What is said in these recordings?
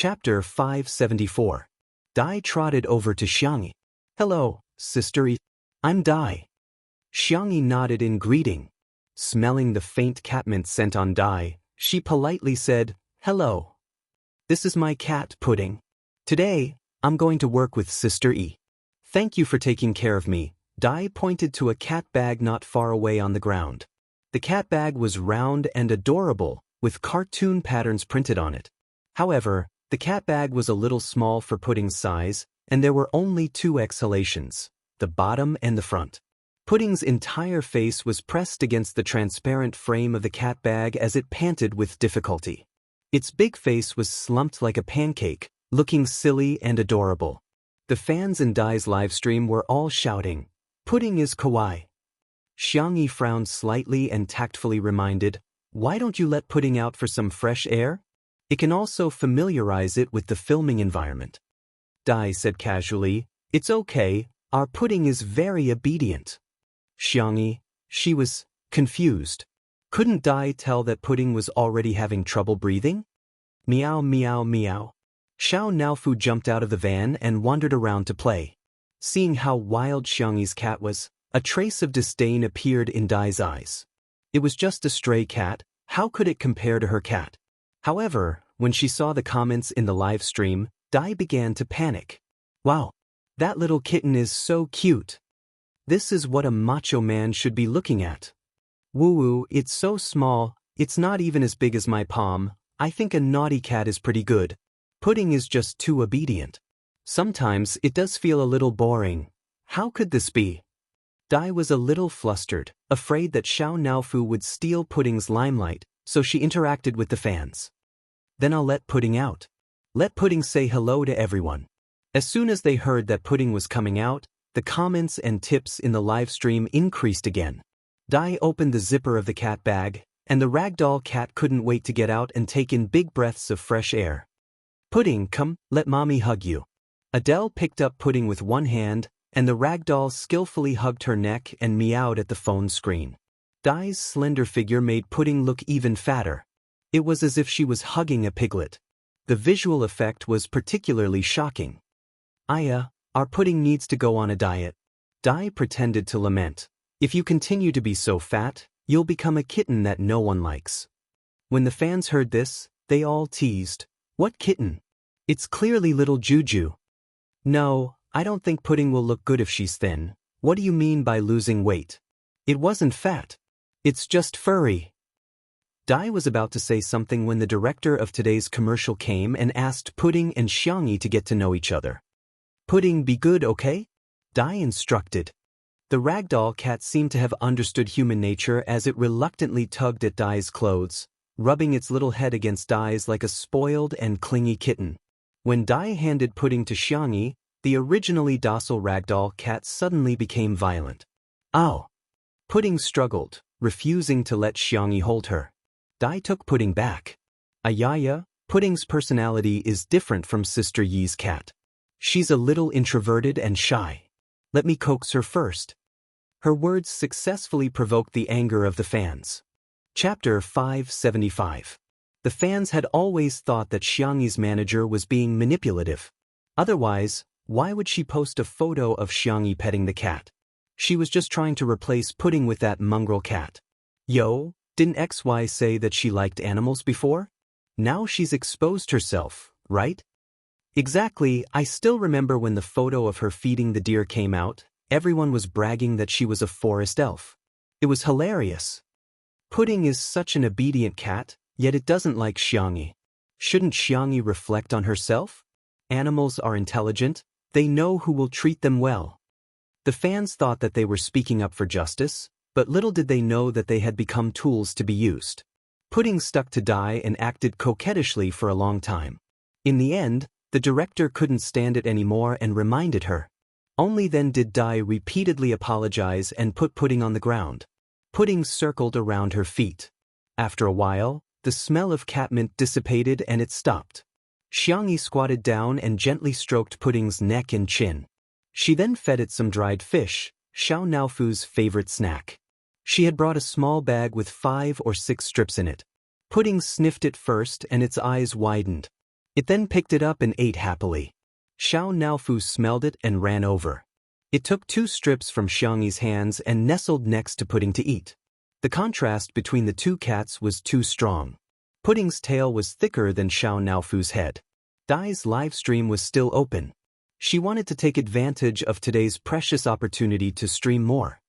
Chapter 574. Dai trotted over to Xiangyi. "Hello, Sister E. I'm Dai." Xiangyi nodded in greeting. Smelling the faint catmint scent on Dai, she politely said, "Hello. This is my cat, Pudding. Today, I'm going to work with Sister E. Thank you for taking care of me." Dai pointed to a cat bag not far away on the ground. The cat bag was round and adorable, with cartoon patterns printed on it. However, the cat bag was a little small for Pudding's size, and there were only two exhalations, the bottom and the front. Pudding's entire face was pressed against the transparent frame of the cat bag as it panted with difficulty. Its big face was slumped like a pancake, looking silly and adorable. The fans in Dai's livestream were all shouting, "Pudding is kawaii." Xiangyi frowned slightly and tactfully reminded, "Why don't you let Pudding out for some fresh air? It can also familiarize it with the filming environment." Dai said casually, "It's okay, our Pudding is very obedient." Xiangyi, she was confused. Couldn't Dai tell that Pudding was already having trouble breathing? Meow meow meow. Xiao Naofu jumped out of the van and wandered around to play. Seeing how wild Xiangyi's cat was, a trace of disdain appeared in Dai's eyes. It was just a stray cat, how could it compare to her cat? However, when she saw the comments in the live stream, Dai began to panic. "Wow, that little kitten is so cute. This is what a macho man should be looking at. Woo-woo, it's so small, it's not even as big as my palm. I think a naughty cat is pretty good. Pudding is just too obedient. Sometimes it does feel a little boring. How could this be?" Dai was a little flustered, afraid that Xiao Naofu would steal Pudding's limelight, so she interacted with the fans. "Then I'll let Pudding out. Let Pudding say hello to everyone." As soon as they heard that Pudding was coming out, the comments and tips in the live stream increased again. Dai opened the zipper of the cat bag, and the ragdoll cat couldn't wait to get out and take in big breaths of fresh air. "Pudding, come, let mommy hug you." Adele picked up Pudding with one hand, and the ragdoll skillfully hugged her neck and meowed at the phone screen. Dai's slender figure made Pudding look even fatter. It was as if she was hugging a piglet. The visual effect was particularly shocking. "Aya, our Pudding needs to go on a diet." Dai pretended to lament. "If you continue to be so fat, you'll become a kitten that no one likes." When the fans heard this, they all teased, "What kitten? It's clearly little Juju." "No, I don't think Pudding will look good if she's thin. What do you mean by losing weight? It wasn't fat. It's just furry." Dai was about to say something when the director of today's commercial came and asked Pudding and Xiangyi to get to know each other. "Pudding, be good, okay?" Dai instructed. The ragdoll cat seemed to have understood human nature as it reluctantly tugged at Dai's clothes, rubbing its little head against Dai's like a spoiled and clingy kitten. When Dai handed Pudding to Xiangyi, the originally docile ragdoll cat suddenly became violent. "Ow!" Pudding struggled, refusing to let Xiangyi hold her. Dai took Pudding back. "Ayaya, Pudding's personality is different from Sister Yi's cat. She's a little introverted and shy. Let me coax her first." Her words successfully provoked the anger of the fans. Chapter 575. The fans had always thought that Xiangyi's manager was being manipulative. Otherwise, why would she post a photo of Xiangyi petting the cat? She was just trying to replace Pudding with that mongrel cat. Yo, didn't XY say that she liked animals before? Now she's exposed herself, right? Exactly, I still remember when the photo of her feeding the deer came out, everyone was bragging that she was a forest elf. It was hilarious. Pudding is such an obedient cat, yet it doesn't like Xiangyi. Shouldn't Xiangyi reflect on herself? Animals are intelligent, they know who will treat them well. The fans thought that they were speaking up for justice, but little did they know that they had become tools to be used. Pudding stuck to Dai and acted coquettishly for a long time. In the end, the director couldn't stand it anymore and reminded her. Only then did Dai repeatedly apologize and put Pudding on the ground. Pudding circled around her feet. After a while, the smell of catmint dissipated and it stopped. Xiangyi squatted down and gently stroked Pudding's neck and chin. She then fed it some dried fish, Xiao Naofu's favorite snack. She had brought a small bag with 5 or 6 strips in it. Pudding sniffed it first and its eyes widened. It then picked it up and ate happily. Xiao Naofu smelled it and ran over. It took 2 strips from Xiangyi's hands and nestled next to Pudding to eat. The contrast between the 2 cats was too strong. Pudding's tail was thicker than Xiao Naofu's head. Dai's live stream was still open. She wanted to take advantage of today's precious opportunity to stream more.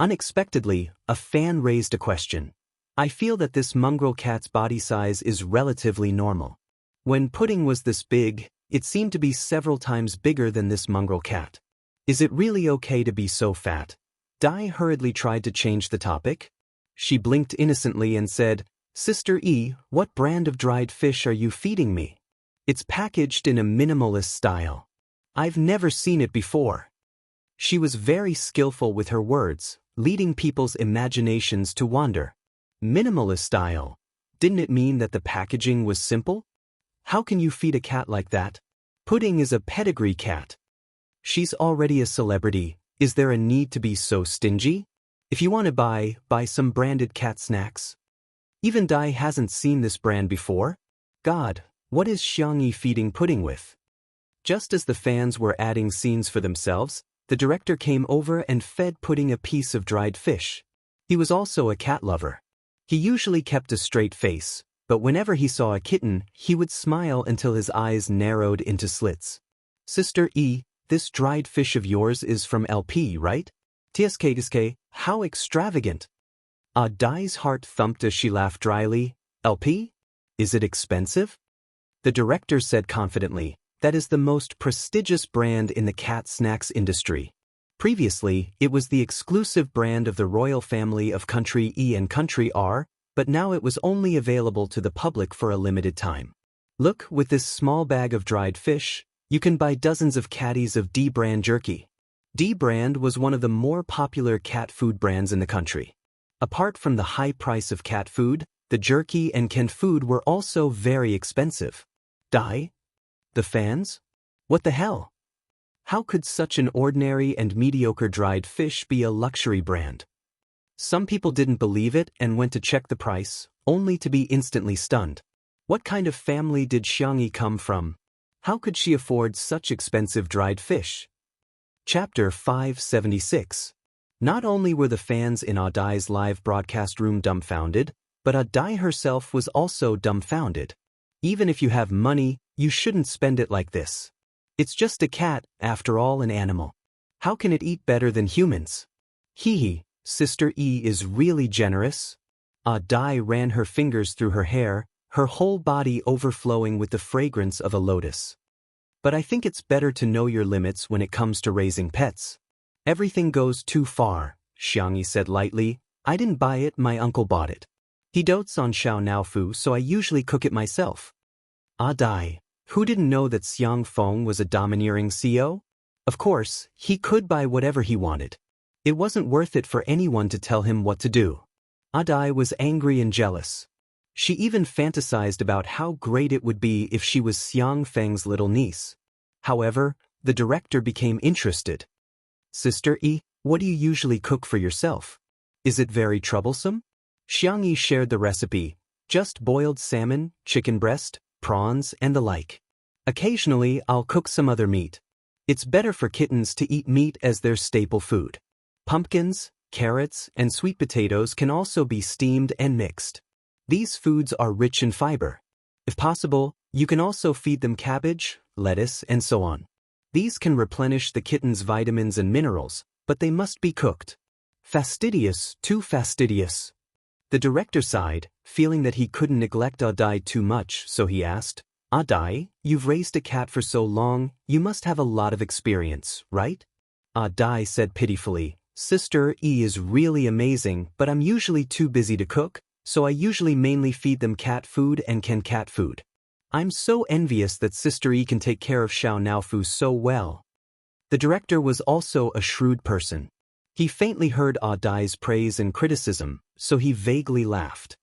Unexpectedly, a fan raised a question. I feel that this mongrel cat's body size is relatively normal. When Pudding was this big, it seemed to be several times bigger than this mongrel cat. Is it really okay to be so fat? Dai hurriedly tried to change the topic. She blinked innocently and said, Sister E, what brand of dried fish are you feeding me? It's packaged in a minimalist style. I've never seen it before. She was very skillful with her words, leading people's imaginations to wander. Minimalist style. Didn't it mean that the packaging was simple? How can you feed a cat like that? Pudding is a pedigree cat. She's already a celebrity. Is there a need to be so stingy? If you want to buy some branded cat snacks. Even Dai hasn't seen this brand before. God, what is Xiangyi feeding Pudding with? Just as the fans were adding scenes for themselves, the director came over and fed Pudding a piece of dried fish. He was also a cat lover. He usually kept a straight face, but whenever he saw a kitten, he would smile until his eyes narrowed into slits. Sister E, this dried fish of yours is from LP, right? TSK, how extravagant. Dai's heart thumped as she laughed dryly. LP? Is it expensive? The director said confidently, that is the most prestigious brand in the cat snacks industry. Previously, it was the exclusive brand of the royal family of Country E and Country R, but now it was only available to the public for a limited time. Look, with this small bag of dried fish, you can buy dozens of caddies of D brand jerky. D brand was one of the more popular cat food brands in the country. Apart from the high price of cat food, the jerky and canned food were also very expensive. Dai? The fans? What the hell? How could such an ordinary and mediocre dried fish be a luxury brand? Some people didn't believe it and went to check the price, only to be instantly stunned. What kind of family did Xiangyi come from? How could she afford such expensive dried fish? Chapter 576. Not only were the fans in Dai's live broadcast room dumbfounded, but Dai herself was also dumbfounded. Even if you have money, you shouldn't spend it like this. It's just a cat, after all, an animal. How can it eat better than humans? Hee, Sister E is really generous. Dai ran her fingers through her hair, her whole body overflowing with the fragrance of a lotus. But I think it's better to know your limits when it comes to raising pets. Everything goes too far, Xiangyi said lightly. I didn't buy it, my uncle bought it. He dotes on Xiao Naofu, so I usually cook it myself. Dai, who didn't know that Xiang Feng was a domineering CEO? Of course, he could buy whatever he wanted. It wasn't worth it for anyone to tell him what to do. Dai was angry and jealous. She even fantasized about how great it would be if she was Xiang Feng's little niece. However, the director became interested. Sister E, what do you usually cook for yourself? Is it very troublesome? Xiangyi shared the recipe, just boiled salmon, chicken breast, prawns, and the like. Occasionally, I'll cook some other meat. It's better for kittens to eat meat as their staple food. Pumpkins, carrots, and sweet potatoes can also be steamed and mixed. These foods are rich in fiber. If possible, you can also feed them cabbage, lettuce, and so on. These can replenish the kitten's vitamins and minerals, but they must be cooked. Fastidious, too fastidious. The director sighed, feeling that he couldn't neglect Dai too much, so he asked, Dai, you've raised a cat for so long, you must have a lot of experience, right? Dai said pitifully, Sister E is really amazing, but I'm usually too busy to cook, so I usually mainly feed them cat food and canned cat food. I'm so envious that Sister E can take care of Xiao Naofu so well. The director was also a shrewd person. He faintly heard Dai's praise and criticism, so he vaguely laughed.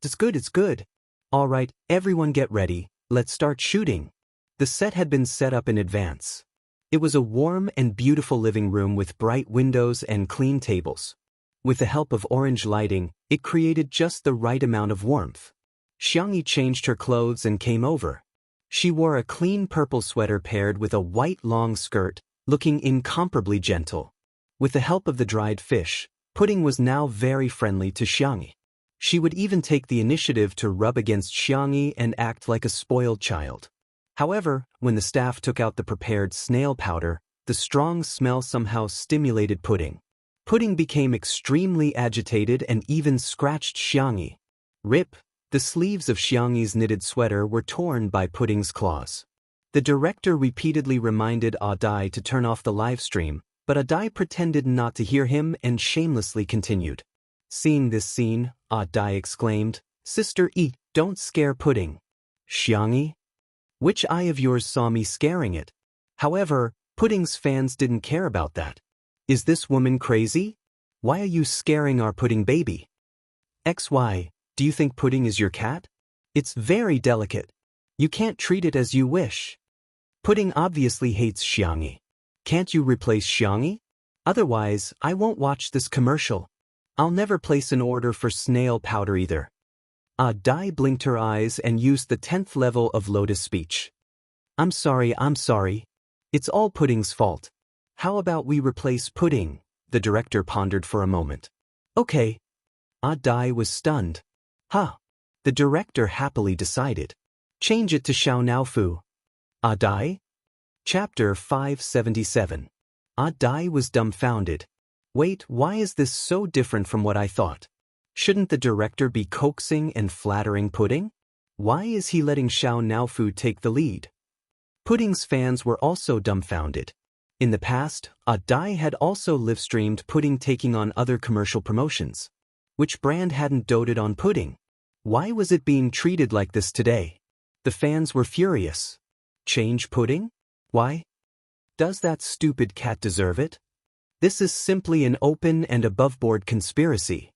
It's good. All right, everyone get ready, let's start shooting. The set had been set up in advance. It was a warm and beautiful living room with bright windows and clean tables. With the help of orange lighting, it created just the right amount of warmth. Xiangyi changed her clothes and came over. She wore a clean purple sweater paired with a white long skirt, looking incomparably gentle. With the help of the dried fish, Pudding was now very friendly to Xiangyi. She would even take the initiative to rub against Xiangyi and act like a spoiled child. However, when the staff took out the prepared snail powder, the strong smell somehow stimulated Pudding. Pudding became extremely agitated and even scratched Xiangyi. Rip, the sleeves of Xiangyi's knitted sweater were torn by Pudding's claws. The director repeatedly reminded Adai to turn off the live stream, but Adai pretended not to hear him and shamelessly continued. Seeing this scene, Adai exclaimed, "Sister E, don't scare Pudding." "Xiangyi? Which eye of yours saw me scaring it?" However, Pudding's fans didn't care about that. "Is this woman crazy? Why are you scaring our Pudding baby?" "XY, do you think Pudding is your cat? It's very delicate. You can't treat it as you wish." Pudding obviously hates Xiangyi. "Can't you replace Xiangyi? Otherwise, I won't watch this commercial. I'll never place an order for snail powder either." Adai blinked her eyes and used the 10th level of Lotus speech. I'm sorry. It's all Pudding's fault. How about we replace Pudding?" The director pondered for a moment. "Okay." Adai was stunned. "Huh." The director happily decided. "Change it to Xiao Naofu." "Adai?" Chapter 577. Adai was dumbfounded. "Wait, why is this so different from what I thought? Shouldn't the director be coaxing and flattering Pudding? Why is he letting Xiao Naofu take the lead?" Pudding's fans were also dumbfounded. In the past, Adai had also live-streamed Pudding taking on other commercial promotions. Which brand hadn't doted on Pudding? Why was it being treated like this today? The fans were furious. Change Pudding? Why? Does that stupid cat deserve it? This is simply an open and above-board conspiracy.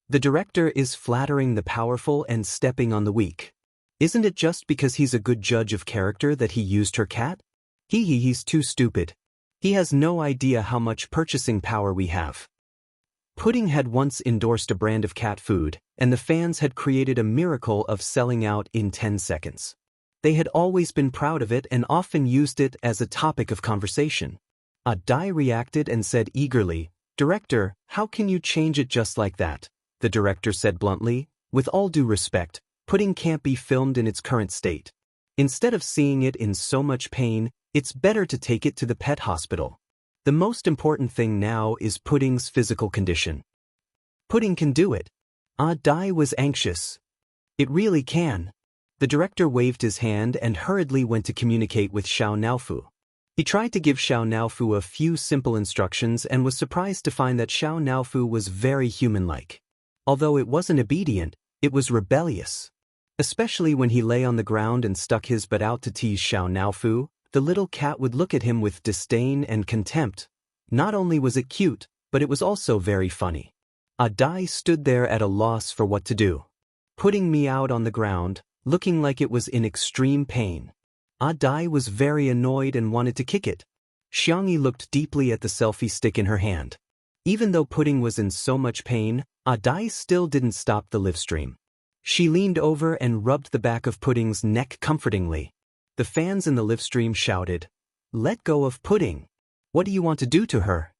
The director is flattering the powerful and stepping on the weak. Isn't it just because he's a good judge of character that he used her cat? He's too stupid. He has no idea how much purchasing power we have. Pudding had once endorsed a brand of cat food, and the fans had created a miracle of selling out in 10 seconds. They had always been proud of it and often used it as a topic of conversation. Adai reacted and said eagerly, "Director, how can you change it just like that?" The director said bluntly, "With all due respect, Pudding can't be filmed in its current state. Instead of seeing it in so much pain, it's better to take it to the pet hospital. The most important thing now is Pudding's physical condition. Pudding can do it." Adai was anxious. "It really can." The director waved his hand and hurriedly went to communicate with Xiao Naofu. He tried to give Xiao Naofu a few simple instructions and was surprised to find that Xiao Naofu was very human-like. Although it wasn't obedient, it was rebellious. Especially when he lay on the ground and stuck his butt out to tease Xiao Naofu, the little cat would look at him with disdain and contempt. Not only was it cute, but it was also very funny. Adai stood there at a loss for what to do. Pudding meowed on the ground, looking like it was in extreme pain. Adai was very annoyed and wanted to kick it. Xiangyi looked deeply at the selfie stick in her hand. Even though Pudding was in so much pain, Adai still didn't stop the live stream. She leaned over and rubbed the back of Pudding's neck comfortingly. The fans in the live stream shouted, "Let go of Pudding. What do you want to do to her?"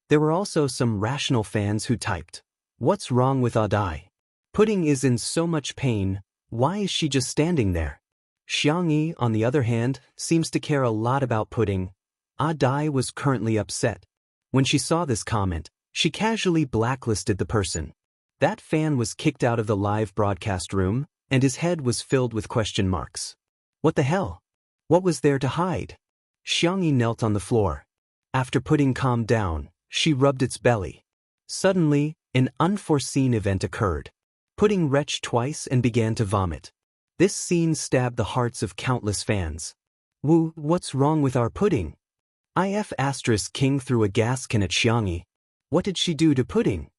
There were also some rational fans who typed, "What's wrong with Adai? Pudding is in so much pain. Why is she just standing there?" Xiangyi, on the other hand, seems to care a lot about Pudding. Adai was currently upset. When she saw this comment, she casually blacklisted the person. That fan was kicked out of the live broadcast room, and his head was filled with question marks. What the hell? What was there to hide? Xiangyi knelt on the floor. After Pudding calmed down, she rubbed its belly. Suddenly, an unforeseen event occurred. Pudding retched twice and began to vomit. This scene stabbed the hearts of countless fans. What's wrong with our Pudding? King threw a gas can at Xiangyi. What did she do to Pudding?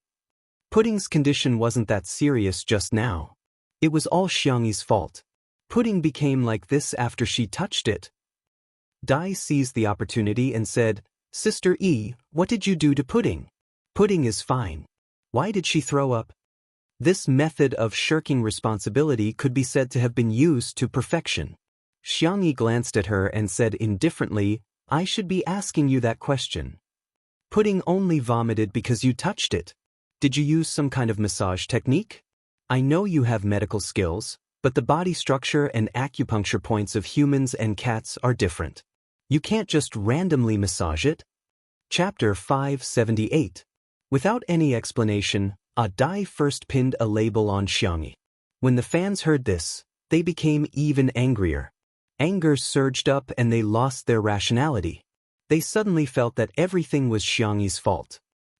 Pudding's condition wasn't that serious just now. It was all Xiangyi's fault. Pudding became like this after she touched it. Dai seized the opportunity and said, "Sister E, what did you do to Pudding? Pudding is fine. Why did she throw up?" This method of shirking responsibility could be said to have been used to perfection. Xiangyi glanced at her and said indifferently, I should be asking you that question. Pudding only vomited because you touched it. Did you use some kind of massage technique? I know you have medical skills, but the body structure and acupuncture points of humans and cats are different. You can't just randomly massage it. Chapter 578. Without any explanation, Dai first pinned a label on Xiangyi. When the fans heard this, they became even angrier. Anger surged up and they lost their rationality. They suddenly felt that everything was Xiangyi's fault.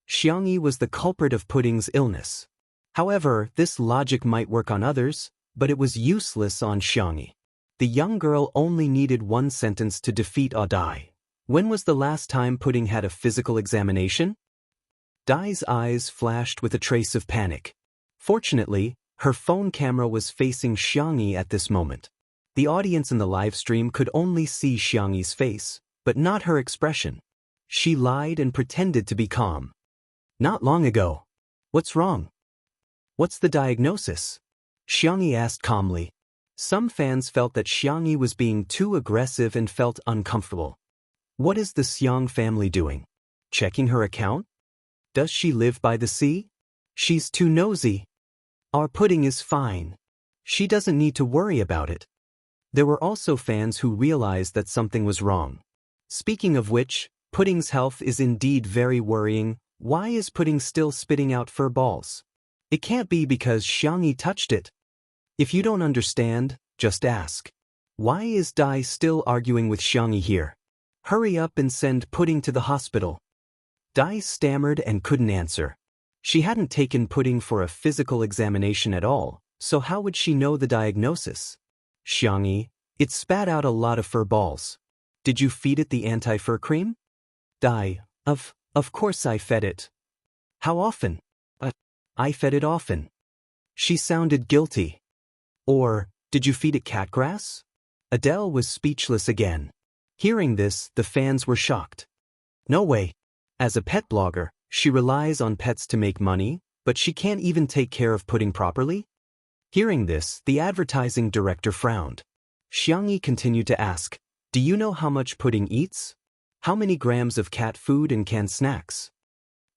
Xiangyi was the culprit of Pudding's illness. However, this logic might work on others, but it was useless on Xiangyi. The young girl only needed one sentence to defeat Dai. When was the last time Pudding had a physical examination? Dai's eyes flashed with a trace of panic. Fortunately, her phone camera was facing Xiangyi at this moment. The audience in the live stream could only see Xiangyi's face, but not her expression. She lied and pretended to be calm. Not long ago. What's wrong? What's the diagnosis? Xiangyi asked calmly. Some fans felt that Xiangyi was being too aggressive and felt uncomfortable. What is the Xiang family doing? Checking her account? Does she live by the sea? She's too nosy. Our Pudding is fine. She doesn't need to worry about it. There were also fans who realized that something was wrong. Speaking of which, Pudding's health is indeed very worrying. Why is Pudding still spitting out fur balls? It can't be because Xiangyi touched it. If you don't understand, just ask. Why is Dai still arguing with Xiangyi here? Hurry up and send Pudding to the hospital. Dai stammered and couldn't answer. She hadn't taken Pudding for a physical examination at all, so how would she know the diagnosis? Xiangyi, it spat out a lot of fur balls. Did you feed it the anti-fur cream? Dai, of course I fed it. How often? I fed it often. She sounded guilty. Or, did you feed it cat grass? Adele was speechless again. Hearing this, the fans were shocked. No way. As a pet blogger, she relies on pets to make money, but she can't even take care of Pudding properly? Hearing this, the advertising director frowned. Xiangyi continued to ask, do you know how much Pudding eats? How many grams of cat food and canned snacks?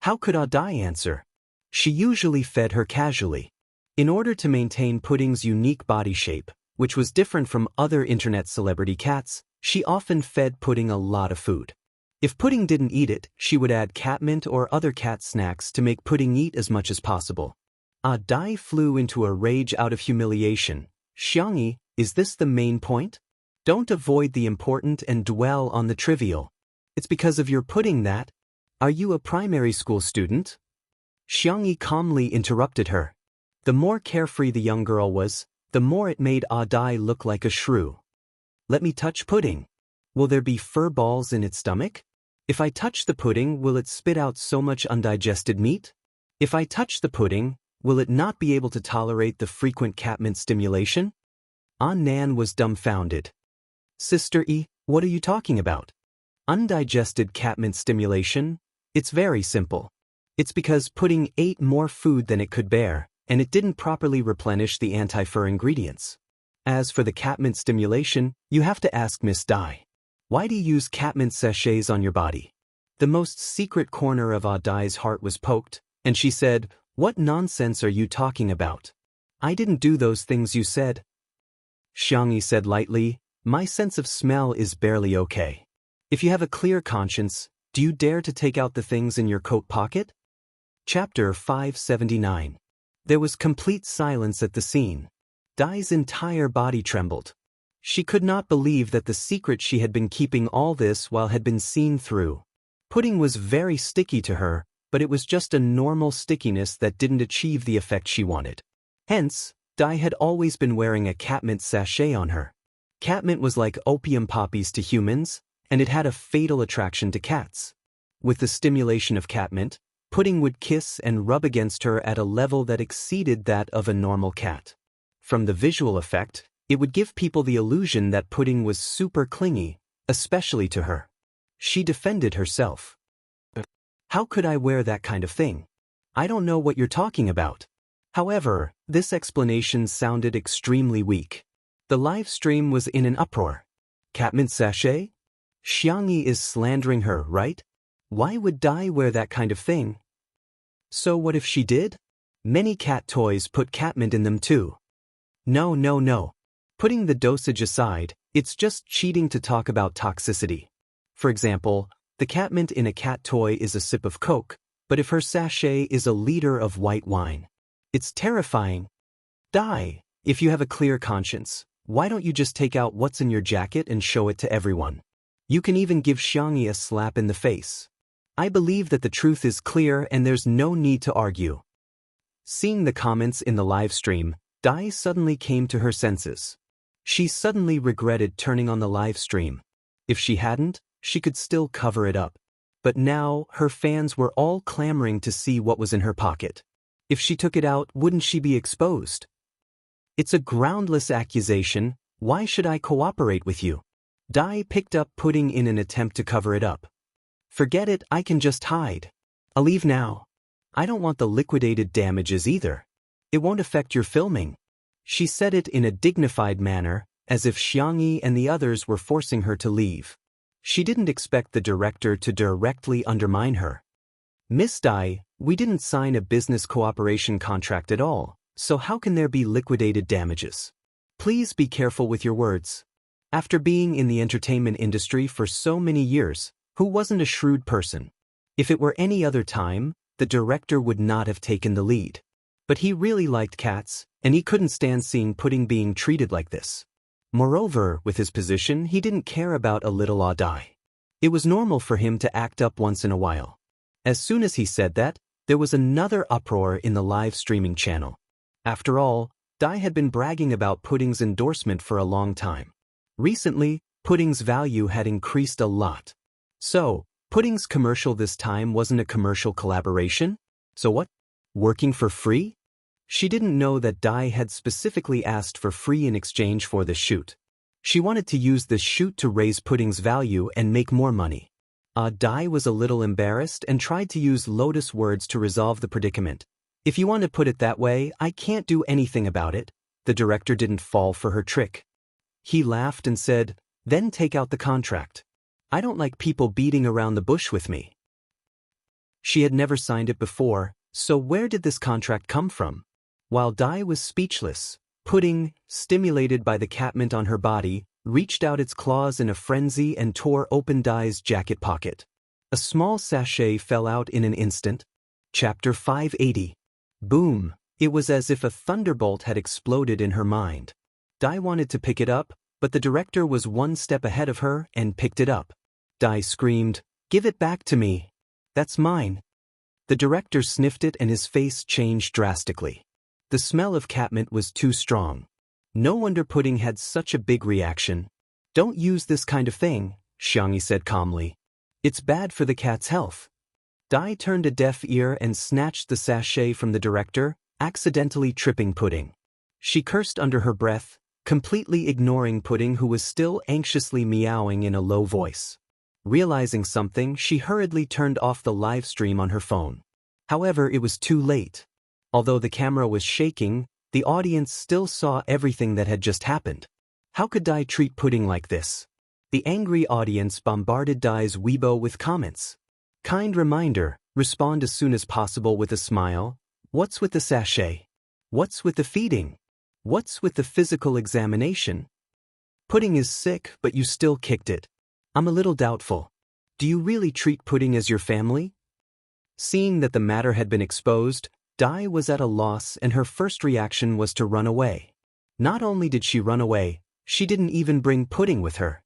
How could Dai answer? She usually fed her casually. In order to maintain Pudding's unique body shape, which was different from other internet celebrity cats, she often fed Pudding a lot of food. If Pudding didn't eat it, she would add catmint or other cat snacks to make Pudding eat as much as possible. Dai flew into a rage out of humiliation. Xiangyi, is this the main point? Don't avoid the important and dwell on the trivial. It's because of your Pudding that. Are you a primary school student? Xiangyi calmly interrupted her. The more carefree the young girl was, the more it made Dai look like a shrew. Let me touch Pudding. Will there be fur balls in its stomach? If I touch the Pudding, will it spit out so much undigested meat? If I touch the Pudding, will it not be able to tolerate the frequent catmint stimulation? Nan was dumbfounded. Sister E, what are you talking about? Undigested catmint stimulation? It's very simple. It's because Pudding ate more food than it could bear, and it didn't properly replenish the anti-fur ingredients. As for the catmint stimulation, you have to ask Miss Dai. Why do you use catmint sachets on your body? The most secret corner of Dai's heart was poked, and she said, what nonsense are you talking about? I didn't do those things you said. Xiangyi said lightly, my sense of smell is barely okay. If you have a clear conscience, do you dare to take out the things in your coat pocket? Chapter 579. There was complete silence at the scene. Dai's entire body trembled. She could not believe that the secret she had been keeping all this while had been seen through. Pudding was very sticky to her, but it was just a normal stickiness that didn't achieve the effect she wanted. Hence, Dai had always been wearing a catmint sachet on her. Catmint was like opium poppies to humans, and it had a fatal attraction to cats. With the stimulation of catmint, Pudding would kiss and rub against her at a level that exceeded that of a normal cat. From the visual effect, it would give people the illusion that Pudding was super clingy, especially to her. She defended herself. How could I wear that kind of thing? I don't know what you're talking about. However, this explanation sounded extremely weak. The live stream was in an uproar. Catmint sachet? Xiangyi is slandering her, right? Why would Dai wear that kind of thing? So what if she did? Many cat toys put catmint in them too. No, no, no. Putting the dosage aside, it's just cheating to talk about toxicity. For example, the catmint in a cat toy is a sip of Coke, but if her sachet is a liter of white wine, it's terrifying. Dai, if you have a clear conscience, why don't you just take out what's in your jacket and show it to everyone? You can even give Xiangyi a slap in the face. I believe that the truth is clear and there's no need to argue. Seeing the comments in the live stream, Dai suddenly came to her senses. She suddenly regretted turning on the live stream. If she hadn't, she could still cover it up. But now, her fans were all clamoring to see what was in her pocket. If she took it out, wouldn't she be exposed? It's a groundless accusation. Why should I cooperate with you? Dai picked up pudding in an attempt to cover it up. Forget it, I can just hide. I'll leave now. I don't want the liquidated damages either. It won't affect your filming. She said it in a dignified manner, as if Xiangyi and the others were forcing her to leave. She didn't expect the director to directly undermine her. Miss Dai, we didn't sign a business cooperation contract at all, so how can there be liquidated damages? Please be careful with your words. After being in the entertainment industry for so many years, who wasn't a shrewd person? If it were any other time, the director would not have taken the lead. But he really liked cats, and he couldn't stand seeing pudding being treated like this. Moreover, with his position, he didn't care about a little Dai. It was normal for him to act up once in a while. As soon as he said that, there was another uproar in the live streaming channel. After all, Dai had been bragging about Pudding's endorsement for a long time. Recently, Pudding's value had increased a lot. So, Pudding's commercial this time wasn't a commercial collaboration? So what? Working for free? She didn't know that Dai had specifically asked for free in exchange for this shoot. She wanted to use this shoot to raise Pudding's value and make more money. Dai was a little embarrassed and tried to use lotus words to resolve the predicament. If you want to put it that way, I can't do anything about it. The director didn't fall for her trick. He laughed and said, then take out the contract. I don't like people beating around the bush with me. She had never signed it before, so where did this contract come from? While Dai was speechless, Pudding, stimulated by the catmint on her body, reached out its claws in a frenzy and tore open Dai's jacket pocket. A small sachet fell out in an instant. Chapter 580. Boom! It was as if a thunderbolt had exploded in her mind. Dai wanted to pick it up, but the director was one step ahead of her and picked it up. Dai screamed, "Give it back to me! That's mine!" The director sniffed it and his face changed drastically. The smell of catmint was too strong. No wonder Pudding had such a big reaction. Don't use this kind of thing, Xiangyi said calmly. It's bad for the cat's health. Dai turned a deaf ear and snatched the sachet from the director, accidentally tripping Pudding. She cursed under her breath, completely ignoring Pudding, who was still anxiously meowing in a low voice. Realizing something, she hurriedly turned off the live stream on her phone. However, it was too late. Although the camera was shaking, the audience still saw everything that had just happened. How could Dai treat Pudding like this? The angry audience bombarded Dai's Weibo with comments. Kind reminder, respond as soon as possible with a smile. What's with the sachet? What's with the feeding? What's with the physical examination? Pudding is sick, but you still kicked it. I'm a little doubtful. Do you really treat Pudding as your family? Seeing that the matter had been exposed, Dai was at a loss and her first reaction was to run away. Not only did she run away, she didn't even bring Pudding with her.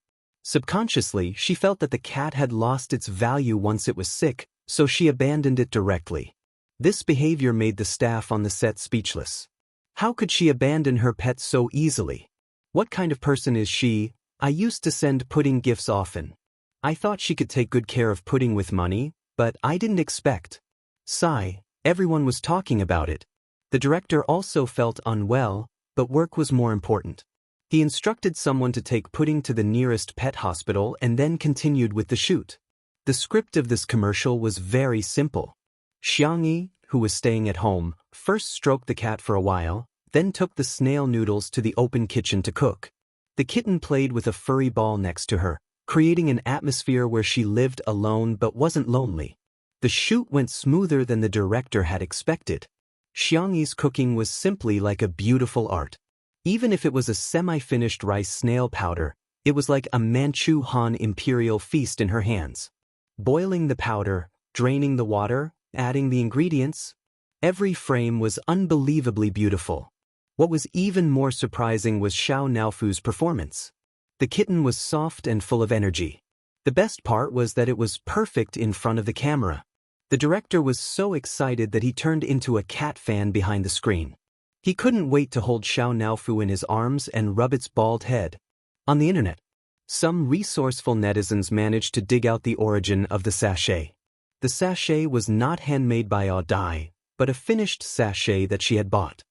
Subconsciously, she felt that the cat had lost its value once it was sick, so she abandoned it directly. This behavior made the staff on the set speechless. How could she abandon her pet so easily? What kind of person is she? I used to send Pudding gifts often. I thought she could take good care of Pudding with money, but I didn't expect. Sigh. Everyone was talking about it. The director also felt unwell, but work was more important. He instructed someone to take Pudding to the nearest pet hospital and then continued with the shoot. The script of this commercial was very simple. Xiangyi, who was staying at home, first stroked the cat for a while, then took the snail noodles to the open kitchen to cook. The kitten played with a furry ball next to her, creating an atmosphere where she lived alone but wasn't lonely. The shoot went smoother than the director had expected. Xiangyi's cooking was simply like a beautiful art. Even if it was a semi-finished rice snail powder, it was like a Manchu Han imperial feast in her hands. Boiling the powder, draining the water, adding the ingredients. Every frame was unbelievably beautiful. What was even more surprising was Xiao Naofu's performance. The kitten was soft and full of energy. The best part was that it was perfect in front of the camera. The director was so excited that he turned into a cat fan behind the screen. He couldn't wait to hold Xiao Naofu in his arms and rub its bald head. On the internet, some resourceful netizens managed to dig out the origin of the sachet. The sachet was not handmade by Audai, but a finished sachet that she had bought.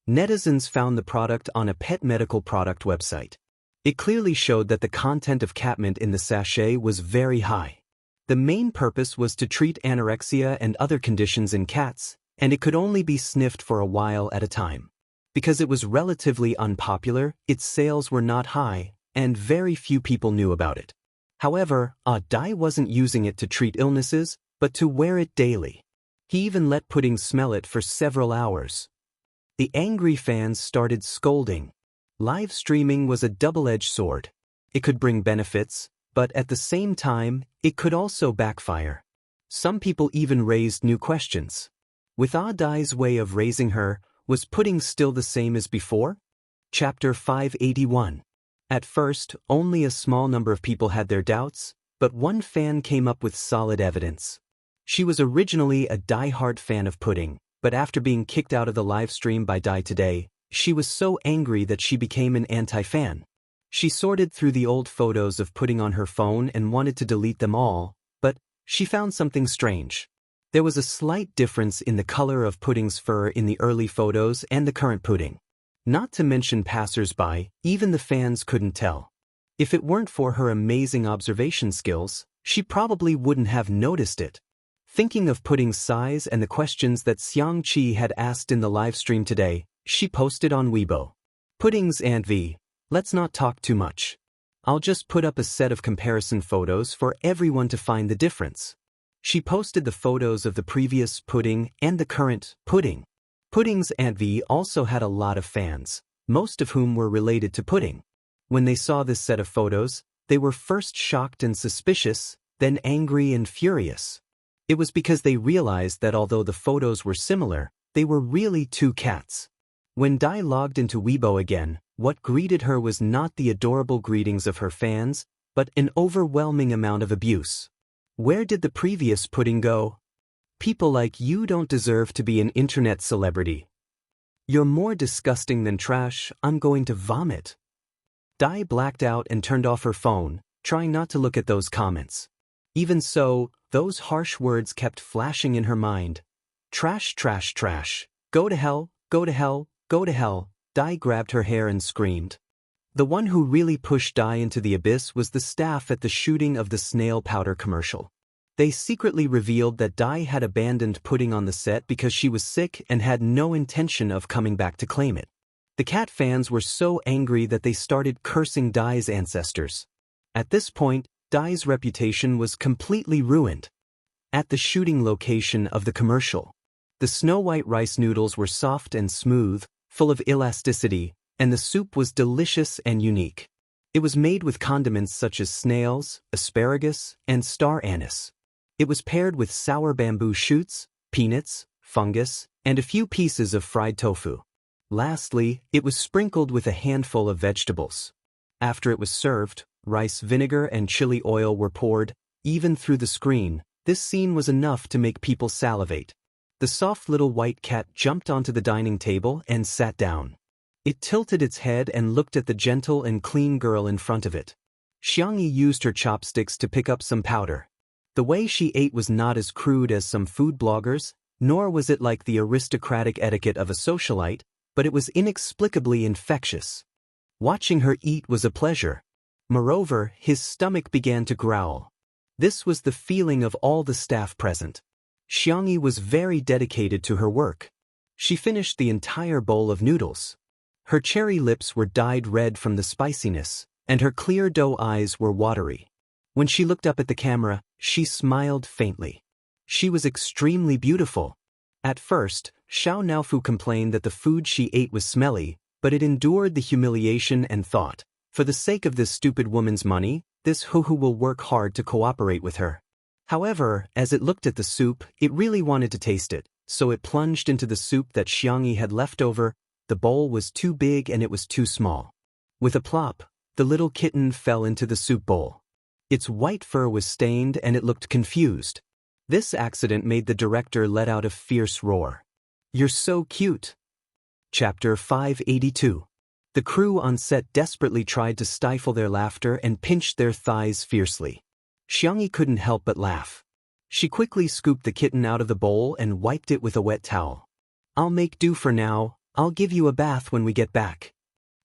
Netizens found the product on a pet medical product website. It clearly showed that the content of catmint in the sachet was very high. The main purpose was to treat anorexia and other conditions in cats, and it could only be sniffed for a while at a time. Because it was relatively unpopular, its sales were not high, and very few people knew about it. However, Dai wasn't using it to treat illnesses, but to wear it daily. He even let Pudding smell it for several hours. The angry fans started scolding. Live streaming was a double-edged sword. It could bring benefits, but at the same time, it could also backfire. Some people even raised new questions. With Dai's way of raising her, was Pudding still the same as before? Chapter 581. At first, only a small number of people had their doubts, but one fan came up with solid evidence. She was originally a die-hard fan of Pudding, but after being kicked out of the live stream by Dai today, she was so angry that she became an anti-fan. She sorted through the old photos of Pudding on her phone and wanted to delete them all, but she found something strange. There was a slight difference in the color of Pudding's fur in the early photos and the current Pudding. Not to mention passers-by, even the fans couldn't tell. If it weren't for her amazing observation skills, she probably wouldn't have noticed it. Thinking of Pudding's size and the questions that Xiang Qi had asked in the live stream today, she posted on Weibo. Pudding's Aunt V, let's not talk too much. I'll just put up a set of comparison photos for everyone to find the difference. She posted the photos of the previous Pudding and the current Pudding. Pudding's Aunt V also had a lot of fans, most of whom were related to Pudding. When they saw this set of photos, they were first shocked and suspicious, then angry and furious. It was because they realized that although the photos were similar, they were really two cats. When Dai logged into Weibo again, what greeted her was not the adorable greetings of her fans, but an overwhelming amount of abuse. Where did the previous Pudding go? People like you don't deserve to be an internet celebrity. You're more disgusting than trash, I'm going to vomit. Dai blacked out and turned off her phone, trying not to look at those comments. Even so, those harsh words kept flashing in her mind. Trash, trash, trash. Go to hell, go to hell, go to hell. Dai grabbed her hair and screamed. The one who really pushed Dai into the abyss was the staff at the shooting of the snail powder commercial. They secretly revealed that Dai had abandoned Pudding on the set because she was sick and had no intention of coming back to claim it. The cat fans were so angry that they started cursing Dai's ancestors. At this point, Dai's reputation was completely ruined. At the shooting location of the commercial, the snow-white rice noodles were soft and smooth, full of elasticity, and the soup was delicious and unique. It was made with condiments such as snails, asparagus, and star anise. It was paired with sour bamboo shoots, peanuts, fungus, and a few pieces of fried tofu. Lastly, it was sprinkled with a handful of vegetables. After it was served, rice vinegar and chili oil were poured, even through the screen. This scene was enough to make people salivate. The soft little white cat jumped onto the dining table and sat down. It tilted its head and looked at the gentle and clean girl in front of it. Xiangyi used her chopsticks to pick up some powder. The way she ate was not as crude as some food bloggers, nor was it like the aristocratic etiquette of a socialite, but it was inexplicably infectious. Watching her eat was a pleasure. Moreover, his stomach began to growl. This was the feeling of all the staff present. Xiangyi was very dedicated to her work. She finished the entire bowl of noodles. Her cherry lips were dyed red from the spiciness, and her clear doe eyes were watery. When she looked up at the camera, she smiled faintly. She was extremely beautiful. At first, Xiao Naofu complained that the food she ate was smelly, but it endured the humiliation and thought, for the sake of this stupid woman's money, this Huhu will work hard to cooperate with her. However, as it looked at the soup, it really wanted to taste it, so it plunged into the soup that Xiangyi had left over. The bowl was too big and it was too small. With a plop, the little kitten fell into the soup bowl. Its white fur was stained and it looked confused. This accident made the director let out a fierce roar. "You're so cute." Chapter 582. The crew on set desperately tried to stifle their laughter and pinched their thighs fiercely. Xiangyi couldn't help but laugh. She quickly scooped the kitten out of the bowl and wiped it with a wet towel. "I'll make do for now. I'll give you a bath when we get back."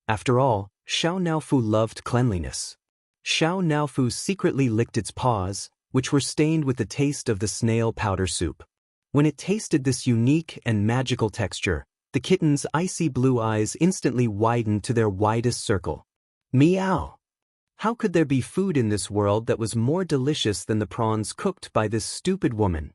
After all, Xiao Naofu loved cleanliness. Xiao Naofu secretly licked its paws, which were stained with the taste of the snail powder soup. When it tasted this unique and magical texture, the kitten's icy blue eyes instantly widened to their widest circle. Meow! How could there be food in this world that was more delicious than the prawns cooked by this stupid woman?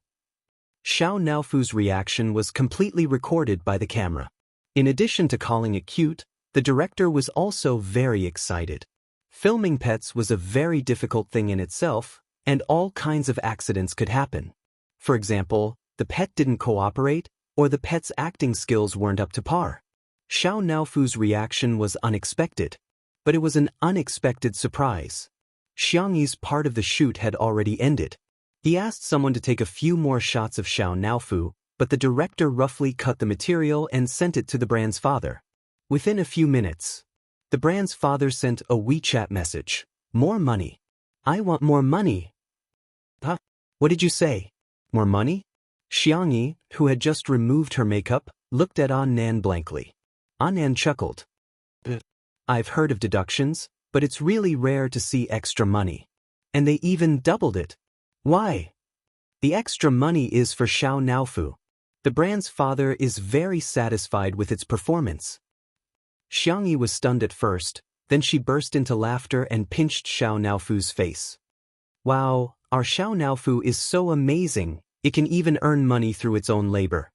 Xiao Naofu's reaction was completely recorded by the camera. In addition to calling it cute, the director was also very excited. Filming pets was a very difficult thing in itself, and all kinds of accidents could happen. For example, the pet didn't cooperate, or the pet's acting skills weren't up to par. Xiao Naofu's reaction was unexpected, but it was an unexpected surprise. Xiangyi's part of the shoot had already ended. He asked someone to take a few more shots of Xiao Naofu, but the director roughly cut the material and sent it to the brand's father. Within a few minutes, the brand's father sent a WeChat message. "More money. I want more money." "Huh? What did you say? More money?" Xiangyi, who had just removed her makeup, looked at Annan blankly. Annan chuckled. "I've heard of deductions, but it's really rare to see extra money. And they even doubled it. Why?" "The extra money is for Xiao Naofu. The brand's father is very satisfied with its performance." Xiangyi was stunned at first, then she burst into laughter and pinched Xiao Naofu's face. "Wow, our Xiao Naofu is so amazing, it can even earn money through its own labor."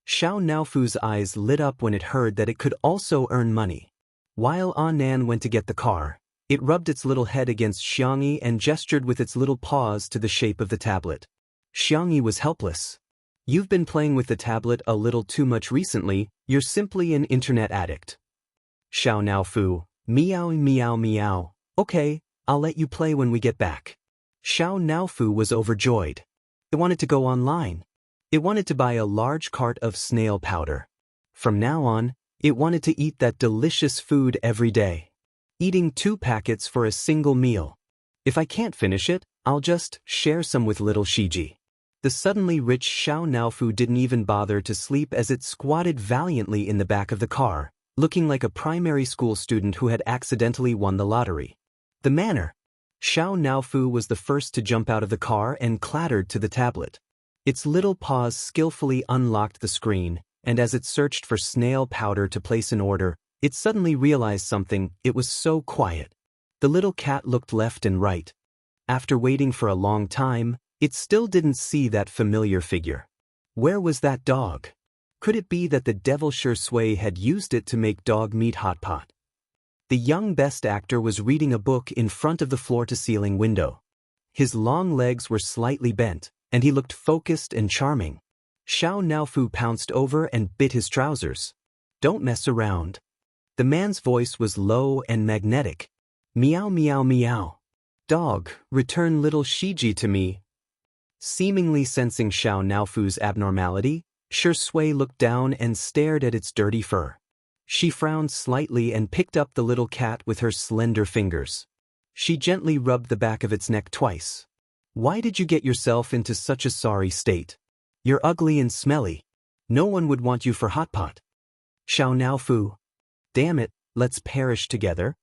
Xiao Naofu's eyes lit up when it heard that it could also earn money. While Annan went to get the car, it rubbed its little head against Xiangyi and gestured with its little paws to the shape of the tablet. Xiangyi was helpless. "You've been playing with the tablet a little too much recently, you're simply an internet addict." Xiao Naofu, meow meow meow, "Okay, I'll let you play when we get back." Xiao Naofu was overjoyed. It wanted to go online. It wanted to buy a large cart of snail powder. From now on, it wanted to eat that delicious food every day. Eating 2 packets for a single meal. "If I can't finish it, I'll just share some with little Shiji." The suddenly rich Xiao Naofu didn't even bother to sleep as it squatted valiantly in the back of the car, looking like a primary school student who had accidentally won the lottery. The manner. Xiao Naofu was the first to jump out of the car and clattered to the tablet. Its little paws skillfully unlocked the screen, and as it searched for snail powder to place an order, it suddenly realized something. It was so quiet. The little cat looked left and right. After waiting for a long time, it still didn't see that familiar figure. Where was that dog? Could it be that the devil Shui had used it to make dog meat hot pot? The young best actor was reading a book in front of the floor-to-ceiling window. His long legs were slightly bent, and he looked focused and charming. Xiao Naofu pounced over and bit his trousers. "Don't mess around." The man's voice was low and magnetic. "Meow meow meow. Dog, return little Shiji to me." Seemingly sensing Xiao Naofu's abnormality, Shui looked down and stared at its dirty fur. She frowned slightly and picked up the little cat with her slender fingers. She gently rubbed the back of its neck twice. "Why did you get yourself into such a sorry state? You're ugly and smelly. No one would want you for hot pot." Xiao Naofu. "Damn it, let's perish together."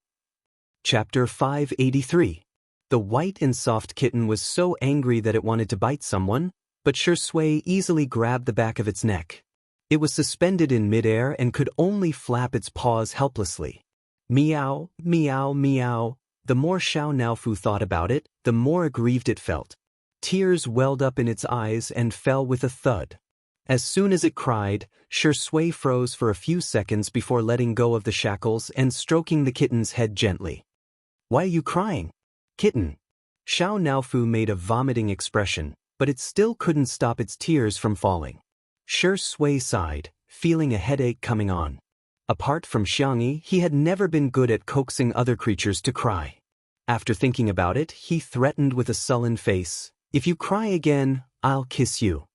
Chapter 583. The white and soft kitten was so angry that it wanted to bite someone, but Shui easily grabbed the back of its neck. It was suspended in midair and could only flap its paws helplessly. Meow, meow, meow. The more Xiao Naofu thought about it, the more aggrieved it felt. Tears welled up in its eyes and fell with a thud. As soon as it cried, Shui froze for a few seconds before letting go of the shackles and stroking the kitten's head gently. Why are you crying? Kitten. Xiao Naofu made a vomiting expression, but it still couldn't stop its tears from falling. Shui sighed, feeling a headache coming on. Apart from Xiangyi, he had never been good at coaxing other creatures to cry. After thinking about it, he threatened with a sullen face, "If you cry again, I'll kiss you."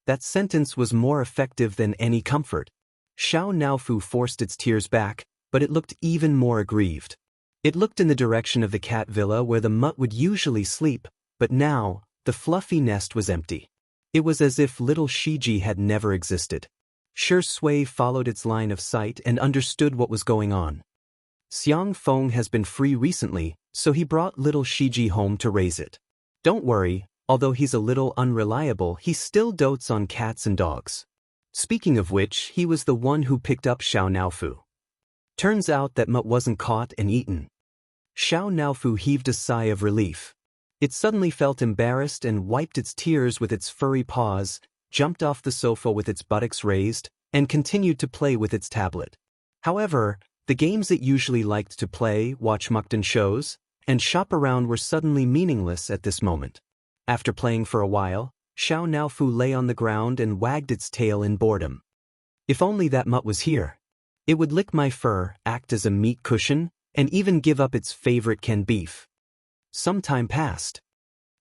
That sentence was more effective than any comfort. Xiao Naofu forced its tears back, but it looked even more aggrieved. It looked in the direction of the cat villa where the mutt would usually sleep, but now, the fluffy nest was empty. It was as if little Shiji had never existed. Shui followed its line of sight and understood what was going on. Xiang Feng has been free recently, so he brought little Shiji home to raise it. Don't worry, although he's a little unreliable, he still dotes on cats and dogs. Speaking of which, he was the one who picked up Xiao Naofu. Turns out that mutt wasn't caught and eaten. Xiao Naofu heaved a sigh of relief. It suddenly felt embarrassed and wiped its tears with its furry paws, jumped off the sofa with its buttocks raised, and continued to play with its tablet. However, the games it usually liked to play, watch mukden shows, and shop around were suddenly meaningless at this moment. After playing for a while, Xiao Naofu lay on the ground and wagged its tail in boredom. If only that mutt was here. It would lick my fur, act as a meat cushion, and even give up its favorite canned beef. Some time passed.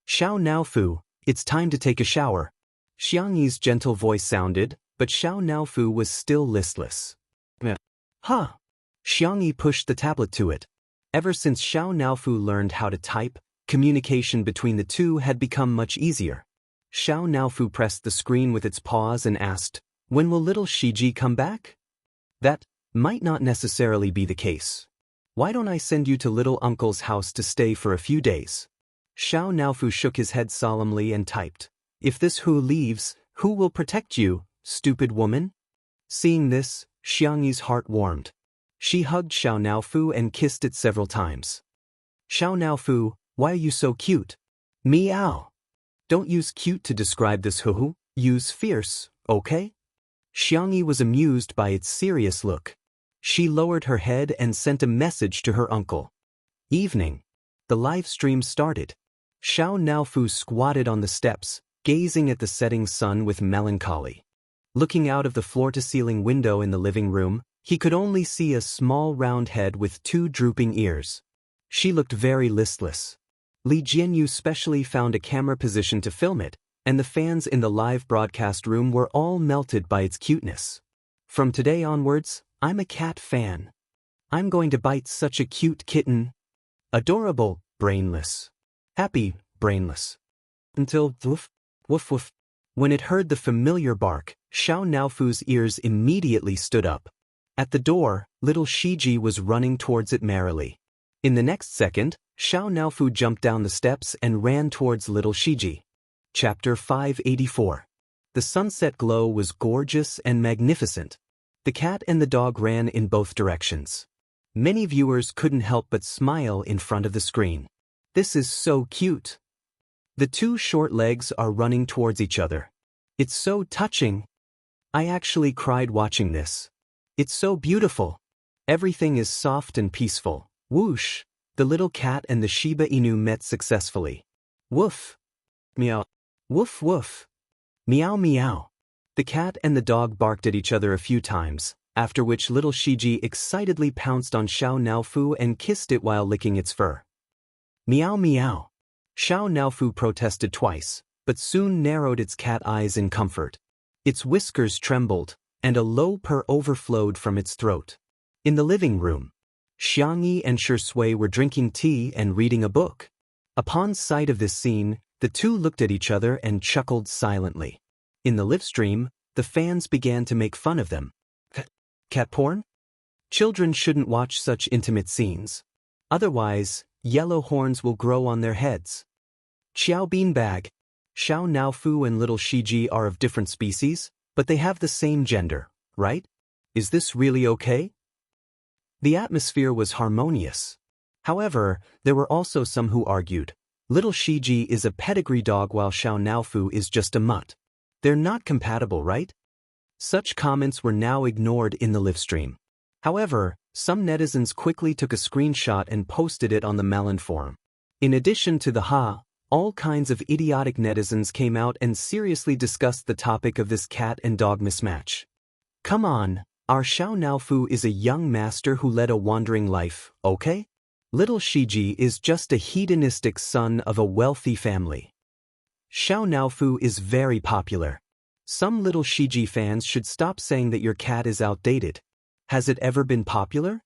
Xiao Naofu, it's time to take a shower. Xiangyi's gentle voice sounded, but Xiao Naofu was still listless. Huh. Xiangyi pushed the tablet to it. Ever since Xiao Naofu learned how to type, communication between the two had become much easier. Xiao Naofu pressed the screen with its paws and asked, "When will little Shiji come back?" "That might not necessarily be the case. Why don't I send you to little uncle's house to stay for a few days?" Xiao Naofu shook his head solemnly and typed, "If this Hu leaves, who will protect you, stupid woman?" Seeing this, Xiangyi's heart warmed. She hugged Xiao Naofu and kissed it several times. "Xiao Naofu, why are you so cute?" "Meow." "Don't use cute to describe this Hu, use fierce, okay?" Xiangyi was amused by its serious look. She lowered her head and sent a message to her uncle. Evening. The live stream started. Xiao Naofu squatted on the steps, gazing at the setting sun with melancholy. Looking out of the floor-to-ceiling window in the living room, he could only see a small round head with two drooping ears. She looked very listless. Li Jianyu specially found a camera position to film it, and the fans in the live broadcast room were all melted by its cuteness. "From today onwards, I'm a cat fan. I'm going to bite such a cute kitten. Adorable, brainless. Happy, brainless." Until woof, woof woof. When it heard the familiar bark, Xiao Naofu's ears immediately stood up. At the door, little Shiji was running towards it merrily. In the next second, Xiao Naofu jumped down the steps and ran towards little Shiji. Chapter 584. The sunset glow was gorgeous and magnificent. The cat and the dog ran in both directions. Many viewers couldn't help but smile in front of the screen. This is so cute. The two short legs are running towards each other. It's so touching. I actually cried watching this. It's so beautiful. Everything is soft and peaceful. Whoosh! The little cat and the Shiba Inu met successfully. Woof! Meow! Woof woof! Meow meow! The cat and the dog barked at each other a few times, after which little Shiji excitedly pounced on Xiao Naofu and kissed it while licking its fur. Meow meow! Xiao Naofu protested twice, but soon narrowed its cat eyes in comfort. Its whiskers trembled, and a low purr overflowed from its throat. In the living room, Xiangyi and Shui were drinking tea and reading a book. Upon sight of this scene, the two looked at each other and chuckled silently. In the live stream, the fans began to make fun of them. Cat porn? Children shouldn't watch such intimate scenes. Otherwise, yellow horns will grow on their heads. Xiao Beanbag. Xiao Naofu and little Shiji are of different species, But they have the same gender, right? Is this really okay? The atmosphere was harmonious. However, there were also some who argued, little Shiji is a pedigree dog while Xiao Naofu is just a mutt. They're not compatible, right? Such comments were now ignored in the livestream. However, some netizens quickly took a screenshot and posted it on the Melon forum. In addition to the all kinds of idiotic netizens came out and seriously discussed the topic of this cat and dog mismatch. Come on, our Xiao Naofu is a young master who led a wandering life, okay? Little Shiji is just a hedonistic son of a wealthy family. Xiao Naofu is very popular. Some little Shiji fans should stop saying that your cat is outdated. Has it ever been popular?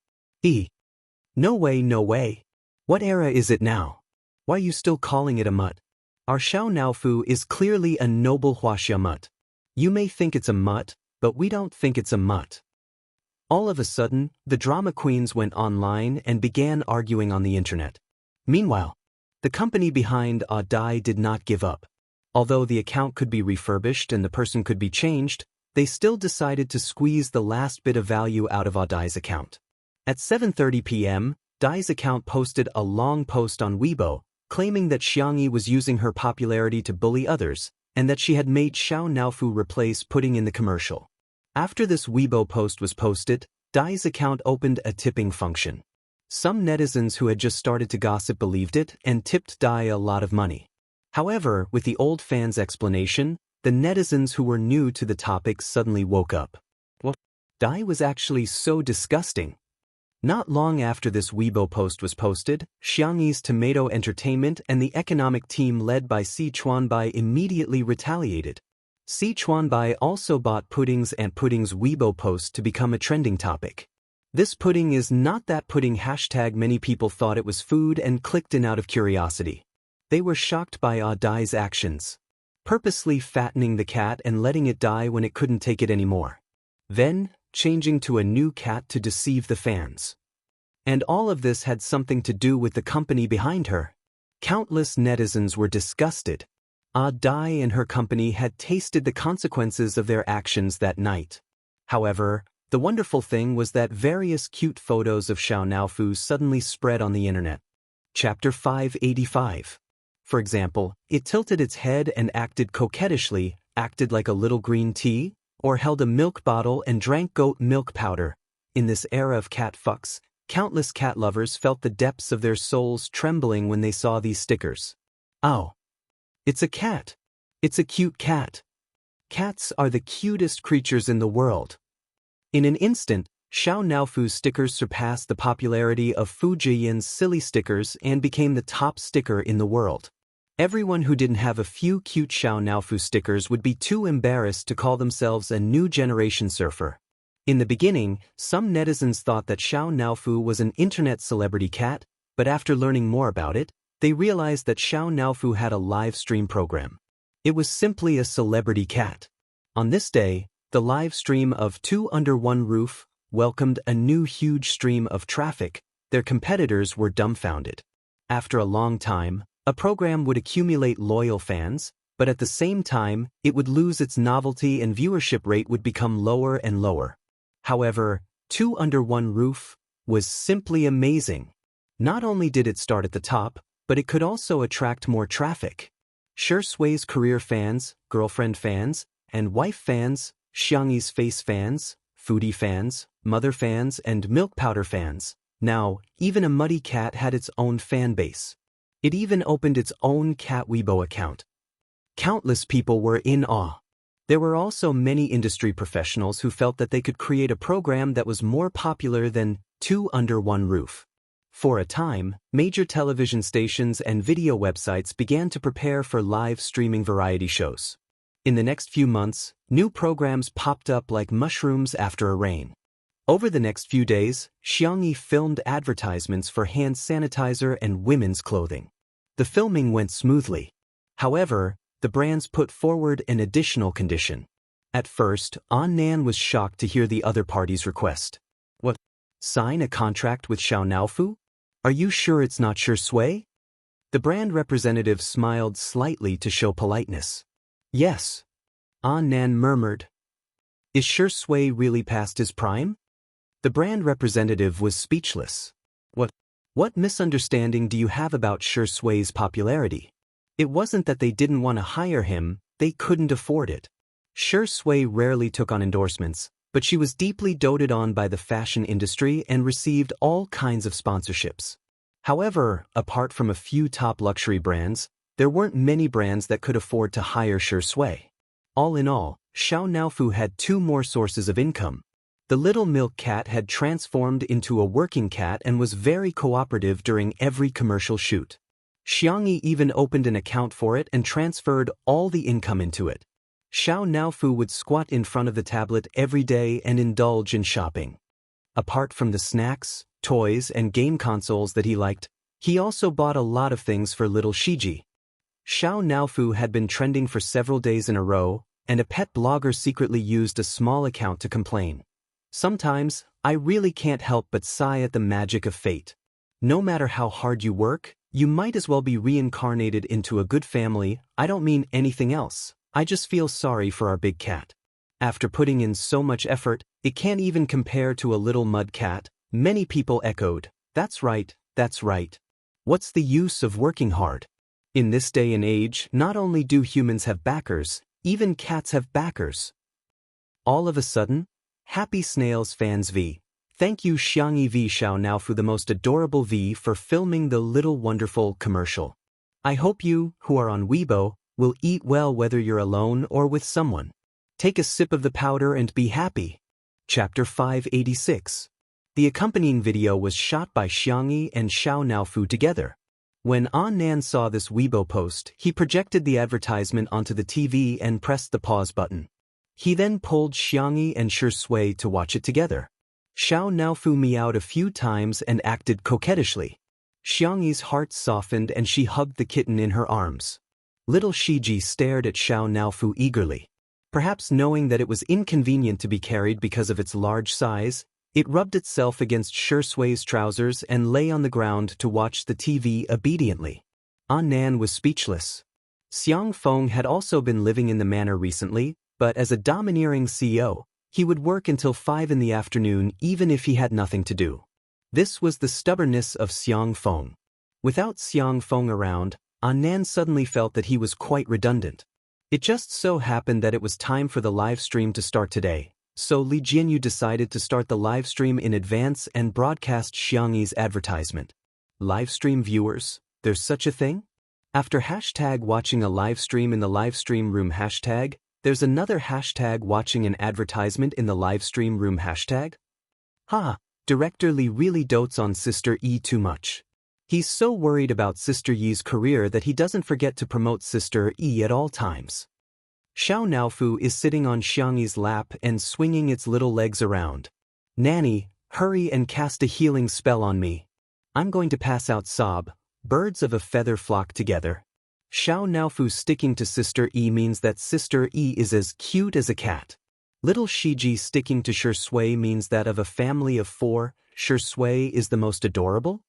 No way, no way. What era is it now? Why are you still calling it a mutt? Our Xiao Naofu is clearly a noble Wuxia mutt. You may think it's a mutt, but we don't think it's a mutt. All of a sudden, the drama queens went online and began arguing on the internet. Meanwhile, the company behind Audiobook did not give up. Although the account could be refurbished and the person could be changed, they still decided to squeeze the last bit of value out of Audiobook's account. At 7:30 p.m., Dai's account posted a long post on Weibo, claiming that Jianghu was using her popularity to bully others, and that she had made Xiao Naofu replace Pudding in the commercial. After this Weibo post was posted, Dai's account opened a tipping function. Some netizens who had just started to gossip believed it and tipped Dai a lot of money. However, with the old fans' explanation, the netizens who were new to the topic suddenly woke up. Well, Dai was actually so disgusting. Not long after this Weibo post was posted, Xiangyi's Tomato Entertainment and the economic team led by Si Chuanbai immediately retaliated. Si Chuanbai also bought Pudding's and Pudding's Weibo post to become a trending topic. This pudding is not that pudding # many people thought it was food and clicked in out of curiosity. They were shocked by Dai's actions. Purposely fattening the cat and letting it die when it couldn't take it anymore. Then, changing to a new cat to deceive the fans. And all of this had something to do with the company behind her. Countless netizens were disgusted. Dai and her company had tasted the consequences of their actions that night. However, the wonderful thing was that various cute photos of Xiao Naofu suddenly spread on the internet. Chapter 585. For example, it tilted its head and acted coquettishly, acted like a little green tea, or held a milk bottle and drank goat milk powder. In this era of cat fucks, countless cat lovers felt the depths of their souls trembling when they saw these stickers. Oh. It's a cat. It's a cute cat. Cats are the cutest creatures in the world. In an instant, Xiao Naofu's stickers surpassed the popularity of Fu Jiyan's silly stickers and became the top sticker in the world. Everyone who didn't have a few cute Xiao Naofu stickers would be too embarrassed to call themselves a new generation surfer. In the beginning, some netizens thought that Xiao Naofu was an internet celebrity cat, but after learning more about it, they realized that Xiao Naofu had a live stream program. It was simply a celebrity cat. On this day, the live stream of Two Under One Roof welcomed a new huge stream of traffic. Their competitors were dumbfounded. After a long time, a program would accumulate loyal fans, but at the same time, it would lose its novelty and viewership rate would become lower and lower. However, Two Under One Roof was simply amazing. Not only did it start at the top, but it could also attract more traffic. Shui's career fans, girlfriend fans, and wife fans, Xiangyi's face fans, foodie fans, mother fans, and milk powder fans. Now, even a muddy cat had its own fan base. It even opened its own Cat Weibo account. Countless people were in awe. There were also many industry professionals who felt that they could create a program that was more popular than Two Under One Roof. For a time, major television stations and video websites began to prepare for live streaming variety shows. In the next few months, new programs popped up like mushrooms after a rain. Over the next few days, Xiangyi filmed advertisements for hand sanitizer and women's clothing. The filming went smoothly. However, the brands put forward an additional condition. At first, Nan was shocked to hear the other party's request. What? Sign a contract with Xiao Naofu? Are you sure it's not Shui? The brand representative smiled slightly to show politeness. Yes. Nan murmured. Is Shui really past his prime? The brand representative was speechless. What misunderstanding do you have about Shui's popularity? It wasn't that they didn't want to hire him, they couldn't afford it. Shui rarely took on endorsements, but she was deeply doted on by the fashion industry and received all kinds of sponsorships. However, apart from a few top luxury brands, there weren't many brands that could afford to hire Shui. All in all, Xiao Naofu had two more sources of income. The little milk cat had transformed into a working cat and was very cooperative during every commercial shoot. Xiangyi even opened an account for it and transferred all the income into it. Xiao Naofu would squat in front of the tablet every day and indulge in shopping. Apart from the snacks, toys, and game consoles that he liked, he also bought a lot of things for little Shiji. Xiao Naofu had been trending for several days in a row, and a pet blogger secretly used a small account to complain. Sometimes, I really can't help but sigh at the magic of fate. No matter how hard you work, you might as well be reincarnated into a good family. I don't mean anything else. I just feel sorry for our big cat. After putting in so much effort, it can't even compare to a little mud cat. Many people echoed, that's right, that's right. What's the use of working hard? In this day and age, not only do humans have backers, even cats have backers. All of a sudden, Happy Snails fans V. Thank you Xiangyi V Xiao Naofu the most adorable V for filming the little wonderful commercial. I hope you, who are on Weibo, will eat well whether you're alone or with someone. Take a sip of the powder and be happy. Chapter 586. The accompanying video was shot by Xiangyi and Xiao Naofu together. When Nan saw this Weibo post, he projected the advertisement onto the TV and pressed the pause button. He then pulled Xiangyi and Shui to watch it together. Xiao Naofu meowed a few times and acted coquettishly. Xiangyi's heart softened and she hugged the kitten in her arms. Little Shiji stared at Xiao Naofu eagerly. Perhaps knowing that it was inconvenient to be carried because of its large size, it rubbed itself against Shui's trousers and lay on the ground to watch the TV obediently. Nan was speechless. Xiang Feng had also been living in the manor recently, but as a domineering CEO, he would work until 5 in the afternoon even if he had nothing to do. This was the stubbornness of Xiang Feng. Without Xiang Feng around, Nan suddenly felt that he was quite redundant. It just so happened that it was time for the live stream to start today, so Li Jianyu decided to start the live stream in advance and broadcast Xiangyi's advertisement. Live stream viewers, there's such a thing? After hashtag watching a live stream in the live stream room hashtag, there's another hashtag watching an advertisement in the live stream room hashtag? Director Li really dotes on Sister Yi too much. He's so worried about Sister Yi's career that he doesn't forget to promote Sister Yi at all times. Xiao Naofu is sitting on Xiangyi's lap and swinging its little legs around. Nanny, hurry and cast a healing spell on me. I'm going to pass out sob. Birds of a feather flock together. Xiao Naofu sticking to Sister Yi means that Sister Yi is as cute as a cat. Little Shiji sticking to Shui means that of a family of 4, Shui is the most adorable?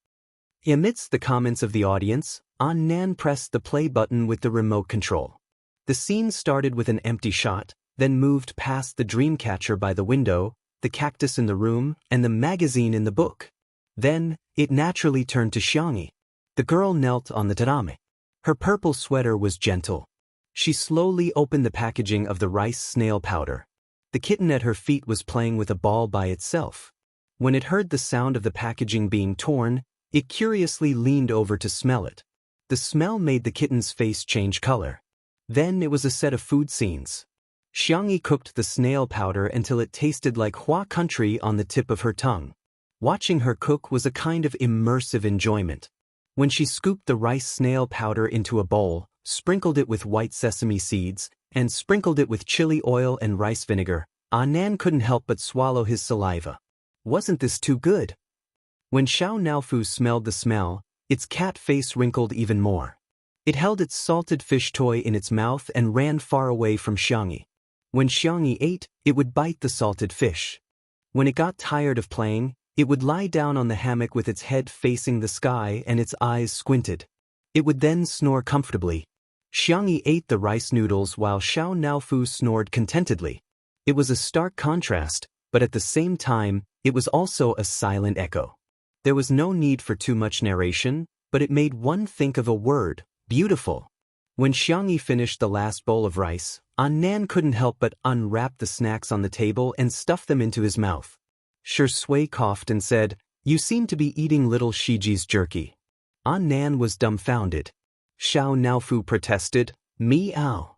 Amidst the comments of the audience, Nan pressed the play button with the remote control. The scene started with an empty shot, then moved past the dream catcher by the window, the cactus in the room, and the magazine in the book. Then, it naturally turned to Xiangyi. The girl knelt on the tatami. Her purple sweater was gentle. She slowly opened the packaging of the rice snail powder. The kitten at her feet was playing with a ball by itself. When it heard the sound of the packaging being torn, it curiously leaned over to smell it. The smell made the kitten's face change color. Then it was a set of food scenes. Xiangyi cooked the snail powder until it tasted like Hua country on the tip of her tongue. Watching her cook was a kind of immersive enjoyment. When she scooped the rice snail powder into a bowl, sprinkled it with white sesame seeds, and sprinkled it with chili oil and rice vinegar, Nan couldn't help but swallow his saliva. Wasn't this too good? When Xiao Naofu smelled the smell, its cat face wrinkled even more. It held its salted fish toy in its mouth and ran far away from Xiangyi. When Xiangyi ate, it would bite the salted fish. When it got tired of playing, it would lie down on the hammock with its head facing the sky and its eyes squinted. It would then snore comfortably. Xiangyi ate the rice noodles while Xiao Naofu snored contentedly. It was a stark contrast, but at the same time, it was also a silent echo. There was no need for too much narration, but it made one think of a word: beautiful. When Xiangyi finished the last bowl of rice, Nan couldn't help but unwrap the snacks on the table and stuff them into his mouth. Shui coughed and said, "You seem to be eating little Shiji's jerky." Nan was dumbfounded. Xiao Naofu protested, "Meow.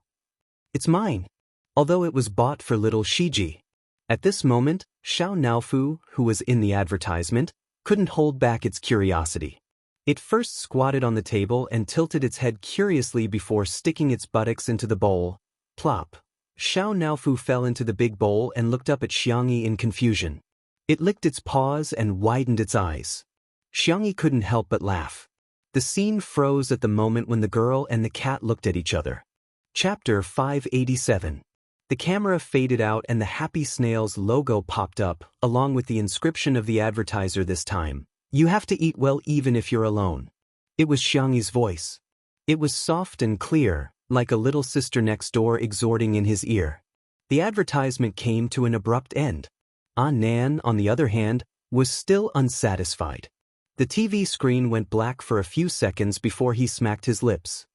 It's mine." Although it was bought for little Shiji. At this moment, Xiao Naofu, who was in the advertisement, couldn't hold back its curiosity. It first squatted on the table and tilted its head curiously before sticking its buttocks into the bowl. Plop. Xiao Naofu fell into the big bowl and looked up at Xiangyi in confusion. It licked its paws and widened its eyes. Xiangyi couldn't help but laugh. The scene froze at the moment when the girl and the cat looked at each other. Chapter 587. The camera faded out and the Happy Snails logo popped up, along with the inscription of the advertiser this time. "You have to eat well even if you're alone." It was Xiangyi's voice. It was soft and clear, like a little sister next door exhorting in his ear. The advertisement came to an abrupt end. Nan, on the other hand, was still unsatisfied. The TV screen went black for a few seconds before he smacked his lips.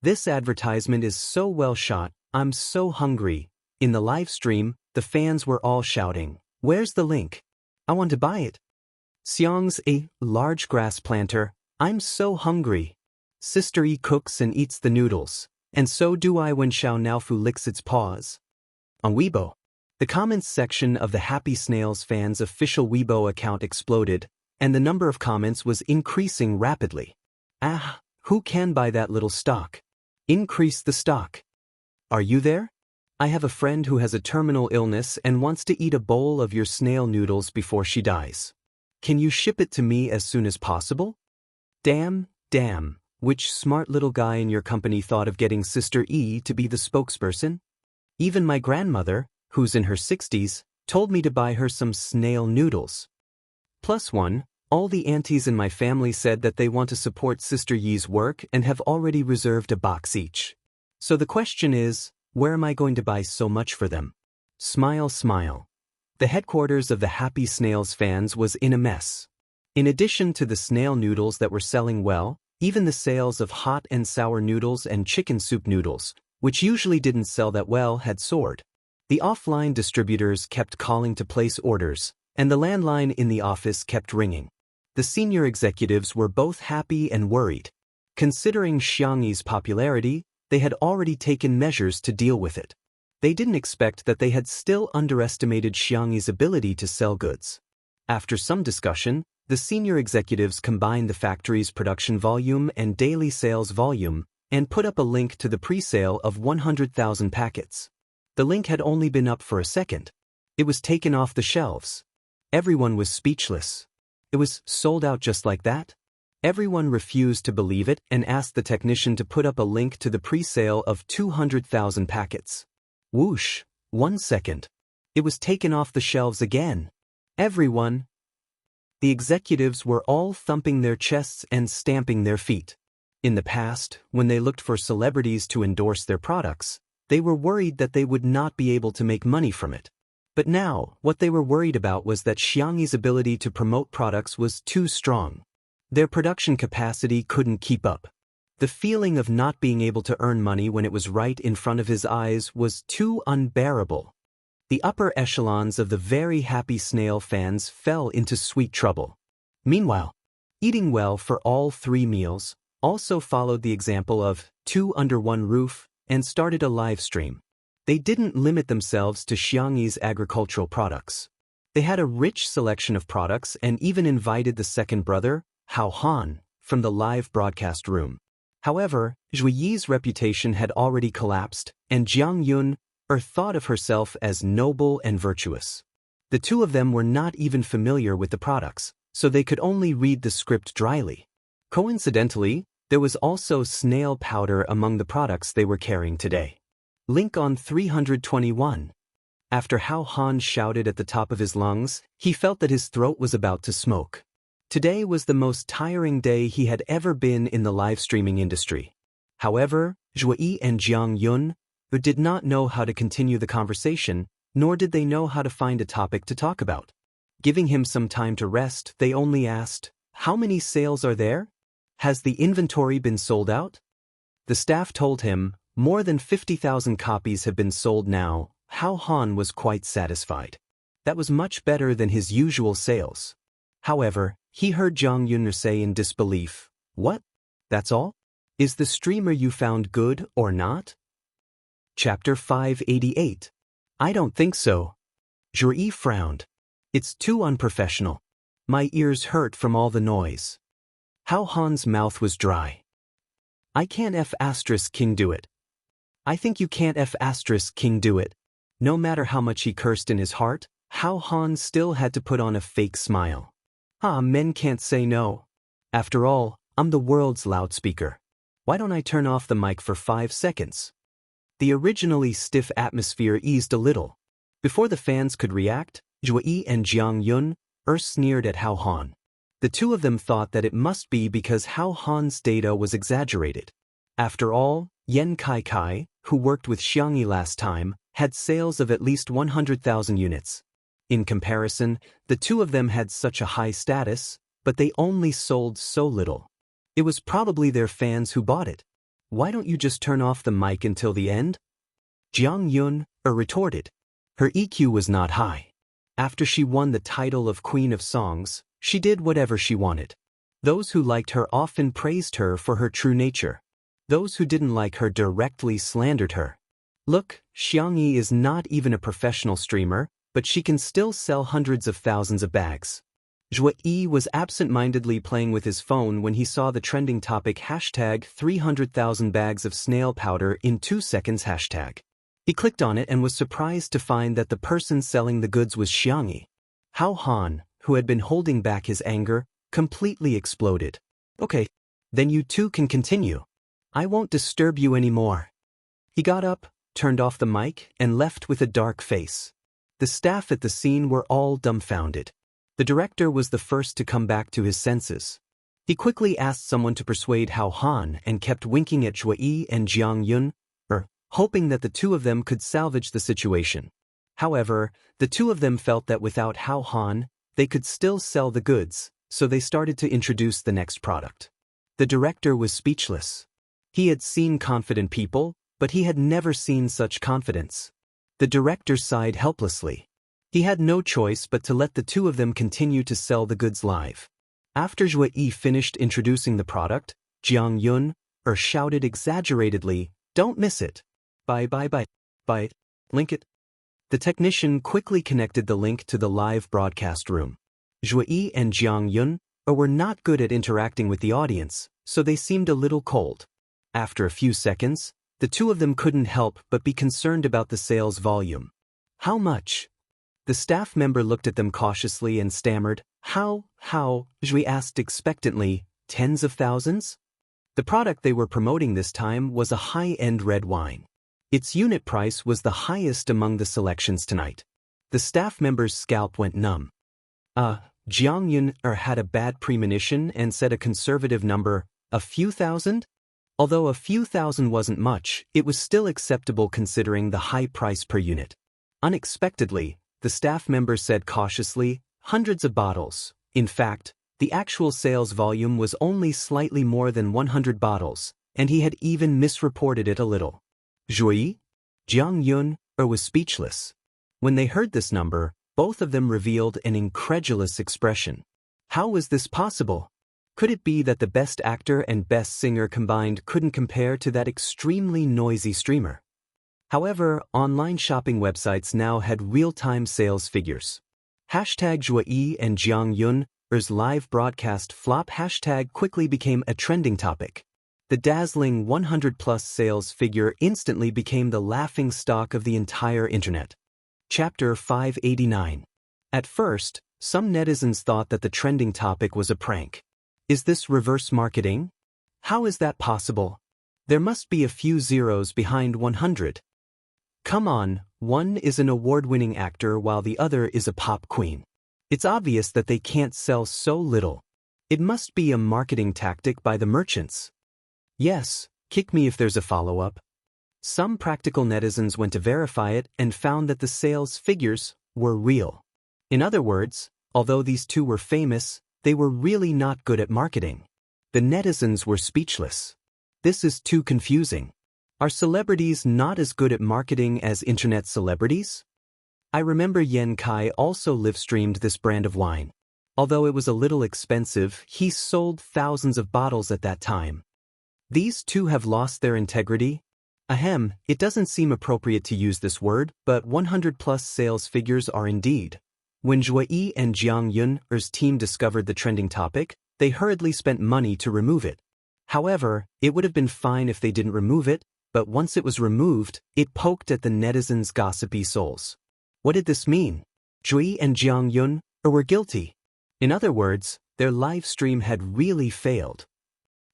"This advertisement is so well shot, I'm so hungry." In the live stream, the fans were all shouting, "Where's the link? I want to buy it." Xiang's a large grass planter, "I'm so hungry." Sister E cooks and eats the noodles, and so do I when Xiao Naofu licks its paws. On Weibo, the comments section of the Happy Snails fans' official Weibo account exploded, and the number of comments was increasing rapidly. "Ah, who can buy that little stock? Increase the stock. Are you there? I have a friend who has a terminal illness and wants to eat a bowl of your snail noodles before she dies. Can you ship it to me as soon as possible?" Damn, which smart little guy in your company thought of getting Sister E to be the spokesperson? Even my grandmother, who's in her 60s, told me to buy her some snail noodles. +1, all the aunties in my family said that they want to support Sister Yi's work and have already reserved a box each. So the question is, where am I going to buy so much for them? Smile, smile. The headquarters of the Happy Snails fans was in a mess. In addition to the snail noodles that were selling well, even the sales of hot and sour noodles and chicken soup noodles, which usually didn't sell that well, had soared. The offline distributors kept calling to place orders, and the landline in the office kept ringing. The senior executives were both happy and worried. Considering Xiangyi's popularity, they had already taken measures to deal with it. They didn't expect that they had still underestimated Xiangyi's ability to sell goods. After some discussion, the senior executives combined the factory's production volume and daily sales volume and put up a link to the pre-sale of 100,000 packets. The link had only been up for a second. It was taken off the shelves. Everyone was speechless. It was sold out just like that? Everyone refused to believe it and asked the technician to put up a link to the pre-sale of 200,000 packets. Whoosh, 1 second. It was taken off the shelves again. Everyone. The executives were all thumping their chests and stamping their feet. In the past, when they looked for celebrities to endorse their products, they were worried that they would not be able to make money from it. But now, what they were worried about was that Xiangyi's ability to promote products was too strong. Their production capacity couldn't keep up. The feeling of not being able to earn money when it was right in front of his eyes was too unbearable. The upper echelons of the very Happy Snail fans fell into sweet trouble. Meanwhile, eating well for all 3 meals also followed the example of 2 under 1 roof and started a live stream. They didn't limit themselves to Xiangyi's agricultural products. They had a rich selection of products and even invited the second brother, Hao Han, from the live broadcast room. However, Zhui Yi's reputation had already collapsed, and Jiang Yun thought of herself as noble and virtuous. The two of them were not even familiar with the products, so they could only read the script dryly. Coincidentally, there was also snail powder among the products they were carrying today. Link on 321. After Hao Han shouted at the top of his lungs, he felt that his throat was about to smoke. Today was the most tiring day he had ever been in the live streaming industry. However, Zhui Yi and Jiang Yun, who did not know how to continue the conversation, nor did they know how to find a topic to talk about. Giving him some time to rest, they only asked, "How many sales are there? Has the inventory been sold out?" The staff told him, "More than 50,000 copies have been sold now." Hao Han was quite satisfied. That was much better than his usual sales. However, he heard Jiang Yun say in disbelief, "What? That's all? Is the streamer you found good or not?" Chapter 588. I don't think so. Zhui frowned. It's too unprofessional. My ears hurt from all the noise. Hao Han's mouth was dry. I can't F***king do it. I think you can't F***king do it. No matter how much he cursed in his heart, Hao Han still had to put on a fake smile. Men can't say no. After all, I'm the world's loudspeaker. Why don't I turn off the mic for 5 seconds? The originally stiff atmosphere eased a little. Before the fans could react, Zhui and Jiang Yun sneered at Hao Han. The two of them thought that it must be because Hao Han's data was exaggerated. After all, Yan Kai, who worked with Xiangyi last time, had sales of at least 100,000 units. In comparison, the two of them had such a high status, but they only sold so little. It was probably their fans who bought it. Why don't you just turn off the mic until the end? Jiang Yun retorted. Her EQ was not high. After she won the title of Queen of Songs, she did whatever she wanted. Those who liked her often praised her for her true nature. Those who didn't like her directly slandered her. Look, Xiangyi is not even a professional streamer, but she can still sell hundreds of thousands of bags. Zhui was absent-mindedly playing with his phone when he saw the trending topic #300,000 bags of snail powder in 2 seconds hashtag. He clicked on it and was surprised to find that the person selling the goods was Xiangyi. Hao Han, who had been holding back his anger, completely exploded. Okay, then you two can continue. I won't disturb you anymore. He got up, turned off the mic, and left with a dark face. The staff at the scene were all dumbfounded. The director was the first to come back to his senses. He quickly asked someone to persuade Hao Han and kept winking at Zhui and Jiang Yun, hoping that the two of them could salvage the situation. However, the two of them felt that without Hao Han, they could still sell the goods, so they started to introduce the next product. The director was speechless. He had seen confident people, but he had never seen such confidence. The director sighed helplessly. He had no choice but to let the two of them continue to sell the goods live. After Zhui finished introducing the product, Jiang Yun shouted exaggeratedly, "Don't miss it. Buy it. Link it." The technician quickly connected the link to the live broadcast room. Zhui and Jiang Yun were not good at interacting with the audience, so they seemed a little cold. After a few seconds, the two of them couldn't help but be concerned about the sales volume. How much? The staff member looked at them cautiously and stammered, How? Zhui asked expectantly, "Tens of thousands?" The product they were promoting this time was a high-end red wine. Its unit price was the highest among the selections tonight. The staff member's scalp went numb. Jiang Yun had a bad premonition and said a conservative number, a few thousand? Although a few thousand wasn't much, it was still acceptable considering the high price per unit. Unexpectedly, the staff member said cautiously, hundreds of bottles. In fact, the actual sales volume was only slightly more than 100 bottles, and he had even misreported it a little. Zhui? Jiang Yun was speechless. When they heard this number, both of them revealed an incredulous expression. How was this possible? Could it be that the best actor and best singer combined couldn't compare to that extremely noisy streamer? However, online shopping websites now had real-time sales figures. #Zhui and Jiang Yun's live broadcast flop hashtag quickly became a trending topic. The dazzling 100-plus sales figure instantly became the laughing stock of the entire internet. Chapter 589. At first, some netizens thought that the trending topic was a prank. Is this reverse marketing? How is that possible? There must be a few zeros behind 100. Come on, one is an award-winning actor while the other is a pop queen. It's obvious that they can't sell so little. It must be a marketing tactic by the merchants. Yes, kick me if there's a follow-up. Some practical netizens went to verify it and found that the sales figures were real. In other words, although these two were famous, they were really not good at marketing. The netizens were speechless. This is too confusing. Are celebrities not as good at marketing as internet celebrities? I remember Yan Kai also live-streamed this brand of wine. Although it was a little expensive, he sold thousands of bottles at that time. These two have lost their integrity? Ahem, it doesn't seem appropriate to use this word, but 100-plus sales figures are indeed. When Zhuyi and Jiang Yun's team discovered the trending topic, they hurriedly spent money to remove it. However, it would have been fine if they didn't remove it, but once it was removed, it poked at the netizens' gossipy souls. What did this mean? Zhuyi and Jiang Yun were guilty. In other words, their live stream had really failed.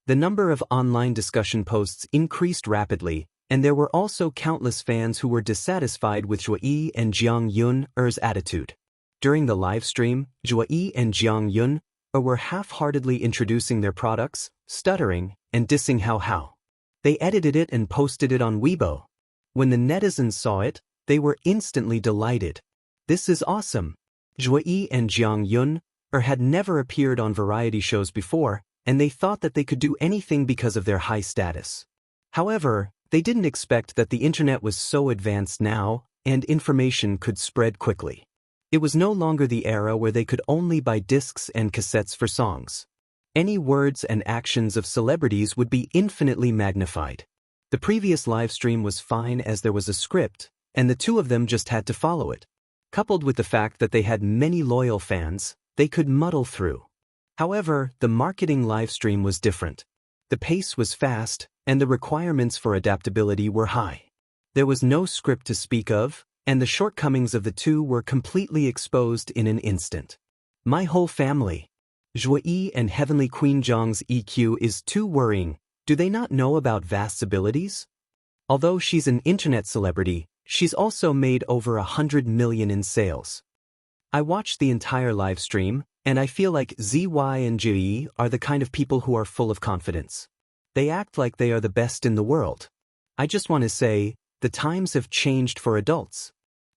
The number of online discussion posts increased rapidly, and there were also countless fans who were dissatisfied with Zhuyi and Jiang Yun's attitude. During the live stream, Zhuyi and Jiang Yun were half-heartedly introducing their products, stuttering, and dissing How. They edited it and posted it on Weibo. When the netizens saw it, they were instantly delighted. This is awesome. Zhuyi and Jiang Yun had never appeared on variety shows before, and they thought that they could do anything because of their high status. However, they didn't expect that the internet was so advanced now, and information could spread quickly. It was no longer the era where they could only buy discs and cassettes for songs. Any words and actions of celebrities would be infinitely magnified. The previous live stream was fine as there was a script, and the two of them just had to follow it. Coupled with the fact that they had many loyal fans, they could muddle through. However, the marketing live stream was different. The pace was fast, and the requirements for adaptability were high. There was no script to speak of, and the shortcomings of the two were completely exposed in an instant. My whole family. Zhuyi and Heavenly Queen Zhang's EQ is too worrying. Do they not know about Vast's abilities? Although she's an internet celebrity, she's also made over 100 million in sales. I watched the entire live stream, and I feel like ZY and Zhuyi are the kind of people who are full of confidence. They act like they are the best in the world. I just want to say, the times have changed for adults.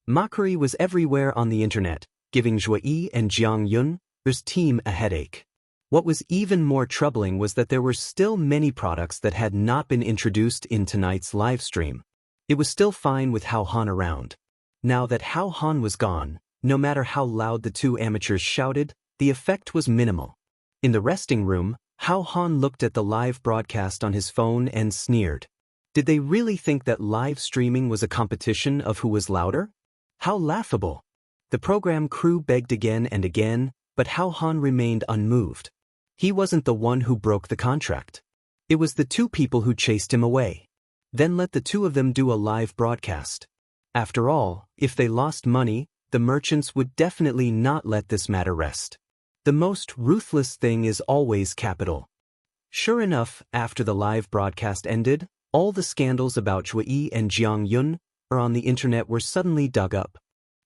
Mockery was everywhere on the internet, giving Zhuyi and Jiang Yun's team a headache. What was even more troubling was that there were still many products that had not been introduced in tonight's live stream. It was still fine with Hao Han around. Now that Hao Han was gone, no matter how loud the two amateurs shouted, the effect was minimal. In the resting room, Hao Han looked at the live broadcast on his phone and sneered. Did they really think that live streaming was a competition of who was louder? How laughable! The program crew begged again and again, but Hao Han remained unmoved. He wasn't the one who broke the contract. It was the two people who chased him away. Then let the two of them do a live broadcast. After all, if they lost money, the merchants would definitely not let this matter rest. The most ruthless thing is always capital. Sure enough, after the live broadcast ended, all the scandals about Zhuyi and Jiang Yun on the internet were suddenly dug up.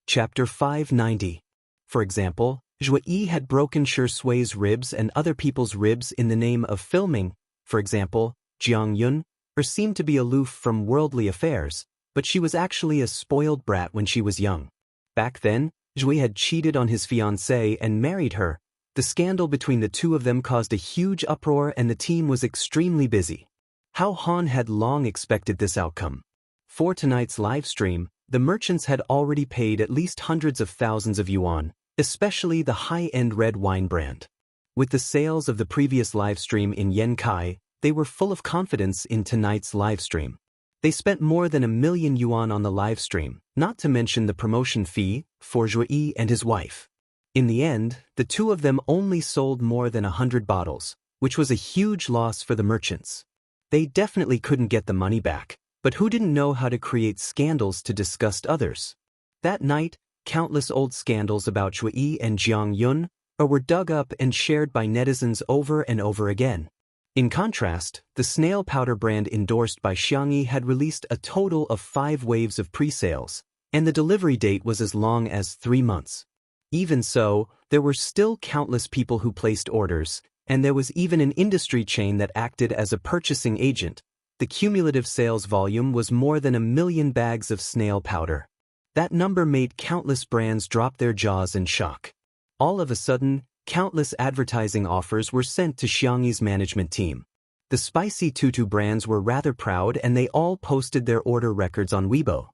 Chapter 590. For example, Zhuyi had broken Shui's ribs and other people's ribs in the name of filming. For example, Jiang Yun seemed to be aloof from worldly affairs, but she was actually a spoiled brat when she was young. Back then, Zhuyi had cheated on his fiancée and married her. The scandal between the two of them caused a huge uproar and the team was extremely busy. Hao Han had long expected this outcome. For tonight's live stream, the merchants had already paid at least hundreds of thousands of yuan, especially the high-end red wine brand. With the sales of the previous live stream in Yankai, they were full of confidence in tonight's live stream. They spent more than 1 million yuan on the live stream, not to mention the promotion fee for Zhuyi and his wife. In the end, the two of them only sold more than 100 bottles, which was a huge loss for the merchants. They definitely couldn't get the money back, but who didn't know how to create scandals to disgust others? That night, countless old scandals about Zhuyi and Jiang Yun were dug up and shared by netizens over and over again. In contrast, the snail powder brand endorsed by Xiangyi had released a total of 5 waves of pre-sales, and the delivery date was as long as 3 months. Even so, there were still countless people who placed orders, and there was even an industry chain that acted as a purchasing agent. The cumulative sales volume was more than 1 million bags of snail powder. That number made countless brands drop their jaws in shock. All of a sudden, countless advertising offers were sent to Xiangyi's management team. The spicy tutu brands were rather proud and they all posted their order records on Weibo.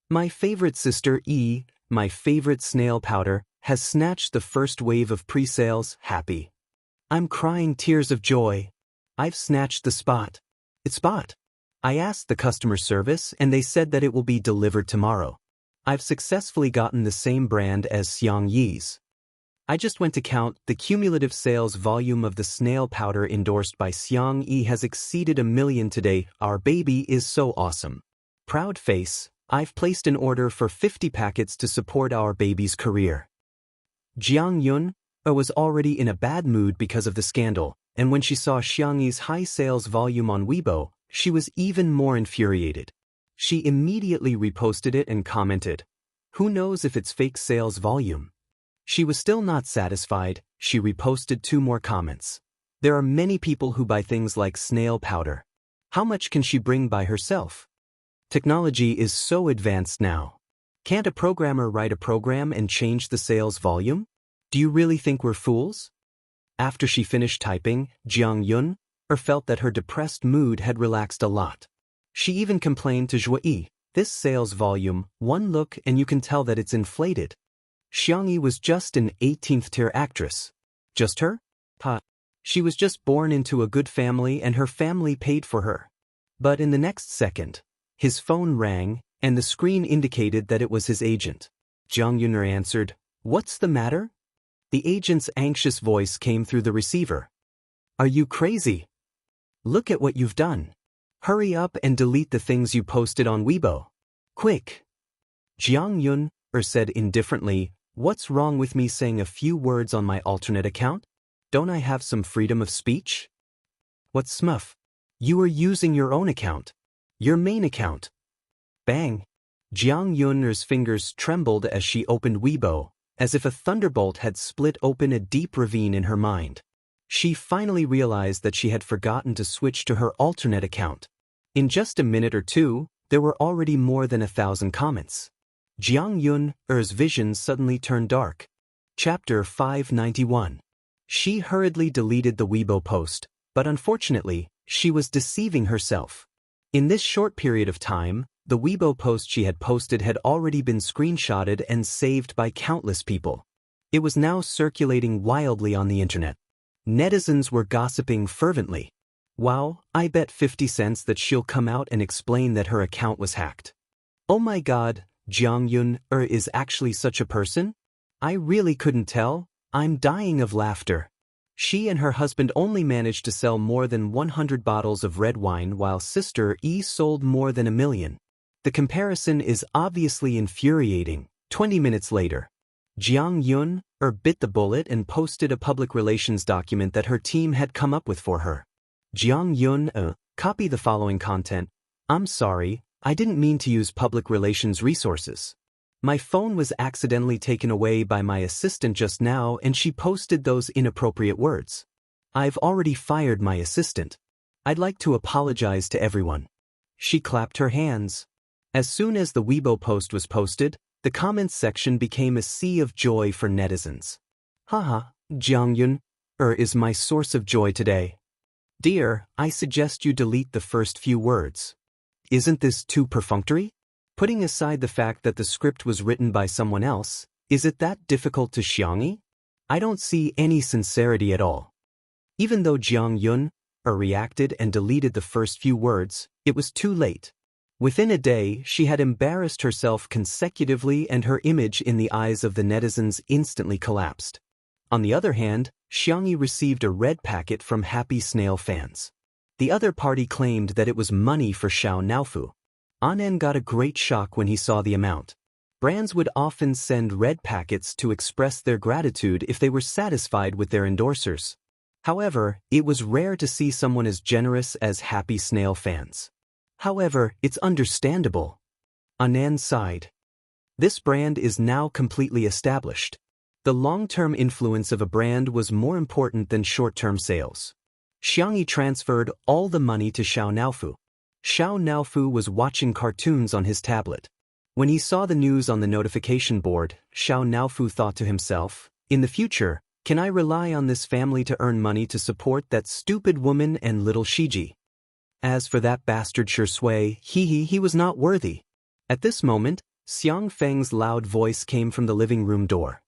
My favorite sister E, my favorite snail powder, has snatched the first wave of pre-sales, happy. I'm crying tears of joy. I've snatched the spot. It's bought. I asked the customer service and they said that it will be delivered tomorrow. I've successfully gotten the same brand as Xiangyi's. I just went to count, the cumulative sales volume of the snail powder endorsed by Xiangyi has exceeded 1 million today. Our baby is so awesome. Proud face, I've placed an order for 50 packets to support our baby's career. Jianghu was already in a bad mood because of the scandal, and when she saw Xiangyi's high sales volume on Weibo, she was even more infuriated. She immediately reposted it and commented, "Who knows if it's fake sales volume?" She was still not satisfied, she reposted 2 more comments. There are many people who buy things like snail powder. How much can she bring by herself? Technology is so advanced now. Can't a programmer write a program and change the sales volume? Do you really think we're fools? After she finished typing, Jianghu felt that her depressed mood had relaxed a lot. She even complained to Zhuyi, "This sales volume, one look and you can tell that it's inflated." Xiangyi was just an 18th-tier actress. Just her? She was just born into a good family and her family paid for her. But in the next second, his phone rang and the screen indicated that it was his agent. Jianghu answered, "What's the matter?" The agent's anxious voice came through the receiver. "Are you crazy? Look at what you've done. Hurry up and delete the things you posted on Weibo. Quick." Jianghu said indifferently, "What's wrong with me saying a few words on my alternate account? Don't I have some freedom of speech?" "What smuff? You are using your own account. Your main account." Bang! Jianghu's fingers trembled as she opened Weibo, as if a thunderbolt had split open a deep ravine in her mind. She finally realized that she had forgotten to switch to her alternate account. In just a minute or two, there were already more than 1,000 comments. Jianghu's vision suddenly turned dark. Chapter 591. She hurriedly deleted the Weibo post, but unfortunately, she was deceiving herself. In this short period of time, the Weibo post she had posted had already been screenshotted and saved by countless people. It was now circulating wildly on the internet. Netizens were gossiping fervently. "Wow, I bet 50 cents that she'll come out and explain that her account was hacked. Oh my god, Jianghu is actually such a person? I really couldn't tell. I'm dying of laughter." She and her husband only managed to sell more than 100 bottles of red wine while sister E sold more than 1 million. The comparison is obviously infuriating. 20 minutes later, Jianghu bit the bullet and posted a public relations document that her team had come up with for her. Jianghu, copy the following content. "I'm sorry, I didn't mean to use public relations resources. My phone was accidentally taken away by my assistant just now and she posted those inappropriate words. I've already fired my assistant. I'd like to apologize to everyone." She clapped her hands. As soon as the Weibo post was posted, the comments section became a sea of joy for netizens. "Haha, Jianghu is my source of joy today. Dear, I suggest you delete the first few words. Isn't this too perfunctory? Putting aside the fact that the script was written by someone else, is it that difficult to Xiangyi? I don't see any sincerity at all." Even though Jianghu reacted and deleted the first few words, it was too late. Within a day, she had embarrassed herself consecutively and her image in the eyes of the netizens instantly collapsed. On the other hand, Xiangyi received a red packet from happy snail fans. The other party claimed that it was money for Xiao Naofu. Anan got a great shock when he saw the amount. Brands would often send red packets to express their gratitude if they were satisfied with their endorsers. However, it was rare to see someone as generous as happy snail fans. However, it's understandable. Anan sighed. This brand is now completely established. The long-term influence of a brand was more important than short-term sales. Xiangyi transferred all the money to Xiao Naofu. Xiao Naofu was watching cartoons on his tablet. When he saw the news on the notification board, Xiao Naofu thought to himself, in the future, can I rely on this family to earn money to support that stupid woman and little Shiji? As for that bastard Shui, he was not worthy. At this moment, Xiang Feng's loud voice came from the living room door.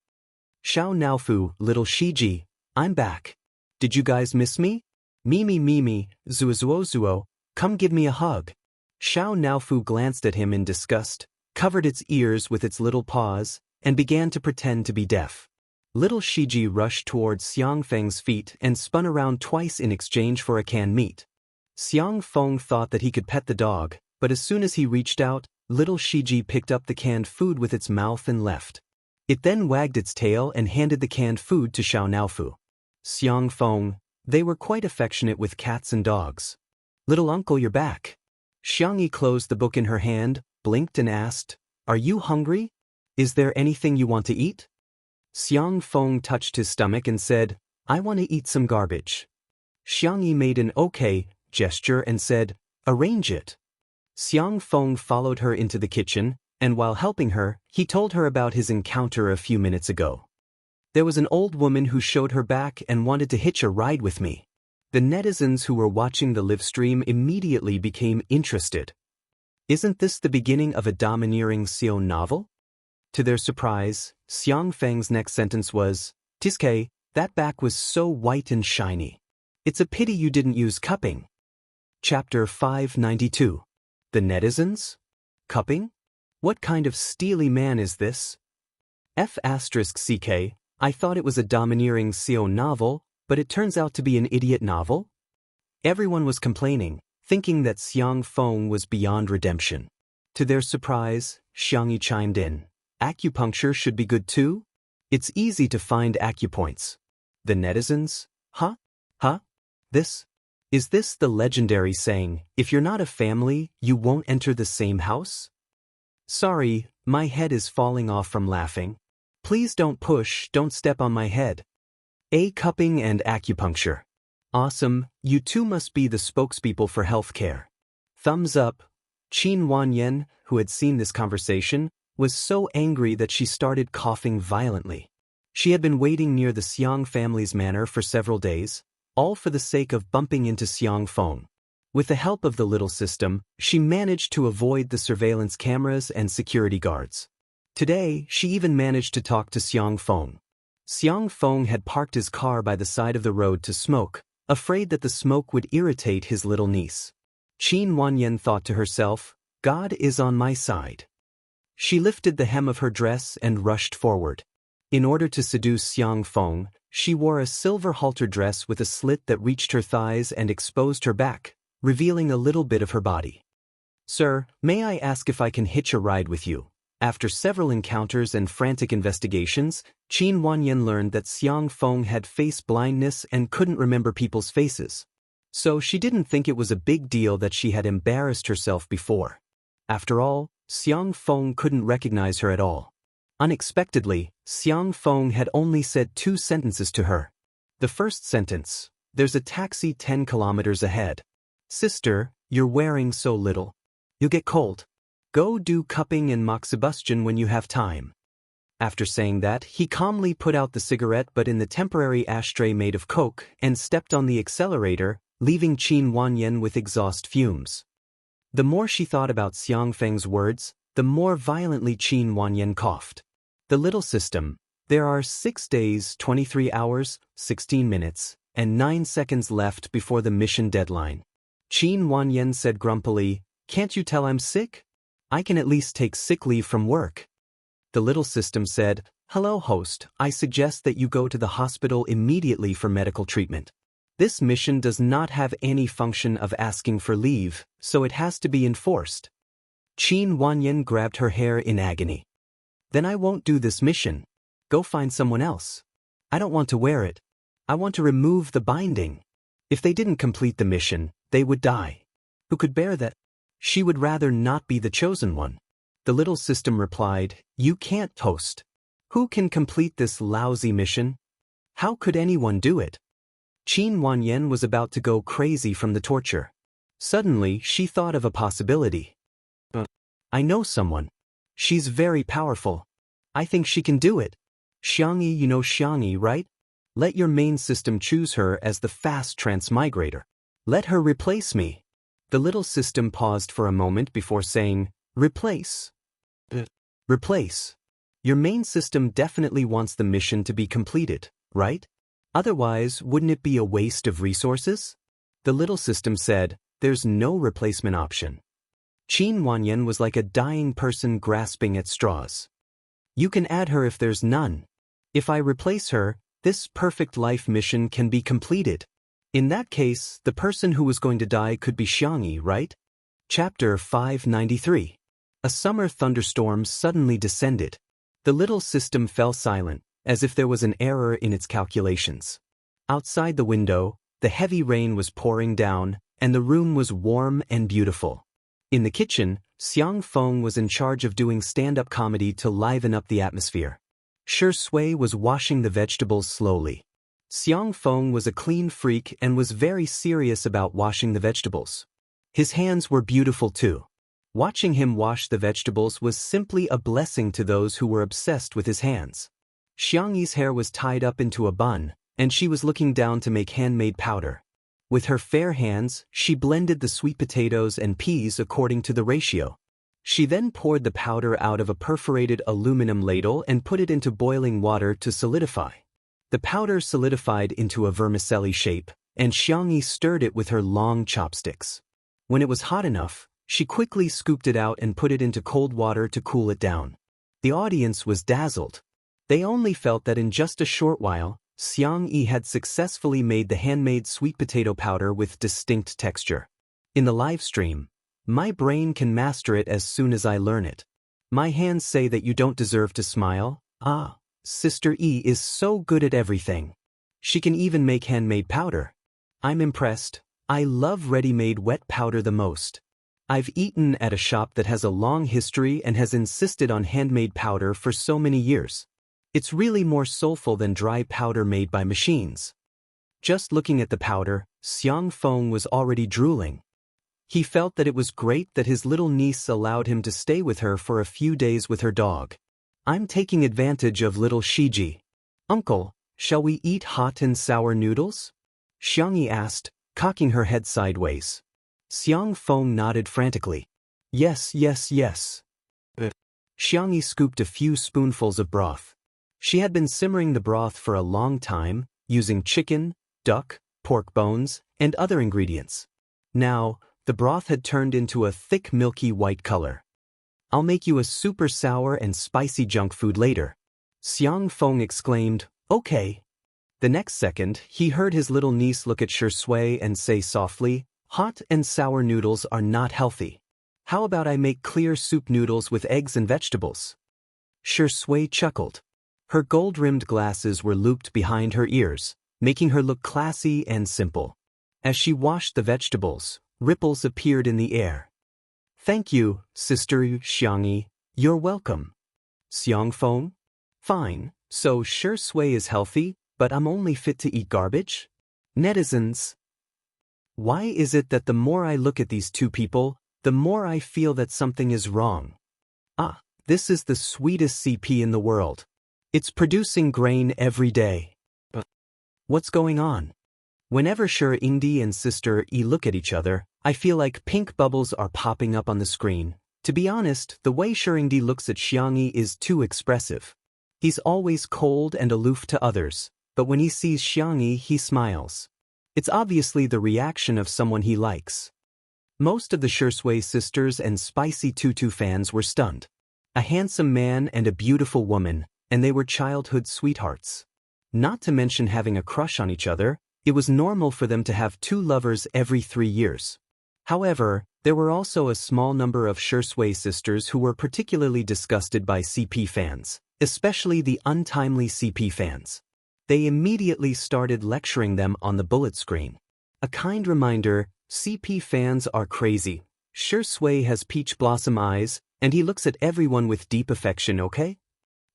Xiao Naofu, little Shiji, I'm back. Did you guys miss me? Mimi, zuo, come give me a hug. Xiao Naofu glanced at him in disgust, covered its ears with its little paws, and began to pretend to be deaf. Little Shiji rushed towards Xiang Feng's feet and spun around twice in exchange for a canned meat. Xiang Feng thought that he could pet the dog, but as soon as he reached out, little Shiji picked up the canned food with its mouth and left. It then wagged its tail and handed the canned food to Xiao Naofu. Xiang Feng, they were quite affectionate with cats and dogs. Little uncle, you're back. Xiangyi closed the book in her hand, blinked and asked, are you hungry? Is there anything you want to eat? Xiang Feng touched his stomach and said, I want to eat some garbage. Xiangyi made an okay gesture and said, arrange it. Xiang Feng followed her into the kitchen, and while helping her, he told her about his encounter a few minutes ago. There was an old woman who showed her back and wanted to hitch a ride with me. The netizens who were watching the live stream immediately became interested. Isn't this the beginning of a domineering Xiao novel? To their surprise, Xiang Feng's next sentence was, Tiske, that back was so white and shiny. It's a pity you didn't use cupping. Chapter 592. The netizens? Cupping? What kind of steely man is this? F***ck, I thought it was a domineering Xiao novel, but it turns out to be an idiot novel? Everyone was complaining, thinking that Xiang Feng was beyond redemption. To their surprise, Xiangyi chimed in. Acupuncture should be good too? It's easy to find acupoints. The netizens? Huh? Is this the legendary saying, if you're not a family, you won't enter the same house? Sorry, my head is falling off from laughing. Please don't step on my head. Cupping and acupuncture. Awesome, you two must be the spokespeople for healthcare. Thumbs up. Qin Wanyan, who had seen this conversation, was so angry that she started coughing violently. She had been waiting near the Xiang family's manor for several days, all for the sake of bumping into Xiang Feng. With the help of the little system, she managed to avoid the surveillance cameras and security guards. Today, she even managed to talk to Xiang Feng. Xiang Feng had parked his car by the side of the road to smoke, afraid that the smoke would irritate his little niece. Qin Wanyan thought to herself, God is on my side. She lifted the hem of her dress and rushed forward. In order to seduce Xiang Feng, she wore a silver halter dress with a slit that reached her thighs and exposed her back, revealing a little bit of her body. Sir, may I ask if I can hitch a ride with you? After several encounters and frantic investigations, Qin Wanyan learned that Xiang Feng had face blindness and couldn't remember people's faces. So she didn't think it was a big deal that she had embarrassed herself before. After all, Xiang Feng couldn't recognize her at all. Unexpectedly, Xiang Feng had only said 2 sentences to her. The first sentence, there's a taxi 10 kilometers ahead. Sister, you're wearing so little. You'll get cold. Go do cupping and moxibustion when you have time. After saying that, he calmly put out the cigarette butt in the temporary ashtray made of coke and stepped on the accelerator, leaving Qin Wanyan with exhaust fumes. The more she thought about Xiang Feng's words, the more violently Qin Wanyan coughed. The little system, there are 6 days, 23 hours, 16 minutes, and 9 seconds left before the mission deadline. Qin Wanyan said grumpily, can't you tell I'm sick? I can at least take sick leave from work. The little system said, hello host, I suggest that you go to the hospital immediately for medical treatment. This mission does not have any function of asking for leave, so it has to be enforced. Qin Wanyan grabbed her hair in agony. Then I won't do this mission. Go find someone else. I don't want to wear it. I want to remove the binding. If they didn't complete the mission, they would die. Who could bear that? She would rather not be the chosen one. The little system replied, you can't host. Who can complete this lousy mission? How could anyone do it? Qin Wanyan was about to go crazy from the torture. Suddenly, she thought of a possibility. I know someone. She's very powerful. I think she can do it. Xiangyi, you know Xiangyi, right? Let your main system choose her as the fast transmigrator. Let her replace me. The little system paused for a moment before saying, replace. Replace. Your main system definitely wants the mission to be completed, right? Otherwise, wouldn't it be a waste of resources? The little system said, there's no replacement option. Qin Wanyan was like a dying person grasping at straws. You can add her if there's none. If I replace her, this perfect life mission can be completed. In that case, the person who was going to die could be Xiangyi, right? Chapter 593. A summer thunderstorm suddenly descended. The little system fell silent, as if there was an error in its calculations. Outside the window, the heavy rain was pouring down, and the room was warm and beautiful. In the kitchen, Xiang Feng was in charge of doing stand-up comedy to liven up the atmosphere. Shi Sui was washing the vegetables slowly. Xiang Feng was a clean freak and was very serious about washing the vegetables. His hands were beautiful too. Watching him wash the vegetables was simply a blessing to those who were obsessed with his hands. Xiangyi's hair was tied up into a bun, and she was looking down to make handmade powder. With her fair hands, she blended the sweet potatoes and peas according to the ratio. She then poured the powder out of a perforated aluminum ladle and put it into boiling water to solidify. The powder solidified into a vermicelli shape, and Xiangyi stirred it with her long chopsticks. When it was hot enough, she quickly scooped it out and put it into cold water to cool it down. The audience was dazzled. They only felt that in just a short while, Xiangyi had successfully made the handmade sweet potato powder with distinct texture. In the live stream, my brain can master it as soon as I learn it. My hands say that you don't deserve to smile. Ah, Sister E is so good at everything. She can even make handmade powder. I'm impressed. I love ready-made wet powder the most. I've eaten at a shop that has a long history and has insisted on handmade powder for so many years. It's really more soulful than dry powder made by machines. Just looking at the powder, Xiang Feng was already drooling. He felt that it was great that his little niece allowed him to stay with her for a few days with her dog. I'm taking advantage of little Shiji. Uncle, shall we eat hot and sour noodles? Xiangyi asked, cocking her head sideways. Xiang Feng nodded frantically. Yes, yes, yes. Xiangyi scooped a few spoonfuls of broth. She had been simmering the broth for a long time, using chicken, duck, pork bones, and other ingredients. Now, the broth had turned into a thick milky white color. I'll make you a super sour and spicy junk food later. Xiang Feng exclaimed, okay. The next second, he heard his little niece look at Shi Sui and say softly, hot and sour noodles are not healthy. How about I make clear soup noodles with eggs and vegetables? Shi Sui chuckled. Her gold-rimmed glasses were looped behind her ears, making her look classy and simple. As she washed the vegetables, ripples appeared in the air. Thank you, Sister Xiangyi. You're welcome. Xiang Feng? Fine, so Shi Sui is healthy, but I'm only fit to eat garbage? Netizens. Why is it that the more I look at these two people, the more I feel that something is wrong? Ah, this is the sweetest CP in the world. It's producing grain every day. But what's going on? Whenever Shi Ingdi and Sister E look at each other, I feel like pink bubbles are popping up on the screen. To be honest, the way Shi Ingdi looks at Xiangyi is too expressive. He's always cold and aloof to others, but when he sees Xiangyi, he smiles. It's obviously the reaction of someone he likes. Most of the Shi Sui sisters and Spicy Tutu fans were stunned. A handsome man and a beautiful woman, and they were childhood sweethearts. Not to mention having a crush on each other, it was normal for them to have two lovers every 3 years. However, there were also a small number of Shi Sui sisters who were particularly disgusted by CP fans, especially the untimely CP fans. They immediately started lecturing them on the bullet screen. A kind reminder, CP fans are crazy. Shi Sui has peach blossom eyes, and he looks at everyone with deep affection, okay?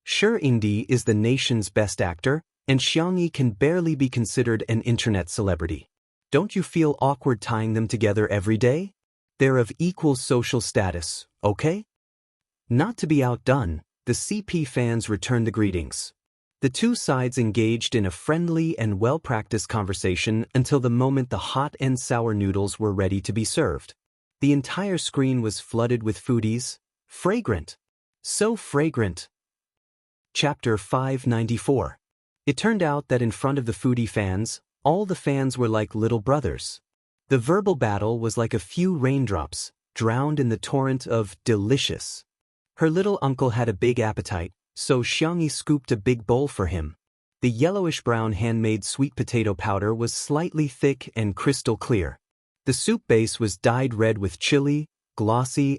Shi Ingdi is the nation's best actor, and Xiangyi can barely be considered an internet celebrity. Don't you feel awkward tying them together every day? They're of equal social status, okay? Not to be outdone, the CP fans returned the greetings. The two sides engaged in a friendly and well-practiced conversation until the moment the hot and sour noodles were ready to be served. The entire screen was flooded with foodies. Fragrant. So fragrant. Chapter 594. It turned out that in front of the foodie fans, all the fans were like little brothers. The verbal battle was like a few raindrops, drowned in the torrent of delicious. Her little uncle had a big appetite, so Xiangyi scooped a big bowl for him. The yellowish-brown handmade sweet potato powder was slightly thick and crystal clear. The soup base was dyed red with chili, glossy.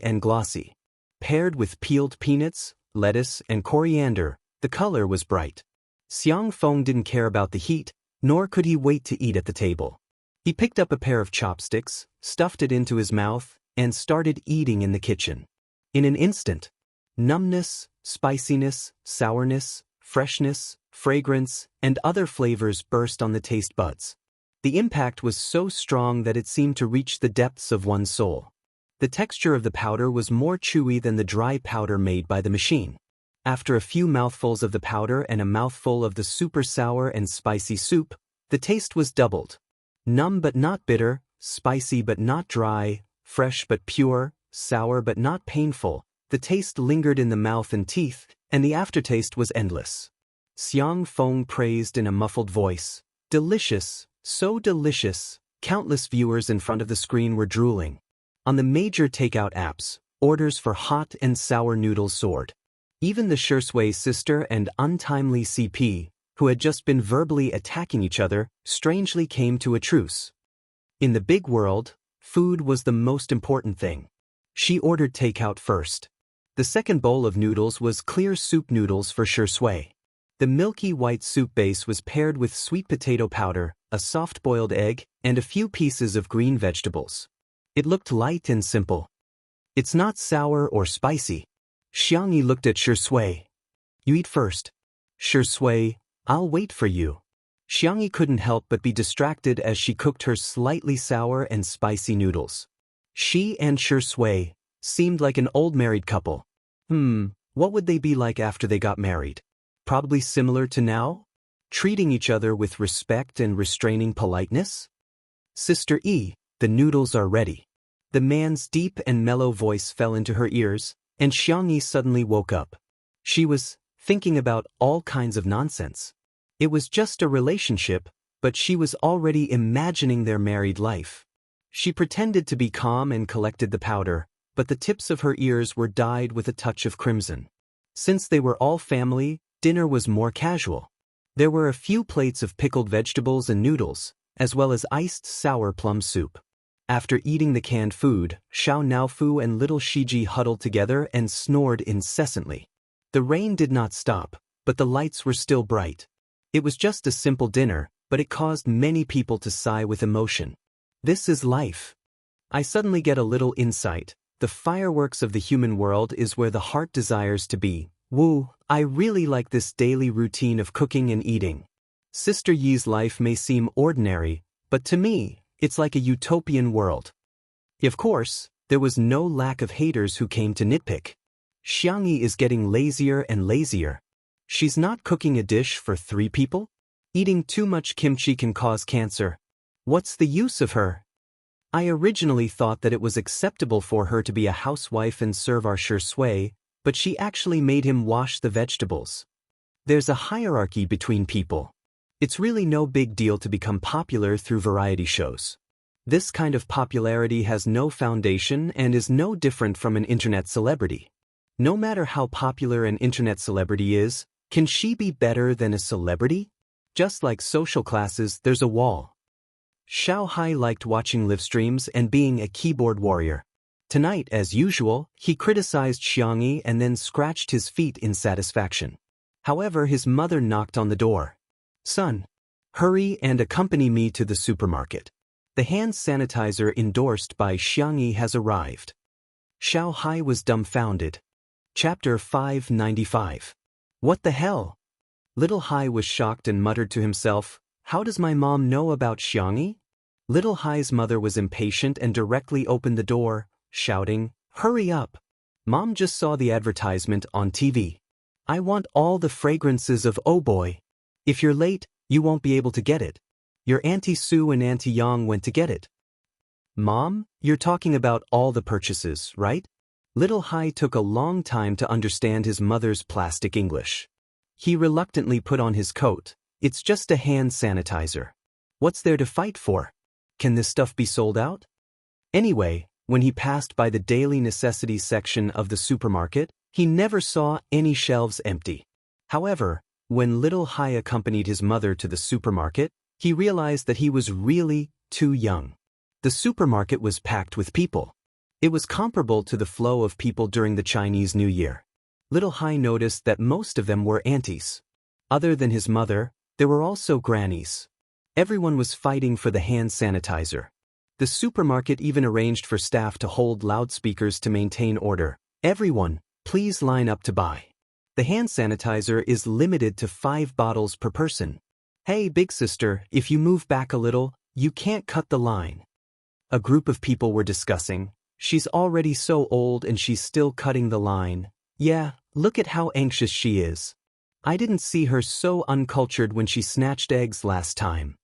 Paired with peeled peanuts, lettuce, and coriander, the color was bright. Xiang Feng didn't care about the heat, nor could he wait to eat at the table. He picked up a pair of chopsticks, stuffed it into his mouth, and started eating in the kitchen. In an instant, numbness, spiciness, sourness, freshness, fragrance, and other flavors burst on the taste buds. The impact was so strong that it seemed to reach the depths of one's soul. The texture of the powder was more chewy than the dry powder made by the machine. After a few mouthfuls of the powder and a mouthful of the super sour and spicy soup, the taste was doubled. Numb but not bitter, spicy but not dry, fresh but pure, sour but not painful. The taste lingered in the mouth and teeth, and the aftertaste was endless. Xiang Feng praised in a muffled voice. Delicious, so delicious. Countless viewers in front of the screen were drooling. On the major takeout apps, orders for hot and sour noodles soared. Even the Shui sister and untimely CP, who had just been verbally attacking each other, strangely came to a truce. In the big world, food was the most important thing. She ordered takeout first. The second bowl of noodles was clear soup noodles for Shui. The milky white soup base was paired with sweet potato powder, a soft-boiled egg, and a few pieces of green vegetables. It looked light and simple. It's not sour or spicy. Xiangyi looked at Shui. You eat first. Shui, I'll wait for you. Xiangyi couldn't help but be distracted as she cooked her slightly sour and spicy noodles. She and Shui seemed like an old married couple. What would they be like after they got married? Probably similar to now? Treating each other with respect and restraining politeness? Sister E, the noodles are ready. The man's deep and mellow voice fell into her ears, and Xiangyi suddenly woke up. She was thinking about all kinds of nonsense. It was just a relationship, but she was already imagining their married life. She pretended to be calm and collected the powder, but the tips of her ears were dyed with a touch of crimson. Since they were all family, dinner was more casual. There were a few plates of pickled vegetables and noodles, as well as iced sour plum soup. After eating the canned food, Xiao Naofu and little Shiji huddled together and snored incessantly. The rain did not stop, but the lights were still bright. It was just a simple dinner, but it caused many people to sigh with emotion. This is life. I suddenly get a little insight. The fireworks of the human world is where the heart desires to be. Woo, I really like this daily routine of cooking and eating. Sister Yi's life may seem ordinary, but to me, it's like a utopian world. Of course, there was no lack of haters who came to nitpick. Xiangyi is getting lazier and lazier. She's not cooking a dish for 3 people? Eating too much kimchi can cause cancer. What's the use of her? I originally thought that it was acceptable for her to be a housewife and serve our Shui, but she actually made him wash the vegetables. There's a hierarchy between people. It's really no big deal to become popular through variety shows. This kind of popularity has no foundation and is no different from an internet celebrity. No matter how popular an internet celebrity is, can she be better than a celebrity? Just like social classes, there's a wall. Xiao Hai liked watching live streams and being a keyboard warrior. Tonight, as usual, he criticized Xiangyi and then scratched his feet in satisfaction. However, his mother knocked on the door. Son, hurry and accompany me to the supermarket. The hand sanitizer endorsed by Xiangyi has arrived. Xiao Hai was dumbfounded. Chapter 595. What the hell? Little Hai was shocked and muttered to himself, how does my mom know about Xiangyi? Little Hai's mother was impatient and directly opened the door, shouting, "Hurry up! Mom just saw the advertisement on TV. I want all the fragrances of Oh Boy. If you're late, you won't be able to get it. Your Auntie Sue and Auntie Yang went to get it." "Mom, you're talking about all the purchases, right?" Little Hai took a long time to understand his mother's plastic English. He reluctantly put on his coat. "It's just a hand sanitizer. What's there to fight for? Can this stuff be sold out?" Anyway, when he passed by the daily necessities section of the supermarket, he never saw any shelves empty. However, when Little Hai accompanied his mother to the supermarket, he realized that he was really too young. The supermarket was packed with people. It was comparable to the flow of people during the Chinese New Year. Little Hai noticed that most of them were aunties. Other than his mother, there were also grannies. Everyone was fighting for the hand sanitizer. The supermarket even arranged for staff to hold loudspeakers to maintain order. "Everyone, please line up to buy. The hand sanitizer is limited to 5 bottles per person. Hey, big sister, if you move back a little, you can't cut the line." A group of people were discussing, "She's already so old and she's still cutting the line. Yeah, look at how anxious she is. I didn't see her so uncultured when she snatched eggs last time."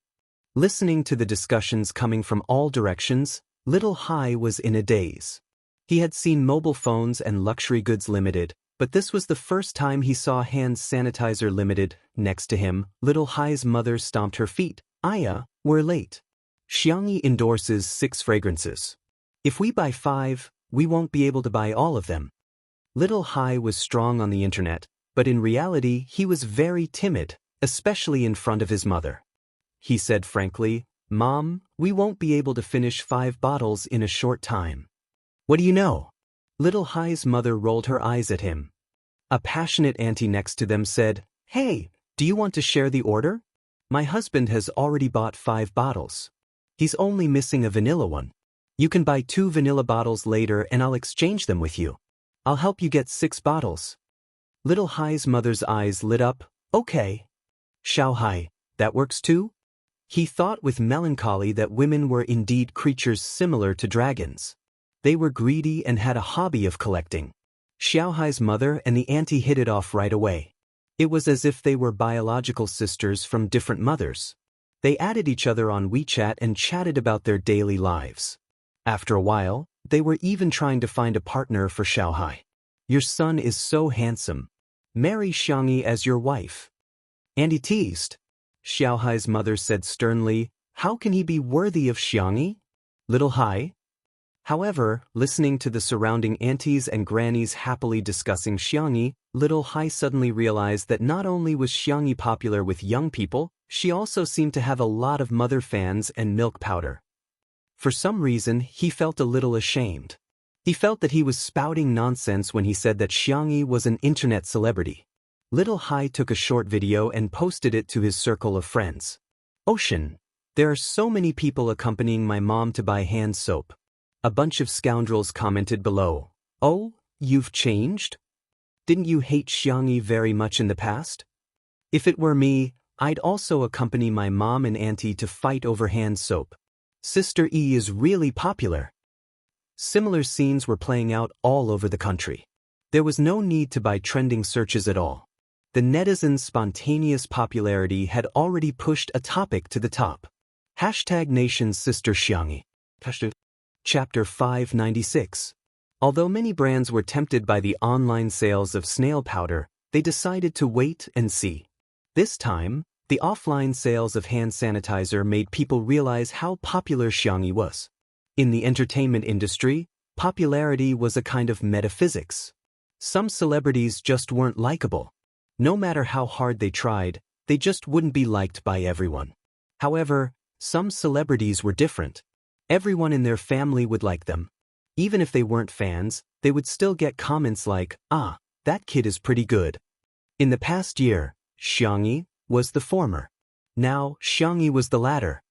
Listening to the discussions coming from all directions, Little Hai was in a daze. He had seen mobile phones and luxury goods limited, but this was the first time he saw hand sanitizer limited. Next to him, Little Hai's mother stomped her feet. "Aya, we're late. Xiangyi endorses 6 fragrances. If we buy 5, we won't be able to buy all of them." Little Hai was strong on the internet, but in reality he was very timid, especially in front of his mother. He said frankly, "Mom, we won't be able to finish 5 bottles in a short time." "What do you know?" Little Hai's mother rolled her eyes at him. A passionate auntie next to them said, "Hey, do you want to share the order? My husband has already bought 5 bottles. He's only missing a vanilla one. You can buy 2 vanilla bottles later and I'll exchange them with you. I'll help you get 6 bottles." Little Hai's mother's eyes lit up. "Okay. Xiao Hai, that works too?" He thought with melancholy that women were indeed creatures similar to dragons. They were greedy and had a hobby of collecting. Xiao Hai's mother and the auntie hit it off right away. It was as if they were biological sisters from different mothers. They added each other on WeChat and chatted about their daily lives. After a while, they were even trying to find a partner for Xiao Hai. "Your son is so handsome. Marry Xiangyi as your wife." Auntie teased. Xiao Hai's mother said sternly, "How can he be worthy of Xiangyi? Little Hai?" However, listening to the surrounding aunties and grannies happily discussing Xiangyi, Little Hai suddenly realized that not only was Xiangyi popular with young people, she also seemed to have a lot of mother fans and milk powder. For some reason, he felt a little ashamed. He felt that he was spouting nonsense when he said that Xiangyi was an internet celebrity. Little Hai took a short video and posted it to his circle of friends. "Ocean, there are so many people accompanying my mom to buy hand soap." A bunch of scoundrels commented below. "Oh, you've changed? Didn't you hate Xiangyi very much in the past? If it were me, I'd also accompany my mom and auntie to fight over hand soap. Sister E is really popular." Similar scenes were playing out all over the country. There was no need to buy trending searches at all. The netizens' spontaneous popularity had already pushed a topic to the top. #Nation's Sister Xiangyi. Chapter 596. Although many brands were tempted by the online sales of snail powder, they decided to wait and see. This time, the offline sales of hand sanitizer made people realize how popular Xiangyi was. In the entertainment industry, popularity was a kind of metaphysics. Some celebrities just weren't likable. No matter how hard they tried, they just wouldn't be liked by everyone. However, some celebrities were different. Everyone in their family would like them. Even if they weren't fans, they would still get comments like, "Ah, that kid is pretty good." In the past year, Xiangyi was the former. Now, Xiangyi was the latter.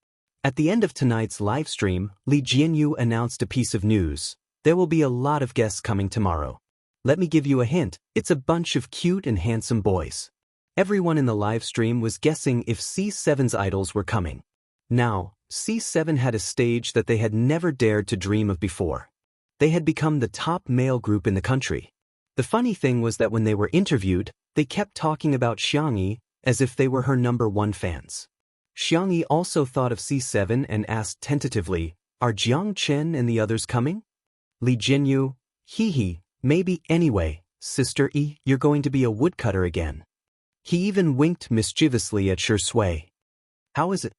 At the end of tonight's live stream, Li Jianyu announced a piece of news. There will be a lot of guests coming tomorrow. Let me give you a hint, it's a bunch of cute and handsome boys. Everyone in the live stream was guessing if C7's idols were coming. Now, C7 had a stage that they had never dared to dream of before. They had become the top male group in the country. The funny thing was that when they were interviewed, they kept talking about Xiangyi as if they were her #1 fans. Xiangyi also thought of C7 and asked tentatively, "Are Jiang Chen and the others coming?" Li Jinyu, "Hee, maybe anyway, Sister E, you're going to be a woodcutter again." He even winked mischievously at Shui. "How is it?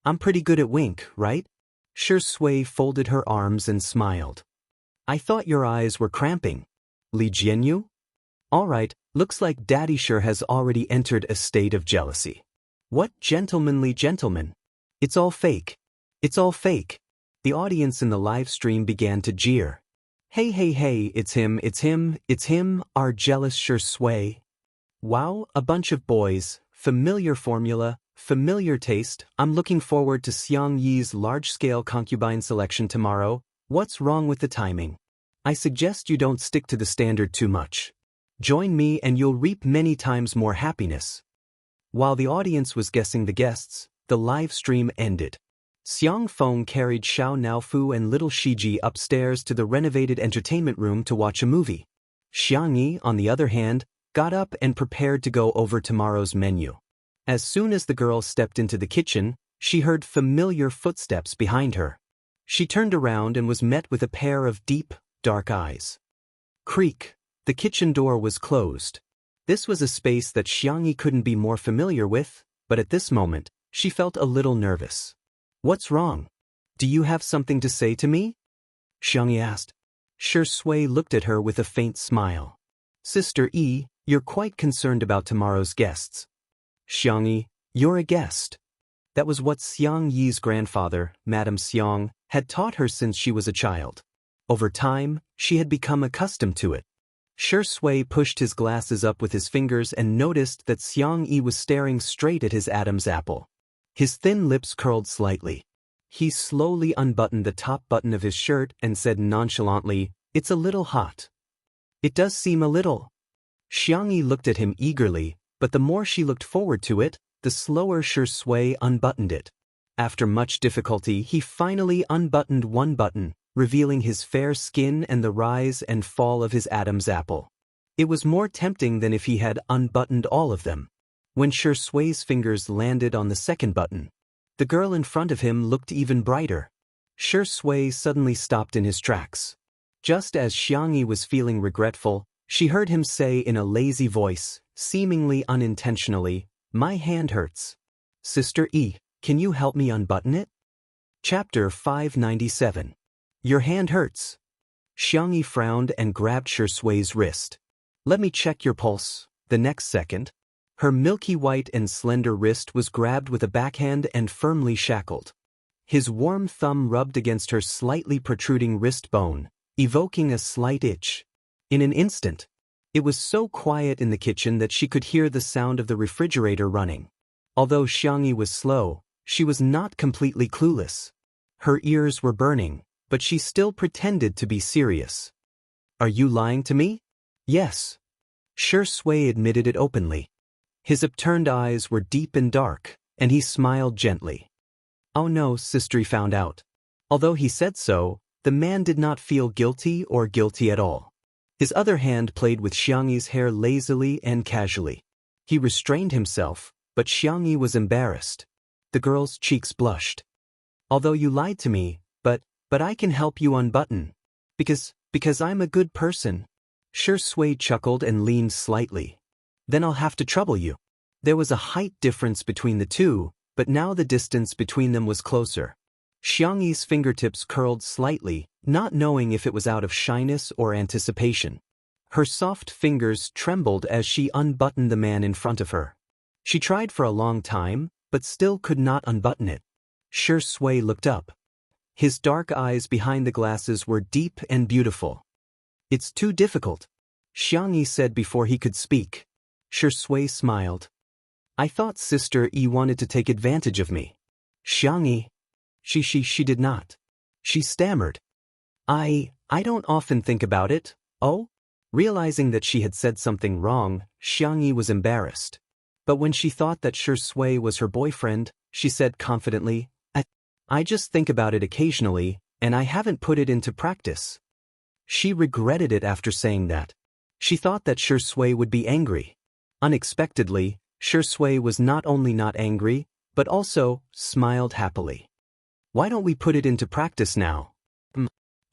I'm pretty good at wink, right?" Shui folded her arms and smiled. "I thought your eyes were cramping." Li Jinyu? "All right, looks like Daddy sure has already entered a state of jealousy." "What gentlemanly gentleman? It's all fake. It's all fake." The audience in the live stream began to jeer. Hey, it's him, our jealous Shui. Wow, a bunch of boys, familiar formula, familiar taste. I'm looking forward to Xiang Yi's large-scale concubine selection tomorrow. What's wrong with the timing? I suggest you don't stick to the standard too much. Join me and you'll reap many times more happiness. While the audience was guessing the guests, the live stream ended. Xiang Feng carried Xiao Naofu and little Shiji upstairs to the renovated entertainment room to watch a movie. Xiang Yi, on the other hand, got up and prepared to go over tomorrow's menu. As soon as the girl stepped into the kitchen, she heard familiar footsteps behind her. She turned around and was met with a pair of deep, dark eyes. Creak. The kitchen door was closed. This was a space that Xiangyi couldn't be more familiar with, but at this moment, she felt a little nervous. "What's wrong? Do you have something to say to me?" Xiangyi asked. Shui looked at her with a faint smile. "Sister E, you're quite concerned about tomorrow's guests." "Xiangyi, you're a guest." That was what Xiang Yi's grandfather, Madame Xiang, had taught her since she was a child. Over time, she had become accustomed to it. Shui pushed his glasses up with his fingers and noticed that Xiang Yi was staring straight at his Adam's apple. His thin lips curled slightly. He slowly unbuttoned the top button of his shirt and said nonchalantly, "It's a little hot." "It does seem a little." Xiang Yi looked at him eagerly, but the more she looked forward to it, the slower Shui unbuttoned it. After much difficulty, he finally unbuttoned one button, revealing his fair skin and the rise and fall of his Adam's apple. It was more tempting than if he had unbuttoned all of them. When Shui's fingers landed on the second button, the girl in front of him looked even brighter. Shui suddenly stopped in his tracks. Just as Xiangyi was feeling regretful, she heard him say in a lazy voice, seemingly unintentionally, "My hand hurts. Sister E, can you help me unbutton it?" Chapter 597. Your hand hurts. Xiangyi frowned and grabbed Shui's wrist. "Let me check your pulse." The next second, her milky white and slender wrist was grabbed with a backhand and firmly shackled. His warm thumb rubbed against her slightly protruding wrist bone, evoking a slight itch. In an instant, it was so quiet in the kitchen that she could hear the sound of the refrigerator running. Although Xiangyi was slow, she was not completely clueless. Her ears were burning, but she still pretended to be serious. "Are you lying to me?" "Yes." Shui admitted it openly. His upturned eyes were deep and dark, and he smiled gently. "Oh no, Sister found out." Although he said so, the man did not feel guilty or guilty at all. His other hand played with Xiangyi's hair lazily and casually. He restrained himself, but Xiangyi was embarrassed. The girl's cheeks blushed. "Although you lied to me, but I can help you unbutton. Because I'm a good person." Shui chuckled and leaned slightly. "Then I'll have to trouble you." There was a height difference between the two, but now the distance between them was closer. Xiangyi's fingertips curled slightly, not knowing if it was out of shyness or anticipation. Her soft fingers trembled as she unbuttoned the man in front of her. She tried for a long time, but still could not unbutton it. Shui looked up. His dark eyes behind the glasses were deep and beautiful. "It's too difficult," Xiangyi said before he could speak. Shui smiled. "I thought Sister E wanted to take advantage of me." "Xiangyi." She did not. She stammered. I don't often think about it." "Oh?" Realizing that she had said something wrong, Xiangyi was embarrassed. But when she thought that Shui was her boyfriend, she said confidently, I just think about it occasionally, and I haven't put it into practice. She regretted it after saying that. She thought that Shui would be angry. Unexpectedly, Shui was not only not angry, but also smiled happily. Why don't we put it into practice now?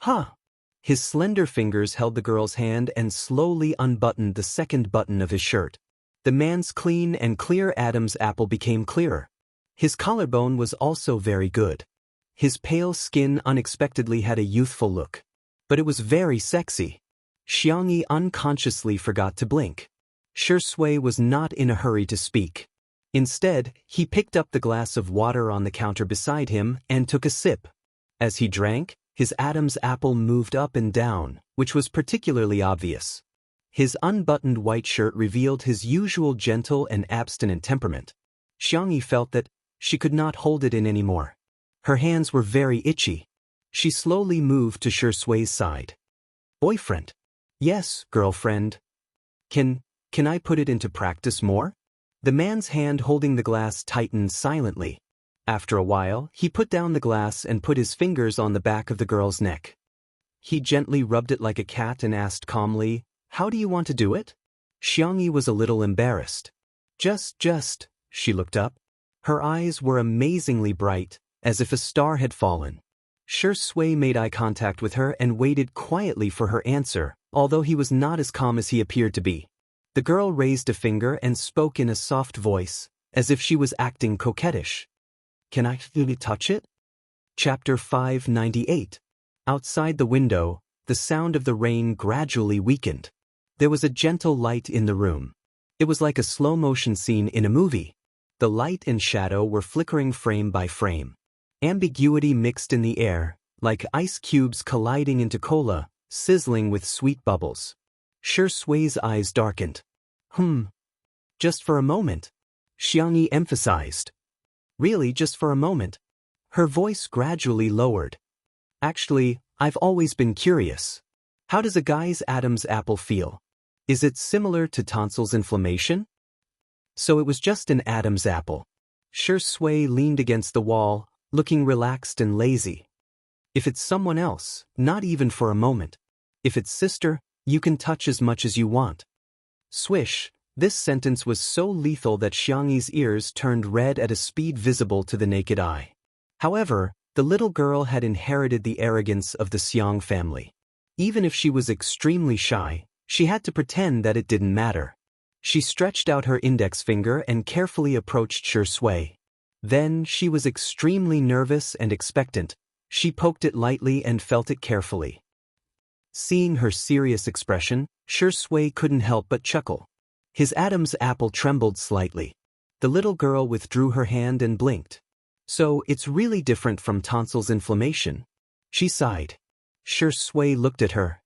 Huh. His slender fingers held the girl's hand and slowly unbuttoned the second button of his shirt. The man's clean and clear Adam's apple became clearer. His collarbone was also very good. His pale skin unexpectedly had a youthful look. But it was very sexy. Xiangyi unconsciously forgot to blink. Shui was not in a hurry to speak. Instead, he picked up the glass of water on the counter beside him and took a sip. As he drank, his Adam's apple moved up and down, which was particularly obvious. His unbuttoned white shirt revealed his usual gentle and abstinent temperament. Xiangyi felt that she could not hold it in anymore. Her hands were very itchy. She slowly moved to Shui's side. Boyfriend? Yes, girlfriend. Can I put it into practice more? The man's hand holding the glass tightened silently. After a while, he put down the glass and put his fingers on the back of the girl's neck. He gently rubbed it like a cat and asked calmly, "How do you want to do it?" Xiangyi was a little embarrassed. Just, she looked up. Her eyes were amazingly bright, as if a star had fallen. Shui made eye contact with her and waited quietly for her answer, although he was not as calm as he appeared to be. The girl raised a finger and spoke in a soft voice, as if she was acting coquettish. Can I really touch it? Chapter 598. Outside the window, the sound of the rain gradually weakened. There was a gentle light in the room. It was like a slow-motion scene in a movie. The light and shadow were flickering frame by frame. Ambiguity mixed in the air, like ice cubes colliding into cola, sizzling with sweet bubbles. Shui's eyes darkened. Just for a moment. Xiangyi emphasized. Really, just for a moment. Her voice gradually lowered. Actually, I've always been curious. How does a guy's Adam's apple feel? Is it similar to tonsils inflammation? So it was just an Adam's apple. Shui leaned against the wall, looking relaxed and lazy. If it's someone else, not even for a moment. If it's sister, you can touch as much as you want. Swish, this sentence was so lethal that Xiangyi's ears turned red at a speed visible to the naked eye. However, the little girl had inherited the arrogance of the Xiang family. Even if she was extremely shy, she had to pretend that it didn't matter. She stretched out her index finger and carefully approached Shui. Then she was extremely nervous and expectant. She poked it lightly and felt it carefully. Seeing her serious expression, Shui couldn't help but chuckle. His Adam's apple trembled slightly. The little girl withdrew her hand and blinked. So it's really different from tonsils inflammation. She sighed. Shui looked at her.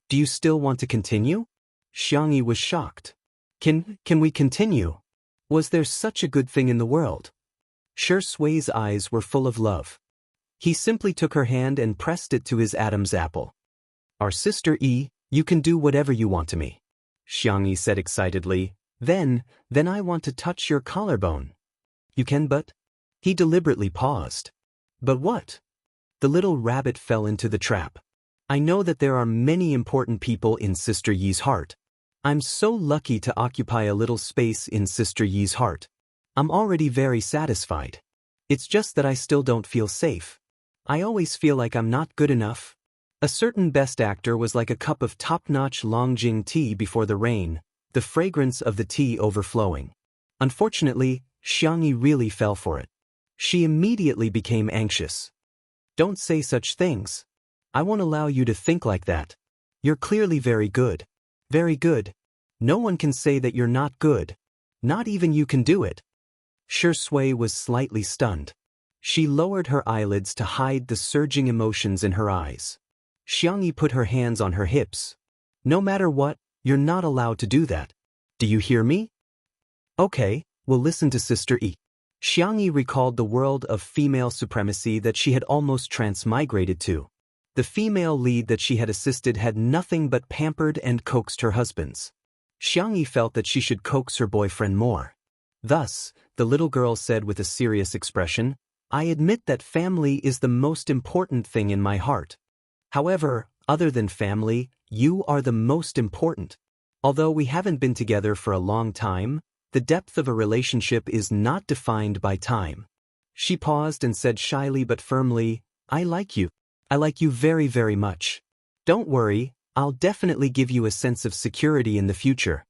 Do you still want to continue? Xiangyi was shocked. Can we continue? Was there such a good thing in the world? Shui's eyes were full of love. He simply took her hand and pressed it to his Adam's apple. Our sister you can do whatever you want to me. Xiangyi said excitedly. Then I want to touch your collarbone. You can but... He deliberately paused. But what? The little rabbit fell into the trap. I know that there are many important people in Sister Yi's heart. I'm so lucky to occupy a little space in Sister Yi's heart. I'm already very satisfied. It's just that I still don't feel safe. I always feel like I'm not good enough. A certain best actor was like a cup of top-notch Longjing tea before the rain, the fragrance of the tea overflowing. Unfortunately, Xiangyi really fell for it. She immediately became anxious. Don't say such things. I won't allow you to think like that. You're clearly very good. Very good. No one can say that you're not good. Not even you can do it. Shui was slightly stunned. She lowered her eyelids to hide the surging emotions in her eyes. Xiangyi put her hands on her hips. No matter what, you're not allowed to do that. Do you hear me? Okay, we'll listen to Sister Yi. Xiangyi recalled the world of female supremacy that she had almost transmigrated to. The female lead that she had assisted had nothing but pampered and coaxed her husbands. Xiangyi felt that she should coax her boyfriend more. Thus, the little girl said with a serious expression, I admit that family is the most important thing in my heart. However, other than family, you are the most important. Although we haven't been together for a long time, the depth of a relationship is not defined by time. She paused and said shyly but firmly, I like you. I like you very, very much. Don't worry, I'll definitely give you a sense of security in the future.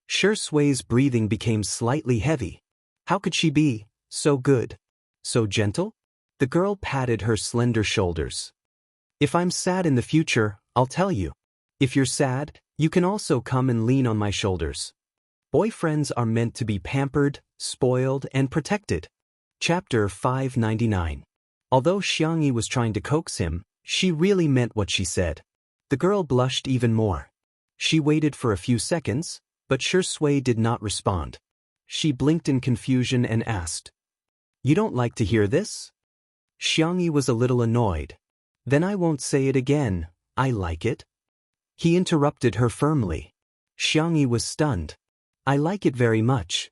Sui's breathing became slightly heavy. How could she be so good, so gentle? The girl patted her slender shoulders. If I'm sad in the future, I'll tell you. If you're sad, you can also come and lean on my shoulders. Boyfriends are meant to be pampered, spoiled, and protected. Chapter 599. Although Jianghu was trying to coax him, she really meant what she said. The girl blushed even more. She waited for a few seconds, but Shui did not respond. She blinked in confusion and asked, You don't like to hear this? Jianghu was a little annoyed. Then I won't say it again, I like it. He interrupted her firmly. Jianghu was stunned. I like it very much.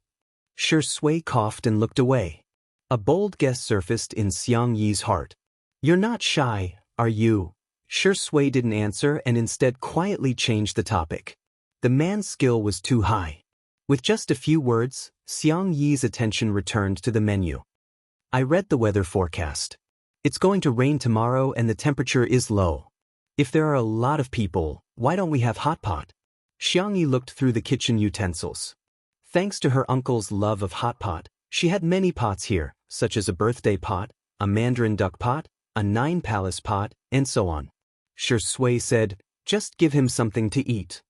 Shui coughed and looked away. A bold guess surfaced in Xiangyi's heart. You're not shy, are you? Shui didn't answer and instead quietly changed the topic. The man's skill was too high. With just a few words, Xiangyi's attention returned to the menu. I read the weather forecast. It's going to rain tomorrow and the temperature is low. If there are a lot of people, why don't we have hot pot? Jianghu looked through the kitchen utensils. Thanks to her uncle's love of hot pot, she had many pots here, such as a birthday pot, a mandarin duck pot, a nine-palace pot, and so on. Shui said, Just give him something to eat.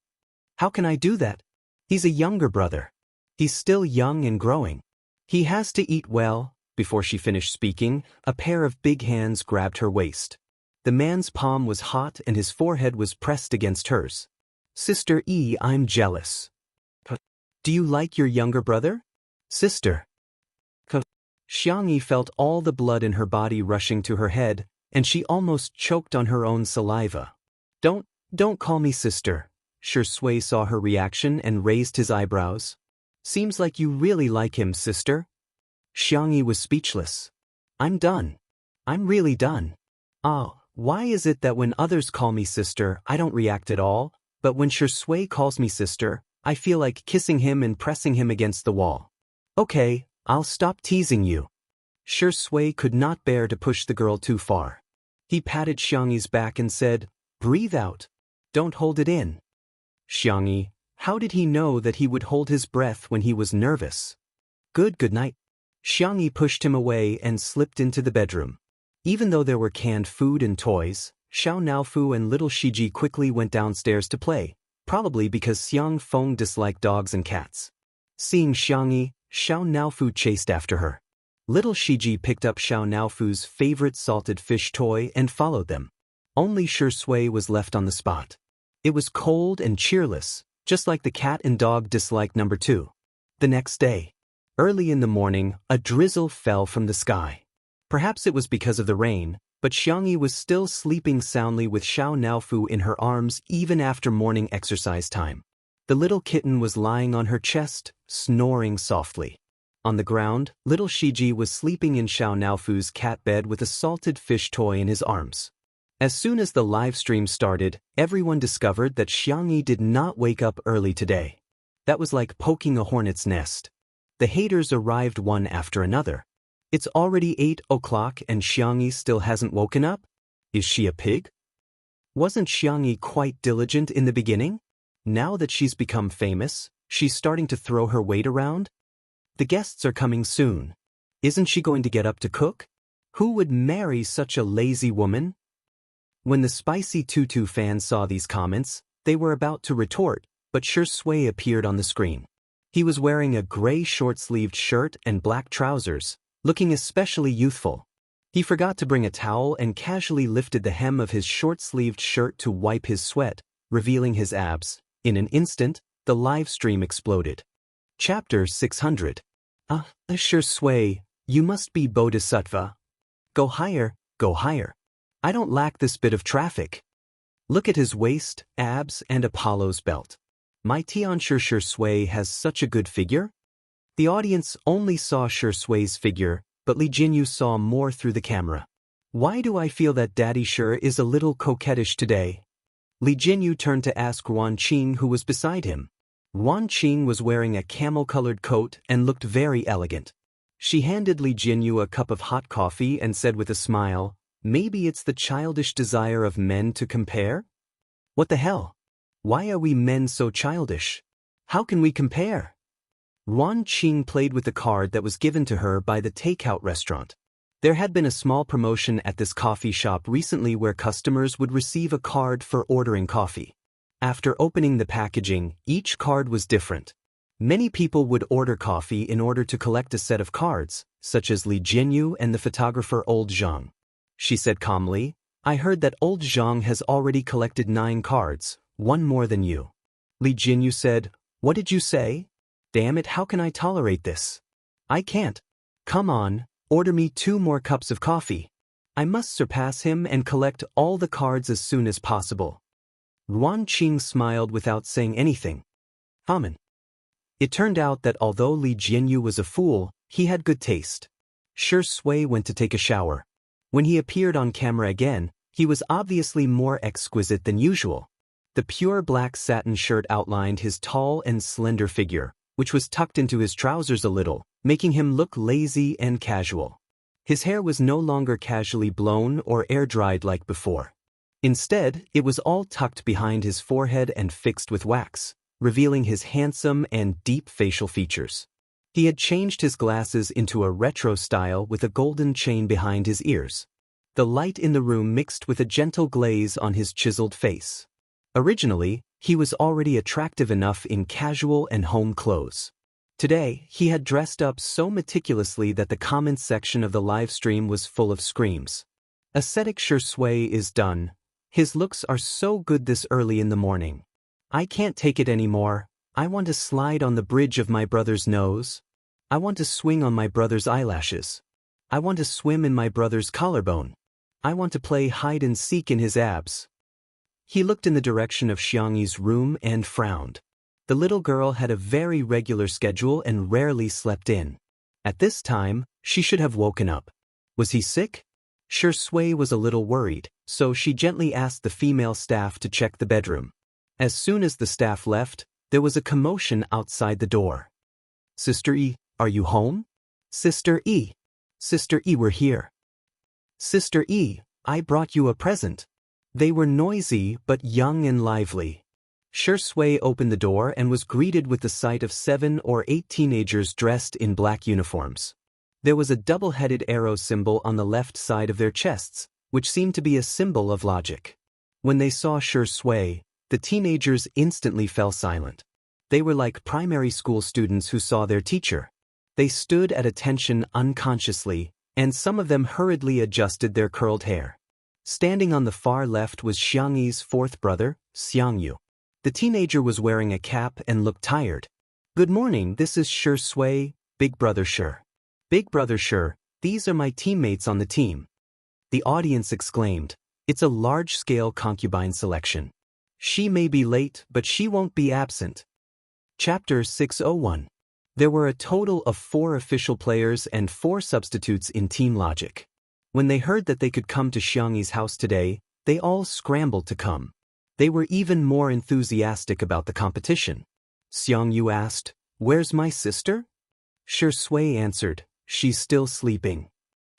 How can I do that? He's a younger brother. He's still young and growing. He has to eat well. Before she finished speaking, a pair of big hands grabbed her waist. The man's palm was hot and his forehead was pressed against hers. Sister E, I'm jealous. Do you like your younger brother? Sister. Jianghu felt all the blood in her body rushing to her head, and she almost choked on her own saliva. Don't call me sister. Shui saw her reaction and raised his eyebrows. Seems like you really like him, sister. Jianghu was speechless. I'm done. I'm really done. Why is it that when others call me sister, I don't react at all, but when Shui calls me sister, I feel like kissing him and pressing him against the wall? Okay, I'll stop teasing you. Shui could not bear to push the girl too far. He patted Xiangyi's back and said, Breathe out. Don't hold it in. Jianghu, how did he know that he would hold his breath when he was nervous? Good night. Jianghu pushed him away and slipped into the bedroom. Even though there were canned food and toys, Xiao Naofu and little Shiji quickly went downstairs to play, probably because Xiang Feng disliked dogs and cats. Seeing Jianghu, Xiao Naofu chased after her. Little Shiji picked up Xiao Naofu's favorite salted fish toy and followed them. Only Shui was left on the spot. It was cold and cheerless, just like the cat and dog disliked number 2. The next day, early in the morning, a drizzle fell from the sky. Perhaps it was because of the rain, but Jianghu was still sleeping soundly with Xiao Naofu in her arms even after morning exercise time. The little kitten was lying on her chest, snoring softly. On the ground, little Shiji was sleeping in Xiao Naofu's cat bed with a salted fish toy in his arms. As soon as the live stream started, everyone discovered that Jianghu did not wake up early today. That was like poking a hornet's nest. The haters arrived one after another. It's already 8 o'clock and Jianghu still hasn't woken up? Is she a pig? Wasn't Jianghu quite diligent in the beginning? Now that she's become famous, she's starting to throw her weight around? The guests are coming soon. Isn't she going to get up to cook? Who would marry such a lazy woman? When the Spicy Tutu fans saw these comments, they were about to retort, but Shui appeared on the screen. He was wearing a gray short-sleeved shirt and black trousers, looking especially youthful. He forgot to bring a towel and casually lifted the hem of his short-sleeved shirt to wipe his sweat, revealing his abs. In an instant, the live stream exploded. Chapter 600. Shui, you must be Bodhisattva. Go higher, go higher. I don't lack this bit of traffic. Look at his waist, abs, and Apollo's belt. My Tianshi Shui has such a good figure. The audience only saw Shui's figure, but Li Jinyu saw more through the camera. Why do I feel that Daddy sure is a little coquettish today? Li Jinyu turned to ask Ruan Qing, who was beside him. Ruan Qing was wearing a camel-colored coat and looked very elegant. She handed Li Jinyu a cup of hot coffee and said with a smile, "Maybe it's the childish desire of men to compare?" "What the hell? Why are we men so childish? How can we compare?" Ruan Qing played with the card that was given to her by the takeout restaurant. There had been a small promotion at this coffee shop recently where customers would receive a card for ordering coffee. After opening the packaging, each card was different. Many people would order coffee in order to collect a set of cards, such as Li Jinyu and the photographer Old Zhang. She said calmly, "I heard that Old Zhang has already collected 9 cards, one more than you." Li Jinyu said, "What did you say? Damn it, how can I tolerate this? I can't. Come on, order me 2 more cups of coffee. I must surpass him and collect all the cards as soon as possible." Ruan Qing smiled without saying anything. Amen. It turned out that although Li Jinyu was a fool, he had good taste. Shi Sui went to take a shower. When he appeared on camera again, he was obviously more exquisite than usual. The pure black satin shirt outlined his tall and slender figure, which was tucked into his trousers a little, making him look lazy and casual. His hair was no longer casually blown or air-dried like before. Instead, it was all tucked behind his forehead and fixed with wax, revealing his handsome and deep facial features. He had changed his glasses into a retro style with a golden chain behind his ears. The light in the room mixed with a gentle glaze on his chiseled face. Originally, he was already attractive enough in casual and home clothes. Today, he had dressed up so meticulously that the comments section of the live stream was full of screams. "Ascetic Shi Sui is done. His looks are so good this early in the morning. I can't take it anymore. I want to slide on the bridge of my brother's nose. I want to swing on my brother's eyelashes. I want to swim in my brother's collarbone. I want to play hide and seek in his abs." He looked in the direction of Xiangyi's room and frowned. The little girl had a very regular schedule and rarely slept in. At this time, she should have woken up. Was he sick? Shi Sui was a little worried, so she gently asked the female staff to check the bedroom. As soon as the staff left, there was a commotion outside the door. "Sister E, are you home?" "Sister E. Sister E, we're here." "Sister E, I brought you a present." They were noisy but young and lively. Shi Sui opened the door and was greeted with the sight of 7 or 8 teenagers dressed in black uniforms. There was a double-headed arrow symbol on the left side of their chests, which seemed to be a symbol of logic. When they saw Shi Sui, the teenagers instantly fell silent. They were like primary school students who saw their teacher. They stood at attention unconsciously, and some of them hurriedly adjusted their curled hair. Standing on the far left was Xiangyi's 4th brother, Jianghu. The teenager was wearing a cap and looked tired. "Good morning, this is Shi Sui, Big Brother Shi." "Big Brother Shi, these are my teammates on the team." The audience exclaimed, "It's a large-scale concubine selection. She may be late, but she won't be absent." Chapter 601. There were a total of 4 official players and 4 substitutes in Team Logic. When they heard that they could come to Xiangyi's house today, they all scrambled to come. They were even more enthusiastic about the competition. Xiangyu asked, "Where's my sister?" Shi Sui answered, "She's still sleeping."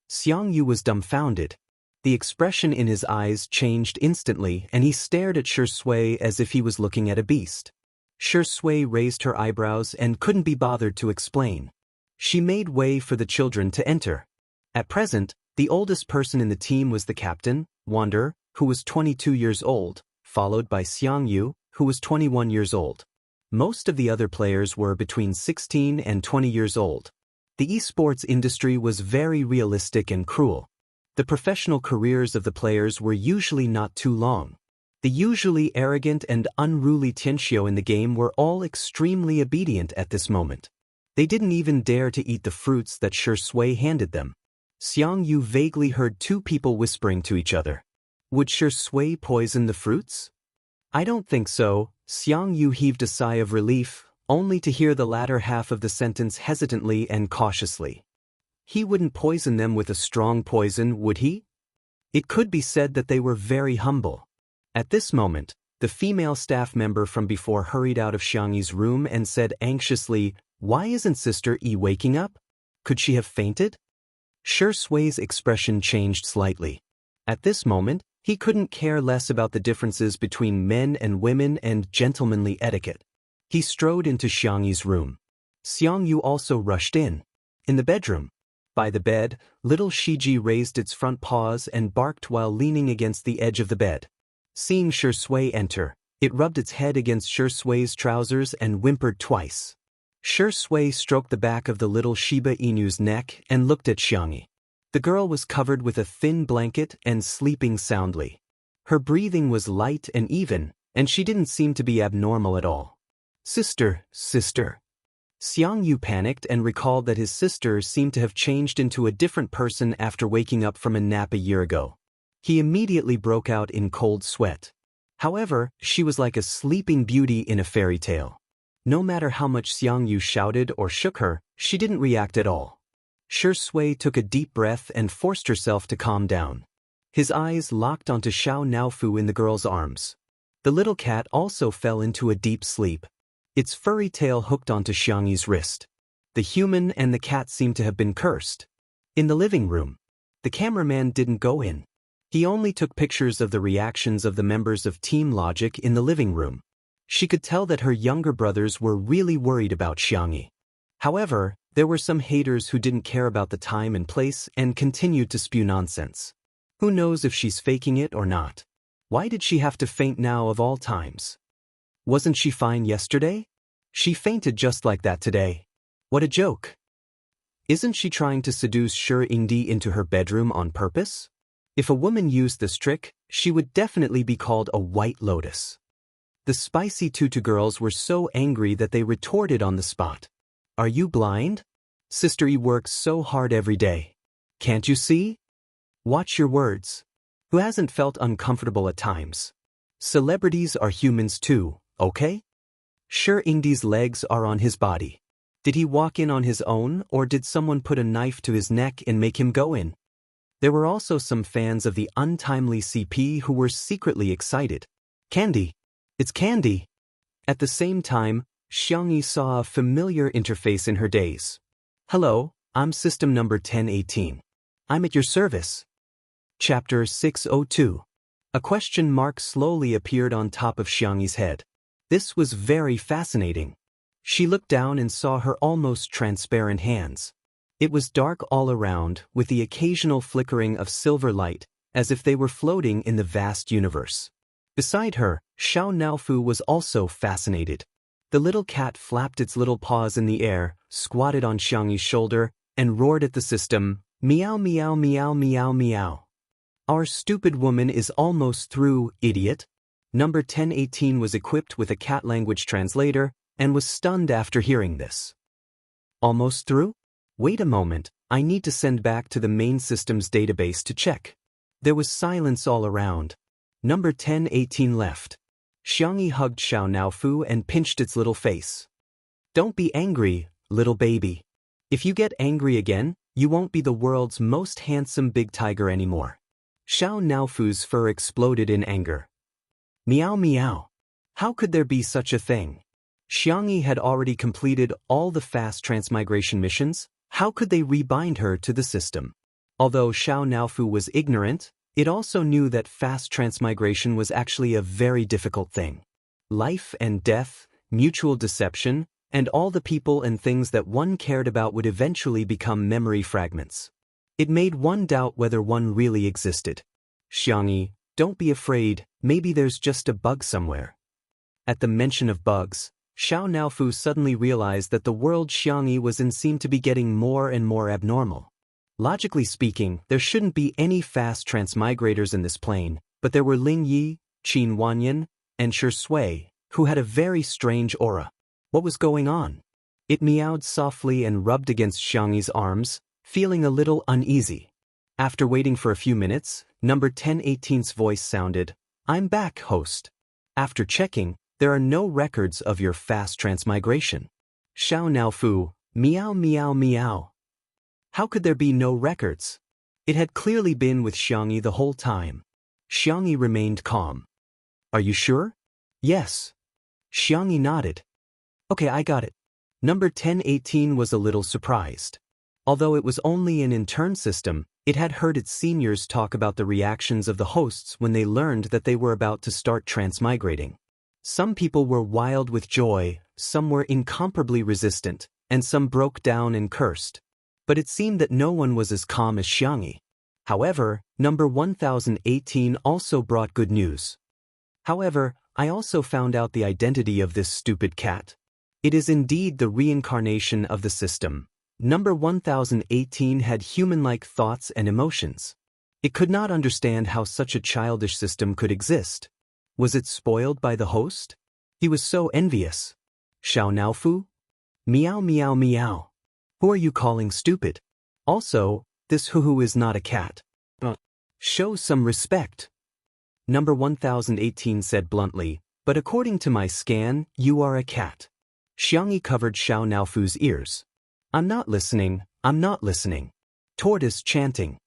Xiangyu was dumbfounded. The expression in his eyes changed instantly and he stared at Shi Sui as if he was looking at a beast. Shi Sui raised her eyebrows and couldn't be bothered to explain. She made way for the children to enter. At present, the oldest person in the team was the captain, Wander, who was 22 years old, followed by Xiangyu, who was 21 years old. Most of the other players were between 16 and 20 years old. The esports industry was very realistic and cruel. The professional careers of the players were usually not too long. The usually arrogant and unruly Tianxiu in the game were all extremely obedient at this moment. They didn't even dare to eat the fruits that Shi Sui handed them. Xiangyu vaguely heard 2 people whispering to each other. Would Shi Sui poison the fruits? I don't think so. Xiangyu heaved a sigh of relief, only to hear the latter half of the sentence hesitantly and cautiously. He wouldn't poison them with a strong poison, would he? It could be said that they were very humble. At this moment, the female staff member from before hurried out of Xiangyi's room and said anxiously, "Why isn't Sister Yi waking up? Could she have fainted?" Shi Sui's expression changed slightly. At this moment, he couldn't care less about the differences between men and women and gentlemanly etiquette. He strode into Xiangyi's room. Xiangyu also rushed in. In the bedroom, by the bed, little Shiji raised its front paws and barked while leaning against the edge of the bed. Seeing Shi Sui enter, it rubbed its head against Shi Sui's trousers and whimpered twice. Shi Sui stroked the back of the little Shiba Inu's neck and looked at Xiangyi. The girl was covered with a thin blanket and sleeping soundly. Her breathing was light and even, and she didn't seem to be abnormal at all. "Sister, sister." Xiangyu panicked and recalled that his sister seemed to have changed into a different person after waking up from a nap a year ago. He immediately broke out in cold sweat. However, she was like a sleeping beauty in a fairy tale. No matter how much Xiangyu shouted or shook her, she didn't react at all. Shi Sui took a deep breath and forced herself to calm down. His eyes locked onto Xiao Naofu in the girl's arms. The little cat also fell into a deep sleep. Its furry tail hooked onto Xiangyi's wrist. The human and the cat seemed to have been cursed. In the living room, the cameraman didn't go in. He only took pictures of the reactions of the members of Team Logic in the living room. She could tell that her younger brothers were really worried about Xiangyi. However, there were some haters who didn't care about the time and place and continued to spew nonsense. Who knows if she's faking it or not? Why did she have to faint now of all times? Wasn't she fine yesterday? She fainted just like that today. What a joke. Isn't she trying to seduce Shi Yingdi into her bedroom on purpose? If a woman used this trick, she would definitely be called a white lotus. The spicy tutu girls were so angry that they retorted on the spot. "Are you blind? Sister Yi works so hard every day. Can't you see? Watch your words. Who hasn't felt uncomfortable at times? Celebrities are humans too, okay? Shi Yingdi's legs are on his body. Did he walk in on his own, or did someone put a knife to his neck and make him go in?" There were also some fans of the untimely CP who were secretly excited. "Candy! It's Candy!" At the same time, Xiangyi saw a familiar interface in her days. "Hello, I'm system number 1018. I'm at your service." Chapter 602. A question mark slowly appeared on top of Xiangyi's head. This was very fascinating. She looked down and saw her almost transparent hands. It was dark all around, with the occasional flickering of silver light, as if they were floating in the vast universe. Beside her, Xiao Naofu was also fascinated. The little cat flapped its little paws in the air, squatted on Xiangyi's shoulder, and roared at the system, "Meow meow meow meow meow. Our stupid woman is almost through, idiot." Number 1018 was equipped with a cat language translator, and was stunned after hearing this. "Almost through? Wait a moment, I need to send back to the main system's database to check." There was silence all around. Number 1018 left. Xiangyi hugged Xiao Naofu and pinched its little face. "Don't be angry, little baby. If you get angry again, you won't be the world's most handsome big tiger anymore." Xiao Naofu's fur exploded in anger. "Meow meow. How could there be such a thing? Xiangyi had already completed all the fast transmigration missions. How could they rebind her to the system?" Although Xiao Naofu was ignorant, it also knew that fast transmigration was actually a very difficult thing. Life and death, mutual deception, and all the people and things that one cared about would eventually become memory fragments. It made one doubt whether one really existed. "Xiangyi, don't be afraid, maybe there's just a bug somewhere." At the mention of bugs, Xiao Naofu suddenly realized that the world Xiangyi was in seemed to be getting more and more abnormal. Logically speaking, there shouldn't be any fast transmigrators in this plane, but there were Ling Yi, Qin Wanyan, and Shi Sui, who had a very strange aura. What was going on? It meowed softly and rubbed against Xiangyi's arms, feeling a little uneasy. After waiting for a few minutes, number 1018's voice sounded, "I'm back, host. After checking, there are no records of your fast transmigration." Xiao Naofu, "Meow meow meow. How could there be no records? It had clearly been with Xiangyi the whole time. Xiangyi remained calm. Are you sure? Yes. Xiangyi nodded. Okay, I got it. Number 1018 was a little surprised. Although it was only an intern system, it had heard its seniors talk about the reactions of the hosts when they learned that they were about to start transmigrating. Some people were wild with joy, some were incomparably resistant, and some broke down and cursed. But it seemed that no one was as calm as Xiangyi. However, number 1018 also brought good news. However, I also found out the identity of this stupid cat. It is indeed the reincarnation of the system. Number 1018 had human-like thoughts and emotions. It could not understand how such a childish system could exist. Was it spoiled by the host? He was so envious. Xiao Naofu? Meow meow meow. Who are you calling stupid? Also, this Huhu is not a cat. Show some respect. Number 1018 said bluntly, but according to my scan, you are a cat. Xiangyi covered Xiao Naofu's ears. I'm not listening, I'm not listening. Tortoise chanting.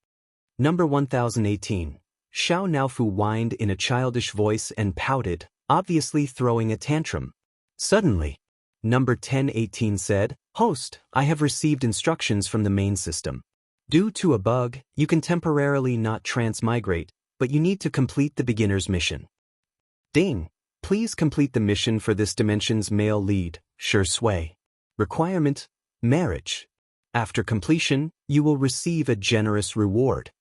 Number 1018. Xiao Naofu whined in a childish voice and pouted, obviously throwing a tantrum. Suddenly, number 1018 said, Host, I have received instructions from the main system. Due to a bug, you can temporarily not transmigrate, but you need to complete the beginner's mission. Ding! Please complete the mission for this dimension's male lead, Shi Sui. Requirement: marriage. After completion, you will receive a generous reward.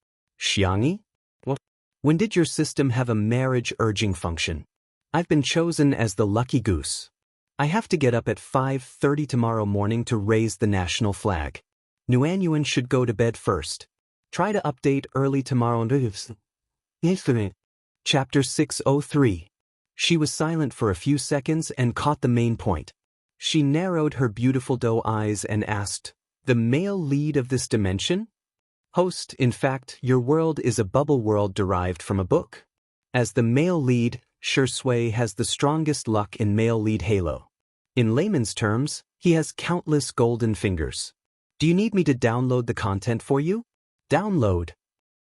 Xiangyi? What? When did your system have a marriage-urging function? I've been chosen as the lucky goose. I have to get up at 5:30 tomorrow morning to raise the national flag. Nuanyuan should go to bed first. Try to update early tomorrow. Chapter 603. She was silent for a few seconds and caught the main point. She narrowed her beautiful doe eyes and asked, The male lead of this dimension? Host, in fact, your world is a bubble world derived from a book. As the male lead, Shi Sui has the strongest luck in male lead halo. In layman's terms, he has countless golden fingers. Do you need me to download the content for you? Download.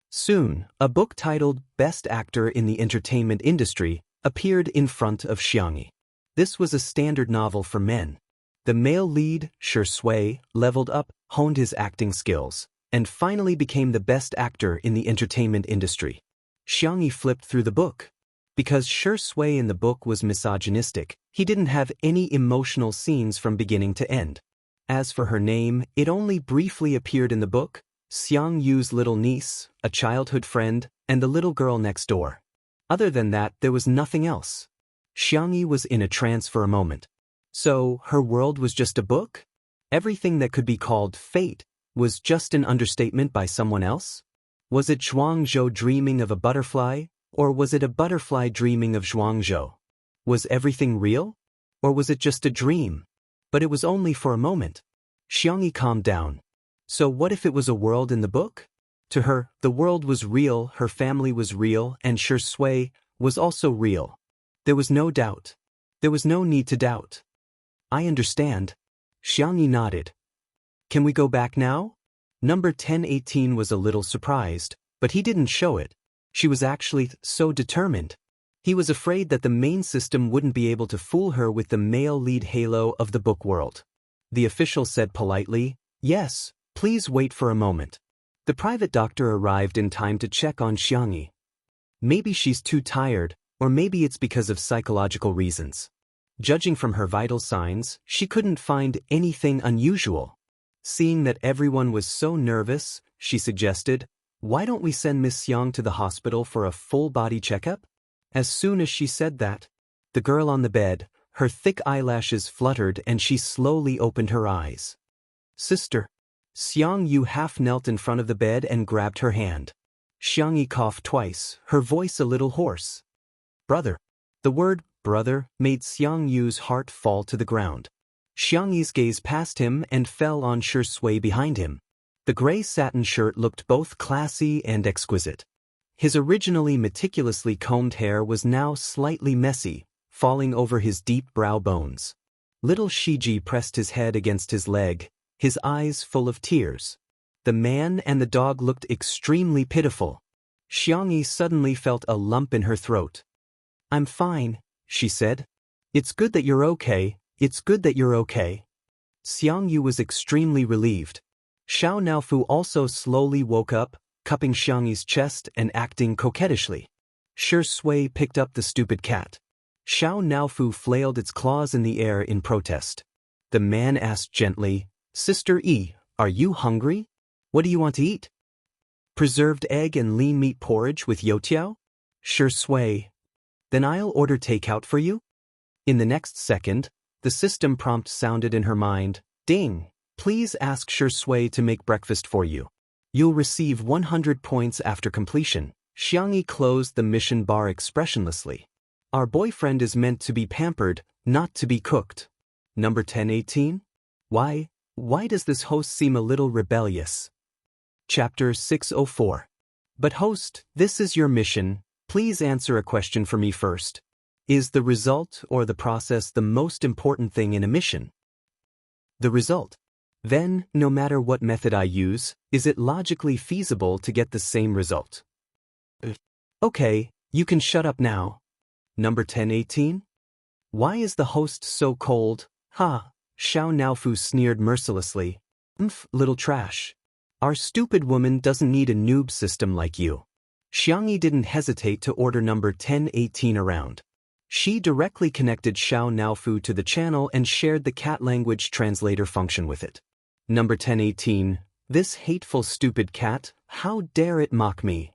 Soon, a book titled Best Actor in the Entertainment Industry appeared in front of Xiangyi. This was a standard novel for men. The male lead, Shi Sui, leveled up, honed his acting skills, and finally became the best actor in the entertainment industry. Xiangyi flipped through the book. Because Shi Sui in the book was misogynistic, he didn't have any emotional scenes from beginning to end. As for her name, it only briefly appeared in the book: Xiang Yu's little niece, a childhood friend, and the little girl next door. Other than that, there was nothing else. Xiangyi was in a trance for a moment. So, her world was just a book? Everything that could be called fate was just an understatement by someone else? Was it Zhuangzhou dreaming of a butterfly, or was it a butterfly dreaming of Zhuangzhou? Was everything real? Or was it just a dream? But it was only for a moment. Xiangyi calmed down. So what if it was a world in the book? To her, the world was real, her family was real, and Shi Sui was also real. There was no doubt. There was no need to doubt. I understand. Xiangyi nodded. Can we go back now? Number 1018 was a little surprised, but he didn't show it. She was actually so determined. He was afraid that the main system wouldn't be able to fool her with the male lead halo of the book world. The official said politely, Yes, please wait for a moment. The private doctor arrived in time to check on Xiangyi. Maybe she's too tired, or maybe it's because of psychological reasons. Judging from her vital signs, she couldn't find anything unusual. Seeing that everyone was so nervous, she suggested, Why don't we send Miss Xiang to the hospital for a full-body checkup? As soon as she said that, the girl on the bed, her thick eyelashes fluttered and she slowly opened her eyes. Sister. Xiang Yu half knelt in front of the bed and grabbed her hand. Xiangyi coughed twice, her voice a little hoarse. Brother. The word brother made Xiang Yu's heart fall to the ground. Xiangyi's gaze passed him and fell on Shi Sui behind him. The gray satin shirt looked both classy and exquisite. His originally meticulously combed hair was now slightly messy, falling over his deep brow bones. Little Shiji pressed his head against his leg, his eyes full of tears. The man and the dog looked extremely pitiful. Xiangyi suddenly felt a lump in her throat. "I'm fine," she said. "It's good that you're okay, it's good that you're okay." Xiangyu was extremely relieved. Xiao Naofu also slowly woke up, cupping Xiangyi's chest and acting coquettishly. Shi Sui picked up the stupid cat. Xiao Naofu flailed its claws in the air in protest. The man asked gently, "Sister Yi, are you hungry? What do you want to eat?" "Preserved egg and lean meat porridge with youtiao?" Shi Sui. "Then I'll order takeout for you?" In the next second, the system prompt sounded in her mind. "Ding! Please ask Shi Sui to make breakfast for you. You'll receive 100 points after completion." Xiangyi closed the mission bar expressionlessly. Our boyfriend is meant to be pampered, not to be cooked. Number 1018? Why does this host seem a little rebellious? Chapter 604. But host, this is your mission. Please answer a question for me first. Is the result or the process the most important thing in a mission? The result. Then, no matter what method I use, is it logically feasible to get the same result? Okay, you can shut up now. Number 1018? Why is the host so cold? Ha! Xiao Naofu sneered mercilessly. Little trash. Our stupid woman doesn't need a noob system like you. Xiangyi didn't hesitate to order number 1018 around. She directly connected Xiao Naofu to the channel and shared the cat language translator function with it. Number 1018, this hateful stupid cat, how dare it mock me?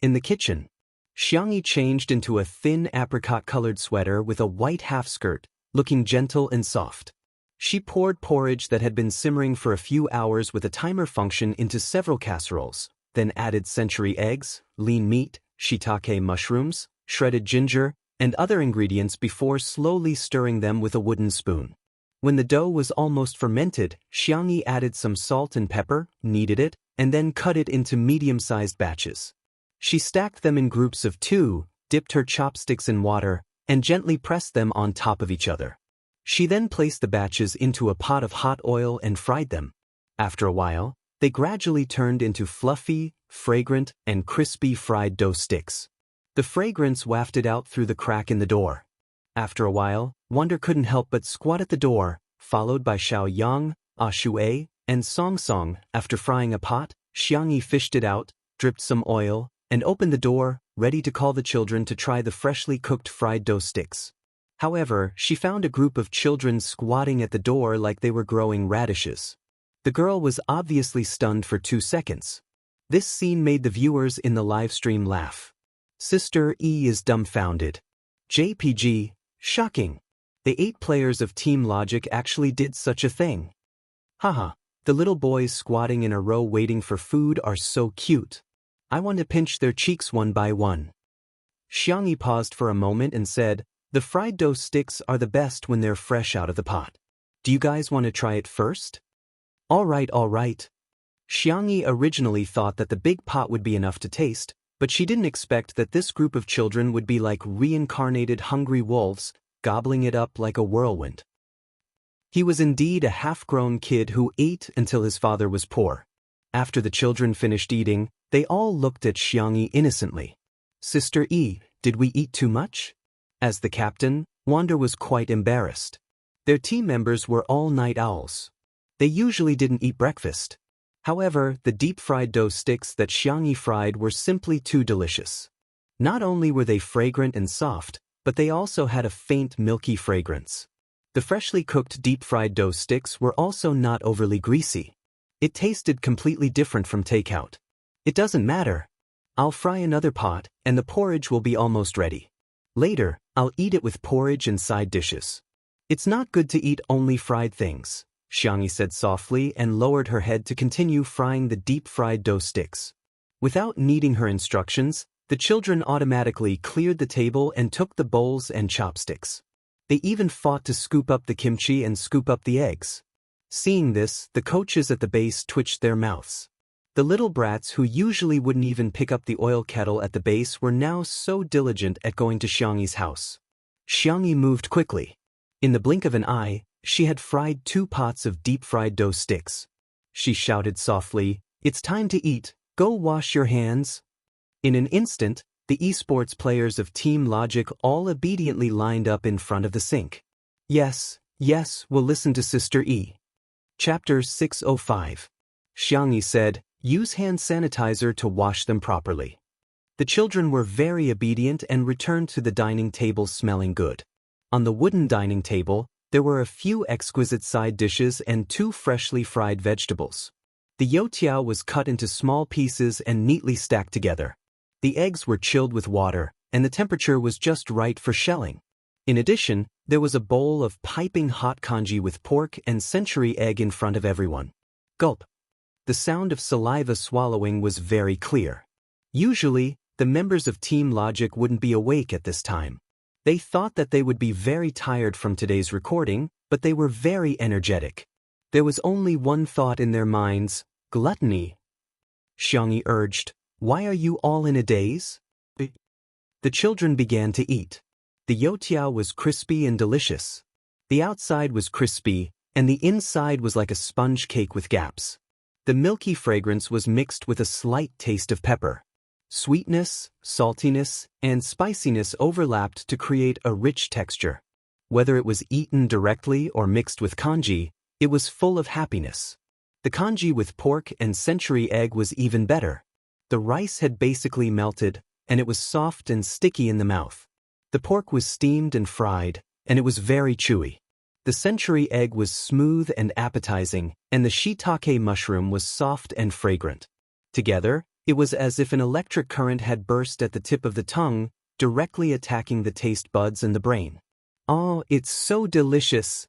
In the kitchen, Xiangyi changed into a thin apricot-colored sweater with a white half-skirt, looking gentle and soft. She poured porridge that had been simmering for a few hours with a timer function into several casseroles, then added century eggs, lean meat, shiitake mushrooms, shredded ginger, and other ingredients before slowly stirring them with a wooden spoon. When the dough was almost fermented, Xiangyi added some salt and pepper, kneaded it, and then cut it into medium-sized batches. She stacked them in groups of 2, dipped her chopsticks in water, and gently pressed them on top of each other. She then placed the batches into a pot of hot oil and fried them. After a while, they gradually turned into fluffy, fragrant, and crispy fried dough sticks. The fragrance wafted out through the crack in the door. After a while, Wonder couldn't help but squat at the door, followed by Xiao Yang, Shui, and Song Song. After frying a pot, Xiangyi fished it out, dripped some oil, and opened the door, ready to call the children to try the freshly cooked fried dough sticks. However, she found a group of children squatting at the door like they were growing radishes. The girl was obviously stunned for 2 seconds. This scene made the viewers in the live stream laugh. Sister E is dumbfounded. JPG, shocking. The 8 players of Team Logic actually did such a thing. Haha, the little boys squatting in a row waiting for food are so cute. I want to pinch their cheeks one by one. Xiangyi paused for a moment and said, the fried dough sticks are the best when they're fresh out of the pot. Do you guys want to try it first? All right. Xiangyi originally thought that the big pot would be enough to taste, but she didn't expect that this group of children would be like reincarnated hungry wolves, gobbling it up like a whirlwind. He was indeed a half-grown kid who ate until his father was poor. After the children finished eating, they all looked at Xiangyi innocently. Sister E, did we eat too much? As the captain, Wanda was quite embarrassed. Their team members were all night owls. They usually didn't eat breakfast. However, the deep-fried dough sticks that Xiangyi fried were simply too delicious. Not only were they fragrant and soft, but they also had a faint milky fragrance. The freshly cooked deep-fried dough sticks were also not overly greasy. It tasted completely different from takeout. It doesn't matter. I'll fry another pot, and the porridge will be almost ready. Later, I'll eat it with porridge and side dishes. It's not good to eat only fried things, Xiangyi said softly and lowered her head to continue frying the deep-fried dough sticks. Without needing her instructions, the children automatically cleared the table and took the bowls and chopsticks. They even fought to scoop up the kimchi and scoop up the eggs. Seeing this, the coaches at the base twitched their mouths. The little brats who usually wouldn't even pick up the oil kettle at the base were now so diligent at going to Xiangyi's house. Xiangyi moved quickly. In the blink of an eye, she had fried 2 pots of deep-fried dough sticks. She shouted softly, It's time to eat, go wash your hands. In an instant, the esports players of Team Logic all obediently lined up in front of the sink. Yes, we'll listen to Sister E. Chapter 605. Xiangyi said, use hand sanitizer to wash them properly. The children were very obedient and returned to the dining table smelling good. On the wooden dining table, there were a few exquisite side dishes and 2 freshly fried vegetables. The youtiao was cut into small pieces and neatly stacked together. The eggs were chilled with water, and the temperature was just right for shelling. In addition, there was a bowl of piping hot congee with pork and century egg in front of everyone. Gulp. The sound of saliva swallowing was very clear. Usually, the members of Team Logic wouldn't be awake at this time. They thought that they would be very tired from today's recording, but they were very energetic. There was only one thought in their minds, gluttony. Xiangyi urged, why are you all in a daze? The children began to eat. The youtiao was crispy and delicious. The outside was crispy, and the inside was like a sponge cake with gaps. The milky fragrance was mixed with a slight taste of pepper. Sweetness, saltiness, and spiciness overlapped to create a rich texture. Whether it was eaten directly or mixed with congee, it was full of happiness. The congee with pork and century egg was even better. The rice had basically melted, and it was soft and sticky in the mouth. The pork was steamed and fried, and it was very chewy. The century egg was smooth and appetizing, and the shiitake mushroom was soft and fragrant. Together, it was as if an electric current had burst at the tip of the tongue, directly attacking the taste buds and the brain. Oh, it's so delicious.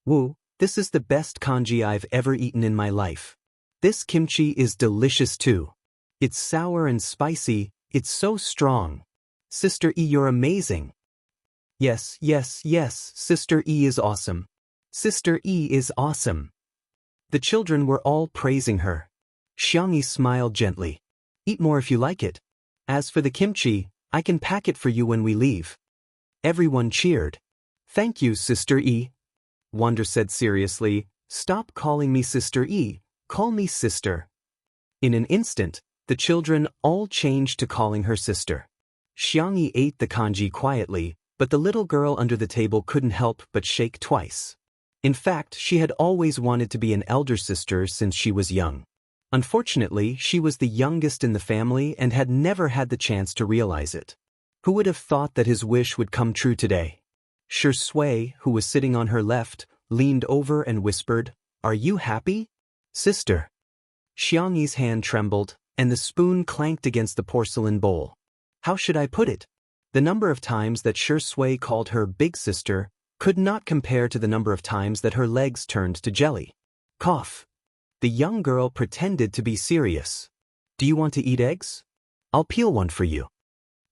Woo, this is the best congee I've ever eaten in my life. This kimchi is delicious too. It's sour and spicy, it's so strong. Sister E, you're amazing. Yes, Sister E is awesome. Sister E is awesome. The children were all praising her. Xiangyi smiled gently. Eat more if you like it. As for the kimchi, I can pack it for you when we leave. Everyone cheered. Thank you, Sister E. Wonder said seriously, stop calling me Sister E, call me sister. In an instant, the children all changed to calling her sister. Xiangyi ate the congee quietly, but the little girl under the table couldn't help but shake twice. In fact, she had always wanted to be an elder sister since she was young. Unfortunately, she was the youngest in the family and had never had the chance to realize it. Who would have thought that his wish would come true today? Shui, who was sitting on her left, leaned over and whispered, "Are you happy, sister?" Xiangyi's hand trembled, and the spoon clanked against the porcelain bowl. How should I put it? The number of times that Shui called her big sister could not compare to the number of times that her legs turned to jelly. Cough. The young girl pretended to be serious. Do you want to eat eggs? I'll peel one for you.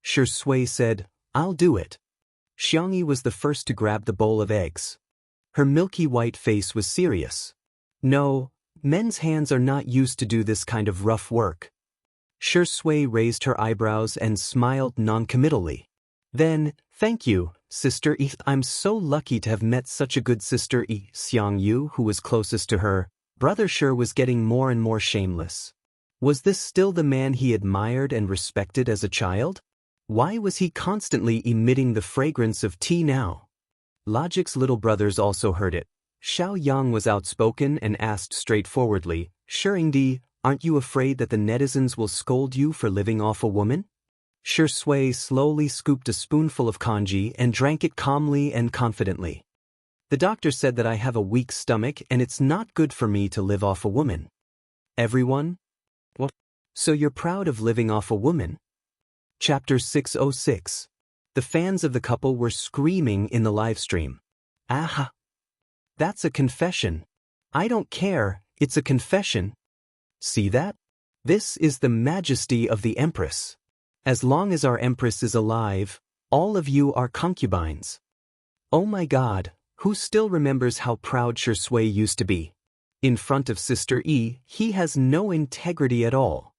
Shui said, I'll do it. Xiangyi was the first to grab the bowl of eggs. Her milky white face was serious. No, men's hands are not used to do this kind of rough work. Shui raised her eyebrows and smiled noncommittally. Then, thank you, Sister E. I'm so lucky to have met such a good Sister E. Xiangyu, who was closest to her, Brother Shi was getting more and more shameless. Was this still the man he admired and respected as a child? Why was he constantly emitting the fragrance of tea now? Logic's little brothers also heard it. Xiao Yang was outspoken and asked straightforwardly, Shengdi, aren't you afraid that the netizens will scold you for living off a woman? Shui slowly scooped a spoonful of congee and drank it calmly and confidently. The doctor said that I have a weak stomach and it's not good for me to live off a woman. Everyone? What? So you're proud of living off a woman? Chapter 606. The fans of the couple were screaming in the live stream. Aha! That's a confession. I don't care, it's a confession. See that? This is the majesty of the Empress. As long as our Empress is alive, all of you are concubines. Oh my God, who still remembers how proud Shui used to be? In front of Sister E, he has no integrity at all.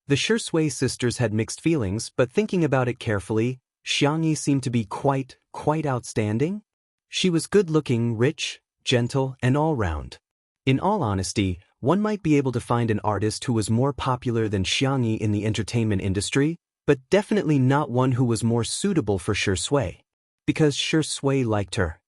The Shui sisters had mixed feelings, but thinking about it carefully, Xiangyi seemed to be quite outstanding. She was good-looking, rich, gentle, and all-round. In all honesty, One might be able to find an artist who was more popular than Xiangyi in the entertainment industry, but definitely not one who was more suitable for Shui. Because Shui liked her.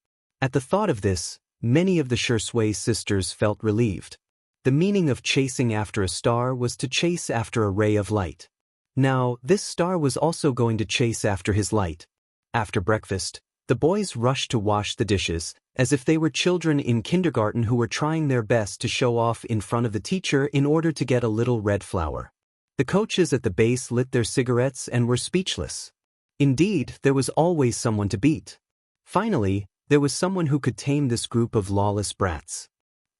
At the thought of this, many of the Shui sisters felt relieved. The meaning of chasing after a star was to chase after a ray of light. Now, this star was also going to chase after his light. After breakfast, the boys rushed to wash the dishes, as if they were children in kindergarten who were trying their best to show off in front of the teacher in order to get a little red flower. The coaches at the base lit their cigarettes and were speechless. Indeed, there was always someone to beat. Finally, there was someone who could tame this group of lawless brats.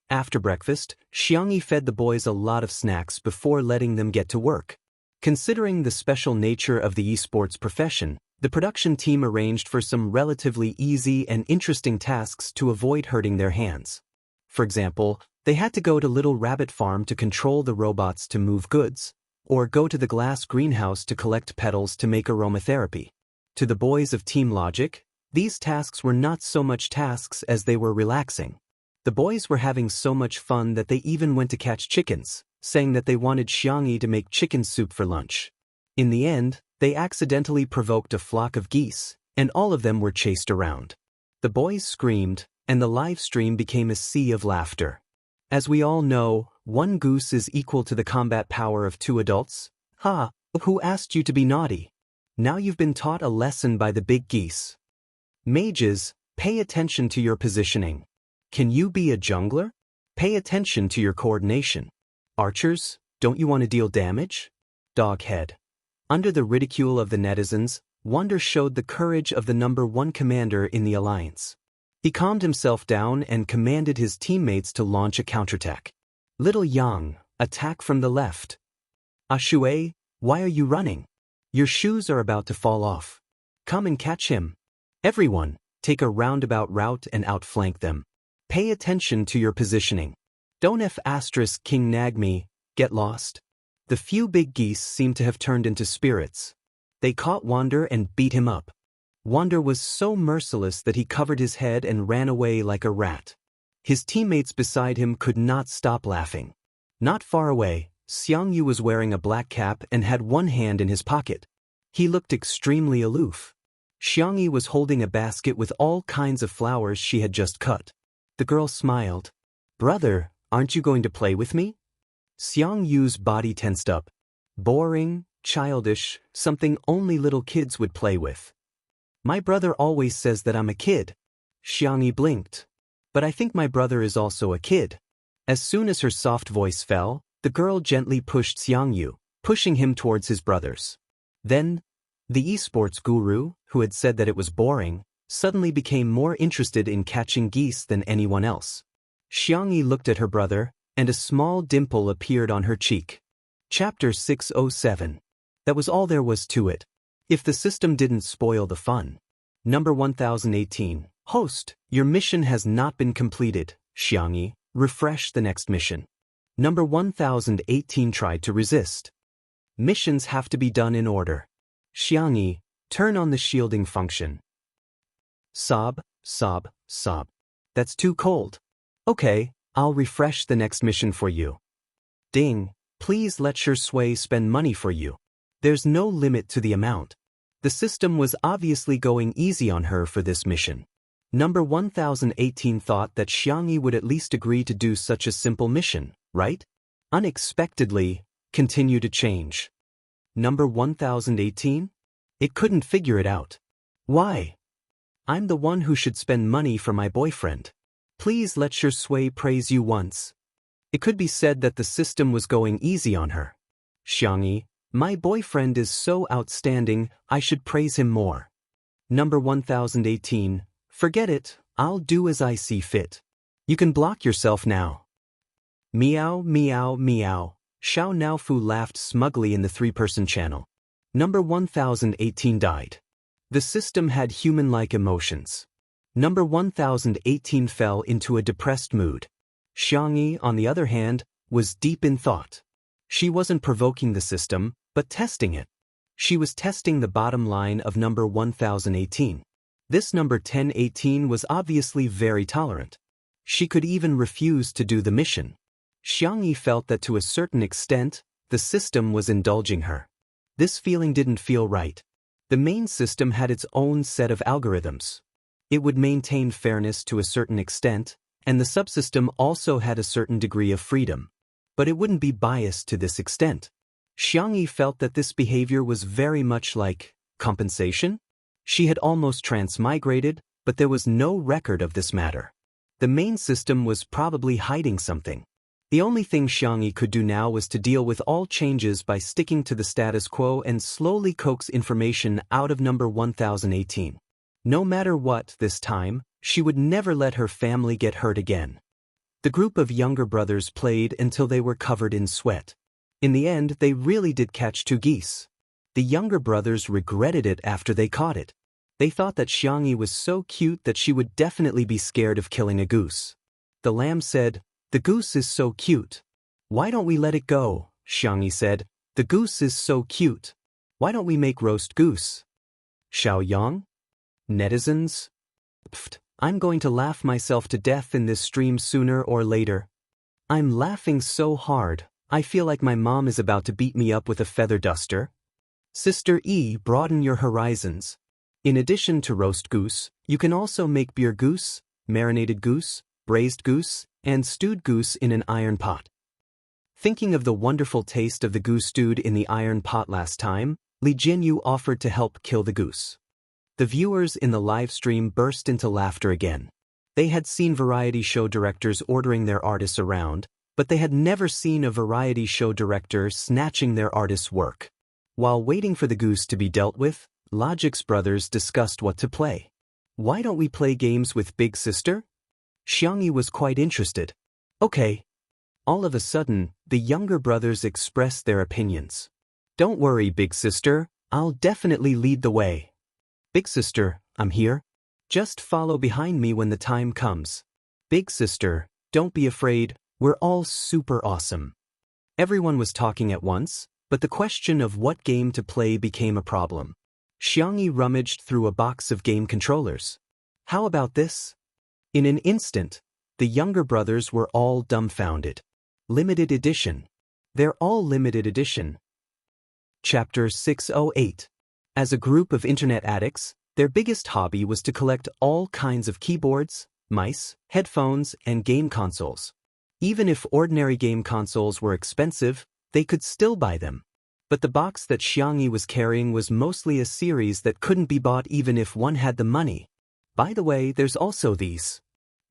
After breakfast, Xiangyi fed the boys a lot of snacks before letting them get to work. Considering the special nature of the esports profession, the production team arranged for some relatively easy and interesting tasks to avoid hurting their hands. For example, they had to go to Little Rabbit Farm to control the robots to move goods, or go to the glass greenhouse to collect petals to make aromatherapy. To the boys of Team Logic, these tasks were not so much tasks as they were relaxing. The boys were having so much fun that they even went to catch chickens, saying that they wanted Xiangyi to make chicken soup for lunch. In the end, they accidentally provoked a flock of geese, and all of them were chased around. The boys screamed, and the live stream became a sea of laughter. As we all know, one goose is equal to the combat power of 2 adults. Ha! Who asked you to be naughty? Now you've been taught a lesson by the big geese. Mages, pay attention to your positioning. Can you be a jungler? Pay attention to your coordination. Archers, don't you want to deal damage? Doghead. Under the ridicule of the netizens, Wonder showed the courage of the #1 commander in the alliance. He calmed himself down and commanded his teammates to launch a counterattack. Little Yang, attack from the left. Shui, why are you running? Your shoes are about to fall off. Come and catch him. Everyone, take a roundabout route and outflank them. Pay attention to your positioning. Don't King nag me, get lost. The few big geese seemed to have turned into spirits. They caught Wander and beat him up. Wander was so merciless that he covered his head and ran away like a rat. His teammates beside him could not stop laughing. Not far away, Xiangyu was wearing a black cap and had one hand in his pocket. He looked extremely aloof. Xiangyu was holding a basket with all kinds of flowers she had just cut. The girl smiled. Brother, aren't you going to play with me? Xiangyu's body tensed up. Boring, childish, something only little kids would play with. My brother always says that I'm a kid. Xiangyu blinked. But I think my brother is also a kid. As soon as her soft voice fell, the girl gently pushed Xiangyu, pushing him towards his brothers. Then, the esports guru, who had said that it was boring, suddenly became more interested in catching geese than anyone else. Xiangyu looked at her brother, and a small dimple appeared on her cheek. Chapter 607. That was all there was to it. If the system didn't spoil the fun. Number 1018. Host, your mission has not been completed. Xiangyu, refresh the next mission. Number 1018 tried to resist. Missions have to be done in order. Xiangyu, turn on the shielding function. Sob, sob, sob. That's too cold. Okay, I'll refresh the next mission for you. Ding, please let Shui spend money for you. There's no limit to the amount. The system was obviously going easy on her for this mission. Number 1018 thought that Xiangyu would at least agree to do such a simple mission, right? Unexpectedly, continue to change. Number 1018? It couldn't figure it out. Why? I'm the one who should spend money for my boyfriend. Please let Shui praise you once. It could be said that the system was going easy on her. Xiangyu, my boyfriend is so outstanding, I should praise him more. Number 1018, forget it, I'll do as I see fit. You can block yourself now. Meow, meow, meow. Xiao Naofu laughed smugly in the 3-person channel. Number 1018 died. The system had human-like emotions. Number 1018 fell into a depressed mood. Xiangyu, on the other hand, was deep in thought. She wasn't provoking the system, but testing it. She was testing the bottom line of number 1018. This number 1018 was obviously very tolerant. She could even refuse to do the mission. Xiangyi felt that to a certain extent, the system was indulging her. This feeling didn't feel right. The main system had its own set of algorithms. It would maintain fairness to a certain extent, and the subsystem also had a certain degree of freedom. But it wouldn't be biased to this extent. Xiangyi felt that this behavior was very much like compensation. She had almost transmigrated, but there was no record of this matter. The main system was probably hiding something. The only thing Xiangyi could do now was to deal with all changes by sticking to the status quo and slowly coax information out of number 1018. No matter what, this time, she would never let her family get hurt again. The group of younger brothers played until they were covered in sweat. In the end, they really did catch 2 geese. The younger brothers regretted it after they caught it. They thought that Xiangyi was so cute that she would definitely be scared of killing a goose. The lamb said, "The goose is so cute. Why don't we let it go?" Xiangyi said, "The goose is so cute. Why don't we make roast goose?" Xiaoyang? Netizens? Pfft, I'm going to laugh myself to death in this stream sooner or later. I'm laughing so hard, I feel like my mom is about to beat me up with a feather duster. Sister E, broaden your horizons. In addition to roast goose, you can also make beer goose, marinated goose, braised goose, and stewed goose in an iron pot. Thinking of the wonderful taste of the goose stewed in the iron pot last time, Li Jianyu offered to help kill the goose. The viewers in the live stream burst into laughter again. They had seen variety show directors ordering their artists around, but they had never seen a variety show director snatching their artist's work. While waiting for the goose to be dealt with, Logic's brothers discussed what to play. Why don't we play games with Big Sister? Xiangyi was quite interested. Okay. All of a sudden, the younger brothers expressed their opinions. Don't worry, Big Sister, I'll definitely lead the way. Big Sister, I'm here. Just follow behind me when the time comes. Big Sister, don't be afraid, we're all super awesome. Everyone was talking at once, but the question of what game to play became a problem. Xiangyi rummaged through a box of game controllers. How about this? In an instant, the younger brothers were all dumbfounded. Limited edition. They're all limited edition. Chapter 608. As a group of internet addicts, their biggest hobby was to collect all kinds of keyboards, mice, headphones, and game consoles. Even if ordinary game consoles were expensive, they could still buy them. But the box that Xiangyi was carrying was mostly a series that couldn't be bought even if one had the money. By the way, there's also these.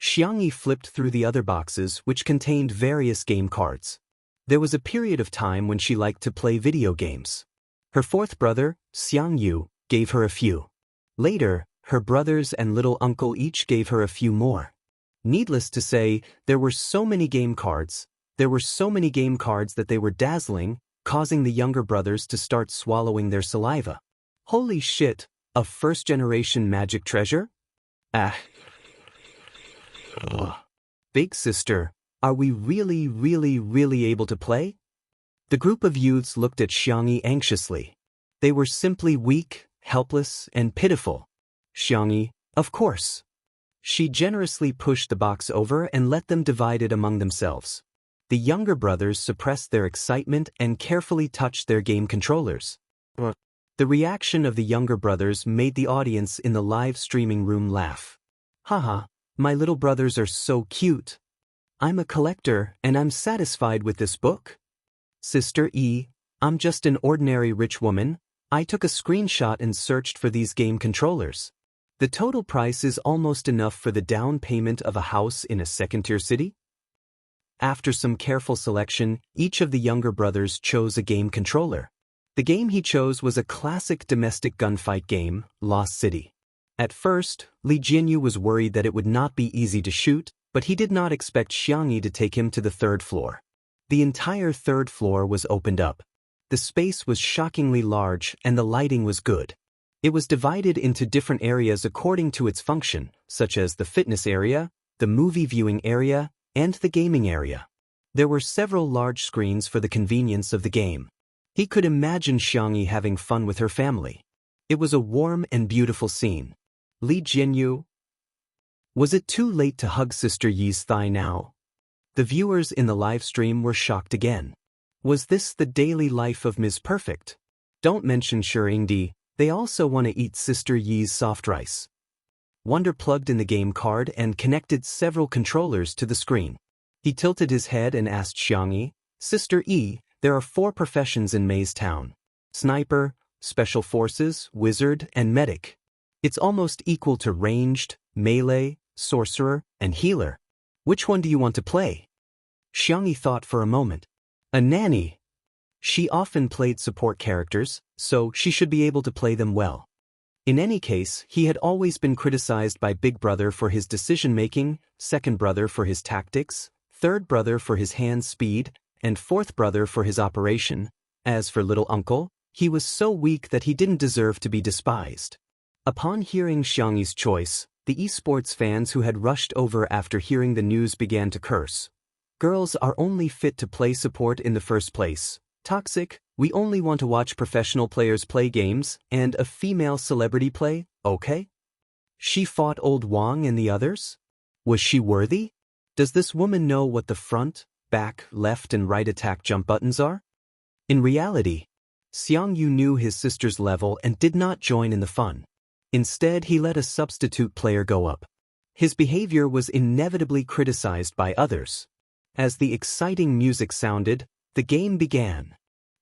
Xiangyi flipped through the other boxes which contained various game cards. There was a period of time when she liked to play video games. Her fourth brother, Xiangyu, gave her a few. Later, her brothers and little uncle each gave her a few more. Needless to say, there were so many game cards. That they were dazzling, causing the younger brothers to start swallowing their saliva. Holy shit, a first-generation magic treasure? Ah. Big Sister, are we really able to play? The group of youths looked at Xiangyi anxiously. They were simply weak, helpless, and pitiful. Xiangyi, of course. She generously pushed the box over and let them divide it among themselves. The younger brothers suppressed their excitement and carefully touched their game controllers. The reaction of the younger brothers made the audience in the live streaming room laugh. Haha, my little brothers are so cute. I'm a collector and I'm satisfied with this book. Sister E, I'm just an ordinary rich woman. I took a screenshot and searched for these game controllers. The total price is almost enough for the down payment of a house in a second-tier city. After some careful selection, each of the younger brothers chose a game controller. The game he chose was a classic domestic gunfight game, Lost City. At first, Li Jianyu was worried that it would not be easy to shoot, but he did not expect Xiangyi to take him to the 3rd floor. The entire 3rd floor was opened up. The space was shockingly large and the lighting was good. It was divided into different areas according to its function, such as the fitness area, the movie viewing area, and the gaming area. There were several large screens for the convenience of the game. He could imagine Xiangyi having fun with her family. It was a warm and beautiful scene. Li Jianyu. Was it too late to hug Sister Yi's thigh now? The viewers in the live stream were shocked again. Was this the daily life of Ms. Perfect? Don't mention Shuringdi, they also want to eat Sister Yi's soft rice. Wonder plugged in the game card and connected several controllers to the screen. He tilted his head and asked Xiangyi, Sister Yi, there are 4 professions in Maze Town. Sniper, Special Forces, Wizard, and Medic. It's almost equal to Ranged, Melee, Sorcerer, and Healer. Which one do you want to play? Xiangyi thought for a moment. A nanny. She often played support characters, so she should be able to play them well. In any case, he had always been criticized by Big Brother for his decision-making, Second Brother for his tactics, Third Brother for his hand speed, and Fourth Brother for his operation. As for Little Uncle, he was so weak that he didn't deserve to be despised. Upon hearing Xiangyi's choice, the esports fans who had rushed over after hearing the news began to curse. Girls are only fit to play support in the first place. Toxic, we only want to watch professional players play games, and a female celebrity play, okay? She fought old Wang and the others? Was she worthy? Does this woman know what the front, back, left and right attack jump buttons are? In reality, Xiangyu knew his sister's level and did not join in the fun. Instead, he let a substitute player go up. His behavior was inevitably criticized by others. As the exciting music sounded, the game began.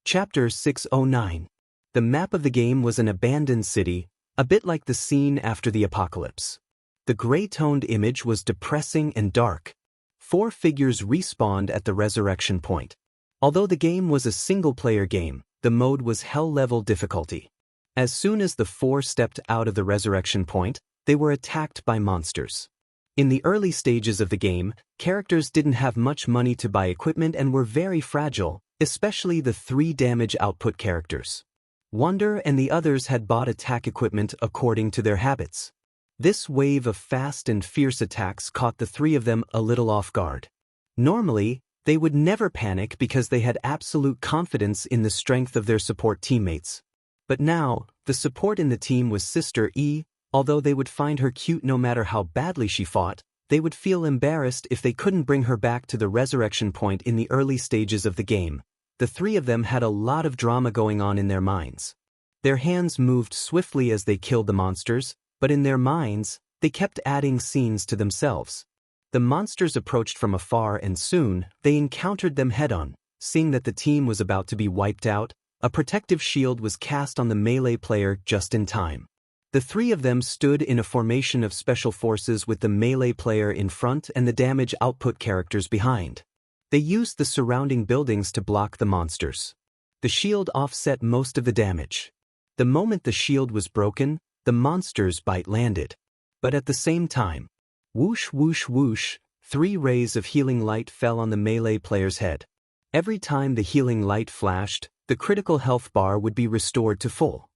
Chapter 609. The map of the game was an abandoned city, a bit like the scene after the apocalypse. The gray-toned image was depressing and dark. 4 figures respawned at the resurrection point. Although the game was a single-player game, the mode was hell-level difficulty. As soon as the 4 stepped out of the resurrection point, they were attacked by monsters. In the early stages of the game, characters didn't have much money to buy equipment and were very fragile, especially the 3 damage output characters. Wonder and the others had bought attack equipment according to their habits. This wave of fast and fierce attacks caught the 3 of them a little off guard. Normally, they would never panic because they had absolute confidence in the strength of their support teammates. But now, the support in the team was Sister Yi. Although they would find her cute no matter how badly she fought, they would feel embarrassed if they couldn't bring her back to the resurrection point in the early stages of the game. The 3 of them had a lot of drama going on in their minds. Their hands moved swiftly as they killed the monsters, but in their minds, they kept adding scenes to themselves. The monsters approached from afar and soon, they encountered them head-on. Seeing that the team was about to be wiped out, a protective shield was cast on the melee player just in time. The 3 of them stood in a formation of special forces with the melee player in front and the damage output characters behind. They used the surrounding buildings to block the monsters. The shield offset most of the damage. The moment the shield was broken, the monster's bite landed. But at the same time, whoosh whoosh whoosh, 3 rays of healing light fell on the melee player's head. Every time the healing light flashed, the critical health bar would be restored to full.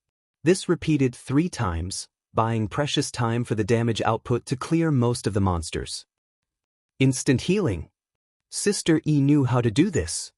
This repeated 3 times, buying precious time for the damage output to clear most of the monsters. Instant healing. Sister Yi knew how to do this.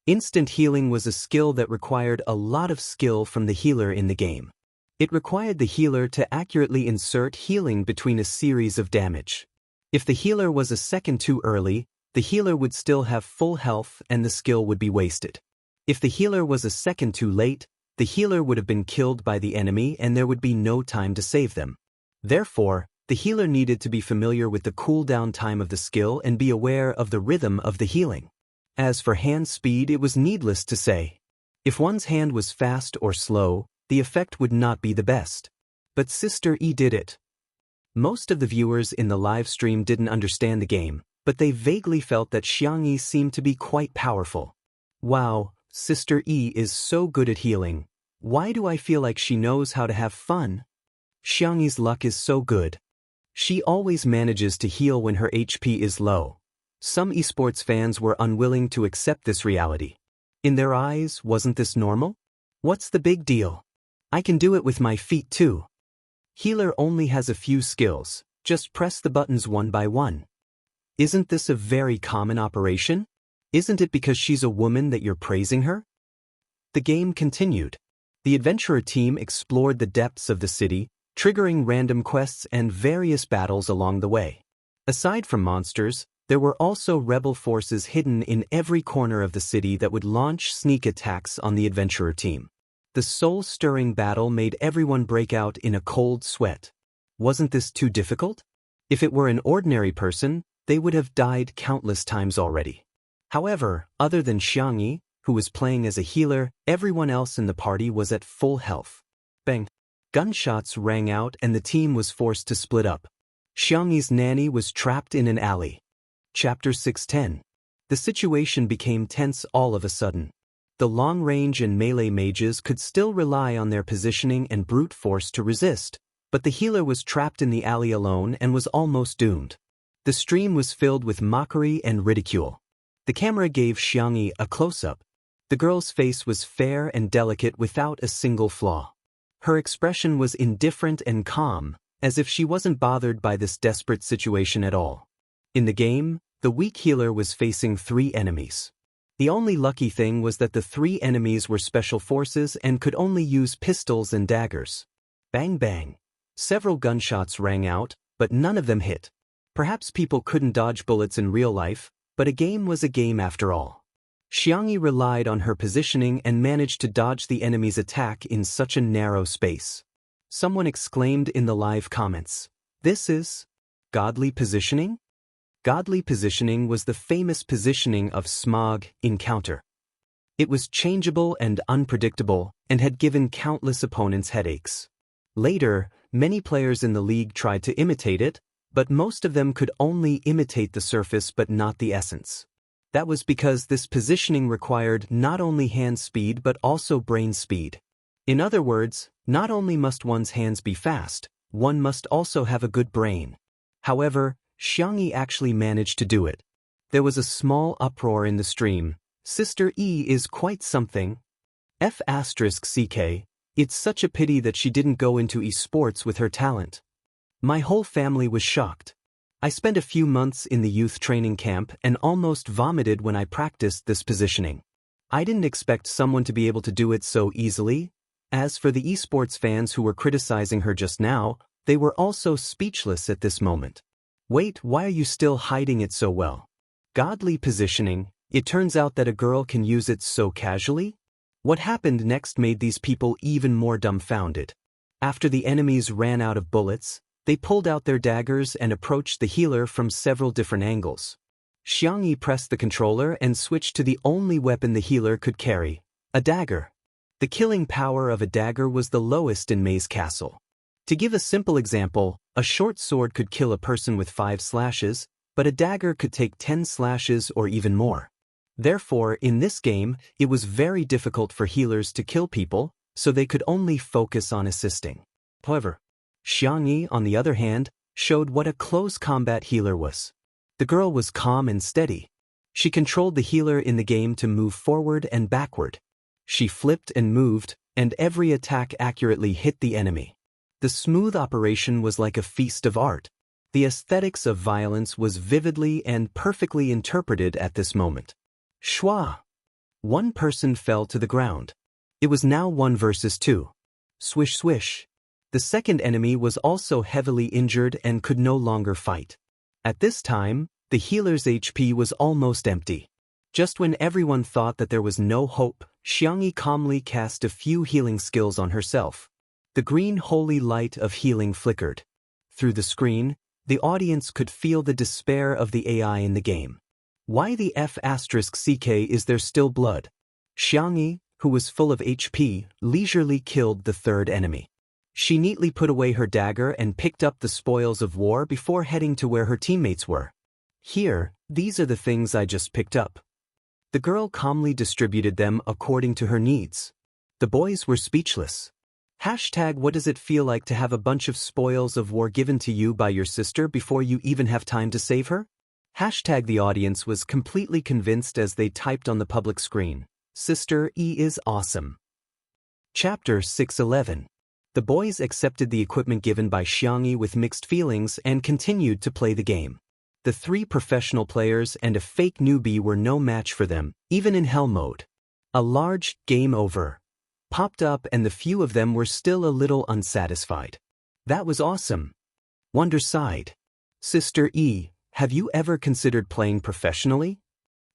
Instant healing was a skill that required a lot of skill from the healer in the game. It required the healer to accurately insert healing between a series of damage. If the healer was a second too early, the healer would still have full health and the skill would be wasted. If the healer was a second too late, the healer would have been killed by the enemy and there would be no time to save them. Therefore, the healer needed to be familiar with the cooldown time of the skill and be aware of the rhythm of the healing. As for hand speed, it was needless to say. If one's hand was fast or slow, the effect would not be the best. But Sister Yi did it. Most of the viewers in the live stream didn't understand the game, but they vaguely felt that Xiangyi seemed to be quite powerful. Wow, Sister Yi is so good at healing. Why do I feel like she knows how to have fun? Xiangyi's luck is so good. She always manages to heal when her HP is low. Some esports fans were unwilling to accept this reality. In their eyes, wasn't this normal? What's the big deal? I can do it with my feet too. Healer only has a few skills, just press the buttons one by one. Isn't this a very common operation? Isn't it because she's a woman that you're praising her? The game continued. The adventurer team explored the depths of the city, triggering random quests and various battles along the way. Aside from monsters, There were also rebel forces hidden in every corner of the city that would launch sneak attacks on the adventurer team. The soul-stirring battle made everyone break out in a cold sweat. Wasn't this too difficult? If it were an ordinary person, they would have died countless times already. However, other than Xiangyi, who was playing as a healer, everyone else in the party was at full health. Bang! Gunshots rang out and the team was forced to split up. Xiangyi's nanny was trapped in an alley. Chapter 610. The situation became tense all of a sudden. The long-range and melee mages could still rely on their positioning and brute force to resist, but the healer was trapped in the alley alone and was almost doomed. The stream was filled with mockery and ridicule. The camera gave Xiangyi a close-up. The girl's face was fair and delicate without a single flaw. Her expression was indifferent and calm, as if she wasn't bothered by this desperate situation at all. In the game, the weak healer was facing 3 enemies. The only lucky thing was that the 3 enemies were special forces and could only use pistols and daggers. Bang bang. Several gunshots rang out, but none of them hit. Perhaps people couldn't dodge bullets in real life, but a game was a game after all. Xiangyi relied on her positioning and managed to dodge the enemy's attack in such a narrow space. Someone exclaimed in the live comments, "This is godly positioning?" Godly positioning was the famous positioning of Smog in Counter. It was changeable and unpredictable, and had given countless opponents headaches. Later, many players in the league tried to imitate it, but most of them could only imitate the surface but not the essence. That was because this positioning required not only hand speed but also brain speed. In other words, not only must one's hands be fast, one must also have a good brain. However, Xiangyi actually managed to do it. There was a small uproar in the stream. Sister E is quite something. F***ck, it's such a pity that she didn't go into esports with her talent. My whole family was shocked. I spent a few months in the youth training camp and almost vomited when I practiced this positioning. I didn't expect someone to be able to do it so easily. As for the esports fans who were criticizing her just now, they were also speechless at this moment. Wait, why are you still hiding it so well? Godly positioning, it turns out that a girl can use it so casually? What happened next made these people even more dumbfounded. After the enemies ran out of bullets, they pulled out their daggers and approached the healer from several different angles. Xiangyi pressed the controller and switched to the only weapon the healer could carry, a dagger. The killing power of a dagger was the lowest in Mei's castle. To give a simple example, a short sword could kill a person with 5 slashes, but a dagger could take 10 slashes or even more. Therefore, in this game, it was very difficult for healers to kill people, so they could only focus on assisting. However, Xiangyi, on the other hand, showed what a close combat healer was. The girl was calm and steady. She controlled the healer in the game to move forward and backward. She flipped and moved, and every attack accurately hit the enemy. The smooth operation was like a feast of art. The aesthetics of violence was vividly and perfectly interpreted at this moment. Shwa! One person fell to the ground. It was now 1 versus 2. Swish swish. The second enemy was also heavily injured and could no longer fight. At this time, the healer's HP was almost empty. Just when everyone thought that there was no hope, Xiangyi calmly cast a few healing skills on herself. The green holy light of healing flickered. Through the screen, the audience could feel the despair of the AI in the game. Why the F***ck is there still blood? Xiangyi, who was full of HP, leisurely killed the third enemy. She neatly put away her dagger and picked up the spoils of war before heading to where her teammates were. Here, these are the things I just picked up. The girl calmly distributed them according to her needs. The boys were speechless. What does it feel like to have a bunch of spoils of war given to you by your sister before you even have time to save her? The audience was completely convinced as they typed on the public screen. Sister E is awesome. Chapter 611. The boys accepted the equipment given by Xiangyi with mixed feelings and continued to play the game. The 3 professional players and a fake newbie were no match for them, even in hell mode. A large game over popped up and the few of them were still a little unsatisfied. That was awesome. Wonder sighed. Sister E, have you ever considered playing professionally?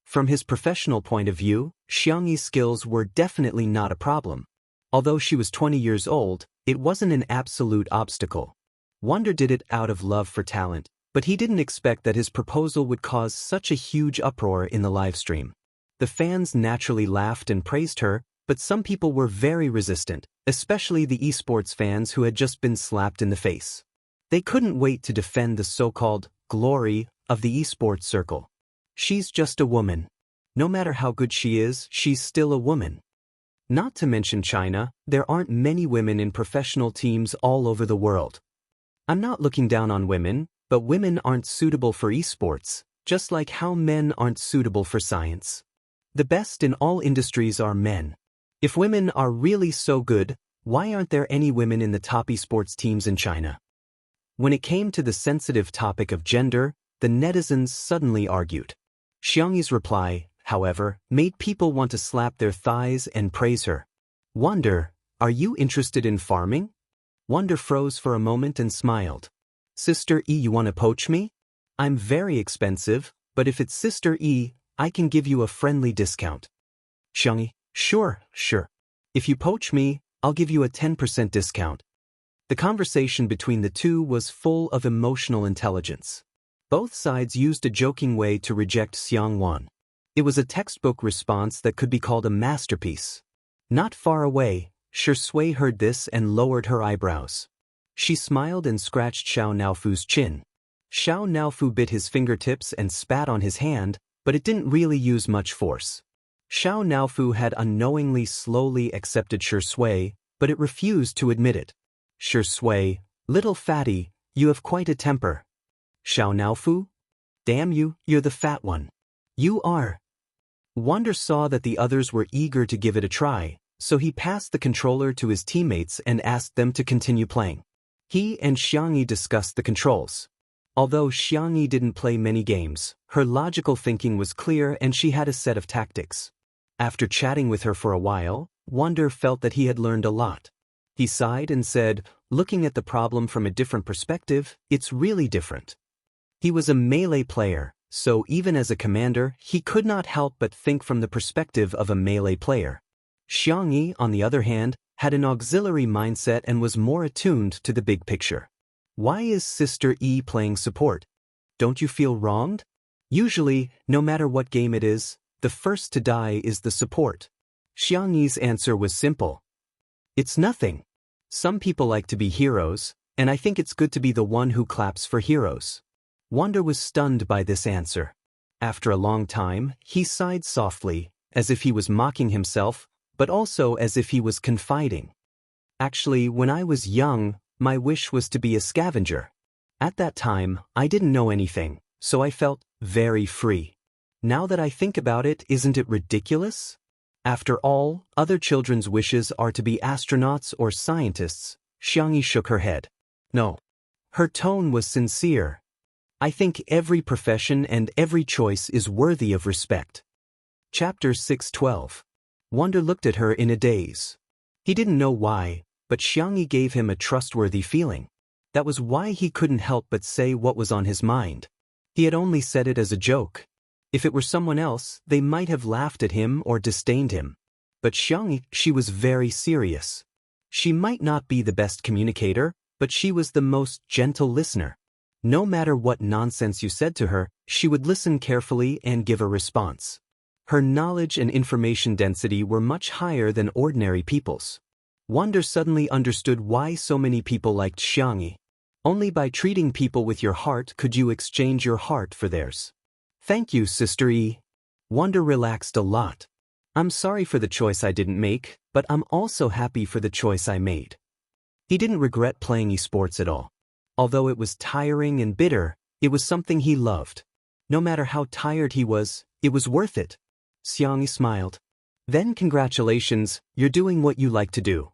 From his professional point of view, Xiangyi's skills were definitely not a problem. Although she was 20 years old, it wasn't an absolute obstacle. Wonder did it out of love for talent, but he didn't expect that his proposal would cause such a huge uproar in the livestream. The fans naturally laughed and praised her, but some people were very resistant, especially the esports fans who had just been slapped in the face. They couldn't wait to defend the so-called glory of the esports circle. She's just a woman. No matter how good she is, she's still a woman. Not to mention China, there aren't many women in professional teams all over the world. I'm not looking down on women, but women aren't suitable for esports, just like how men aren't suitable for science. The best in all industries are men. If women are really so good, why aren't there any women in the top esports teams in China? When it came to the sensitive topic of gender, the netizens suddenly argued. Xiangyi's reply, however, made people want to slap their thighs and praise her. Wonder, are you interested in farming? Wonder froze for a moment and smiled. Sister E, you want to poach me? I'm very expensive, but if it's Sister E, I can give you a friendly discount. Xiangyi, sure. If you poach me, I'll give you a 10% discount. The conversation between the two was full of emotional intelligence. Both sides used a joking way to reject Xiang Wan. It was a textbook response that could be called a masterpiece. Not far away, Shi Sui heard this and lowered her eyebrows. She smiled and scratched Xiao Naofu's chin. Xiao Naofu bit his fingertips and spat on his hand, but it didn't really use much force. Xiao Naofu had unknowingly slowly accepted Shi Sui, but it refused to admit it. Shi Sui, little fatty, you have quite a temper. Xiao Naofu? Damn you, you're the fat one. You are. Wonder saw that the others were eager to give it a try, so he passed the controller to his teammates and asked them to continue playing. He and Xiangyi discussed the controls. Although Xiangyi didn't play many games, her logical thinking was clear and she had a set of tactics. After chatting with her for a while, Wonder felt that he had learned a lot. He sighed and said, looking at the problem from a different perspective, it's really different. He was a melee player, so even as a commander, he could not help but think from the perspective of a melee player. Xiangyi, on the other hand, had an auxiliary mindset and was more attuned to the big picture. Why is Sister E playing support? Don't you feel wronged? Usually, no matter what game it is, the first to die is the support. Xiangyi's answer was simple. It's nothing. Some people like to be heroes, and I think it's good to be the one who claps for heroes. Wonder was stunned by this answer. After a long time, he sighed softly, as if he was mocking himself, but also as if he was confiding. Actually, when I was young, my wish was to be a scavenger. At that time, I didn't know anything, so I felt very free. Now that I think about it, isn't it ridiculous? After all, other children's wishes are to be astronauts or scientists. Xiangyi shook her head. No. Her tone was sincere. I think every profession and every choice is worthy of respect. Chapter 6:12. Wonder looked at her in a daze. He didn't know why, but Xiangyi gave him a trustworthy feeling. That was why he couldn't help but say what was on his mind. He had only said it as a joke. If it were someone else, they might have laughed at him or disdained him. But Xiangyi, she was very serious. She might not be the best communicator, but she was the most gentle listener. No matter what nonsense you said to her, she would listen carefully and give a response. Her knowledge and information density were much higher than ordinary people's. Wonder suddenly understood why so many people liked Xiangyi. Only by treating people with your heart could you exchange your heart for theirs. Thank you, Sister E. Wonder relaxed a lot. I'm sorry for the choice I didn't make, but I'm also happy for the choice I made. He didn't regret playing esports at all. Although it was tiring and bitter, it was something he loved. No matter how tired he was, it was worth it. Xiangyi smiled. Then congratulations, you're doing what you like to do.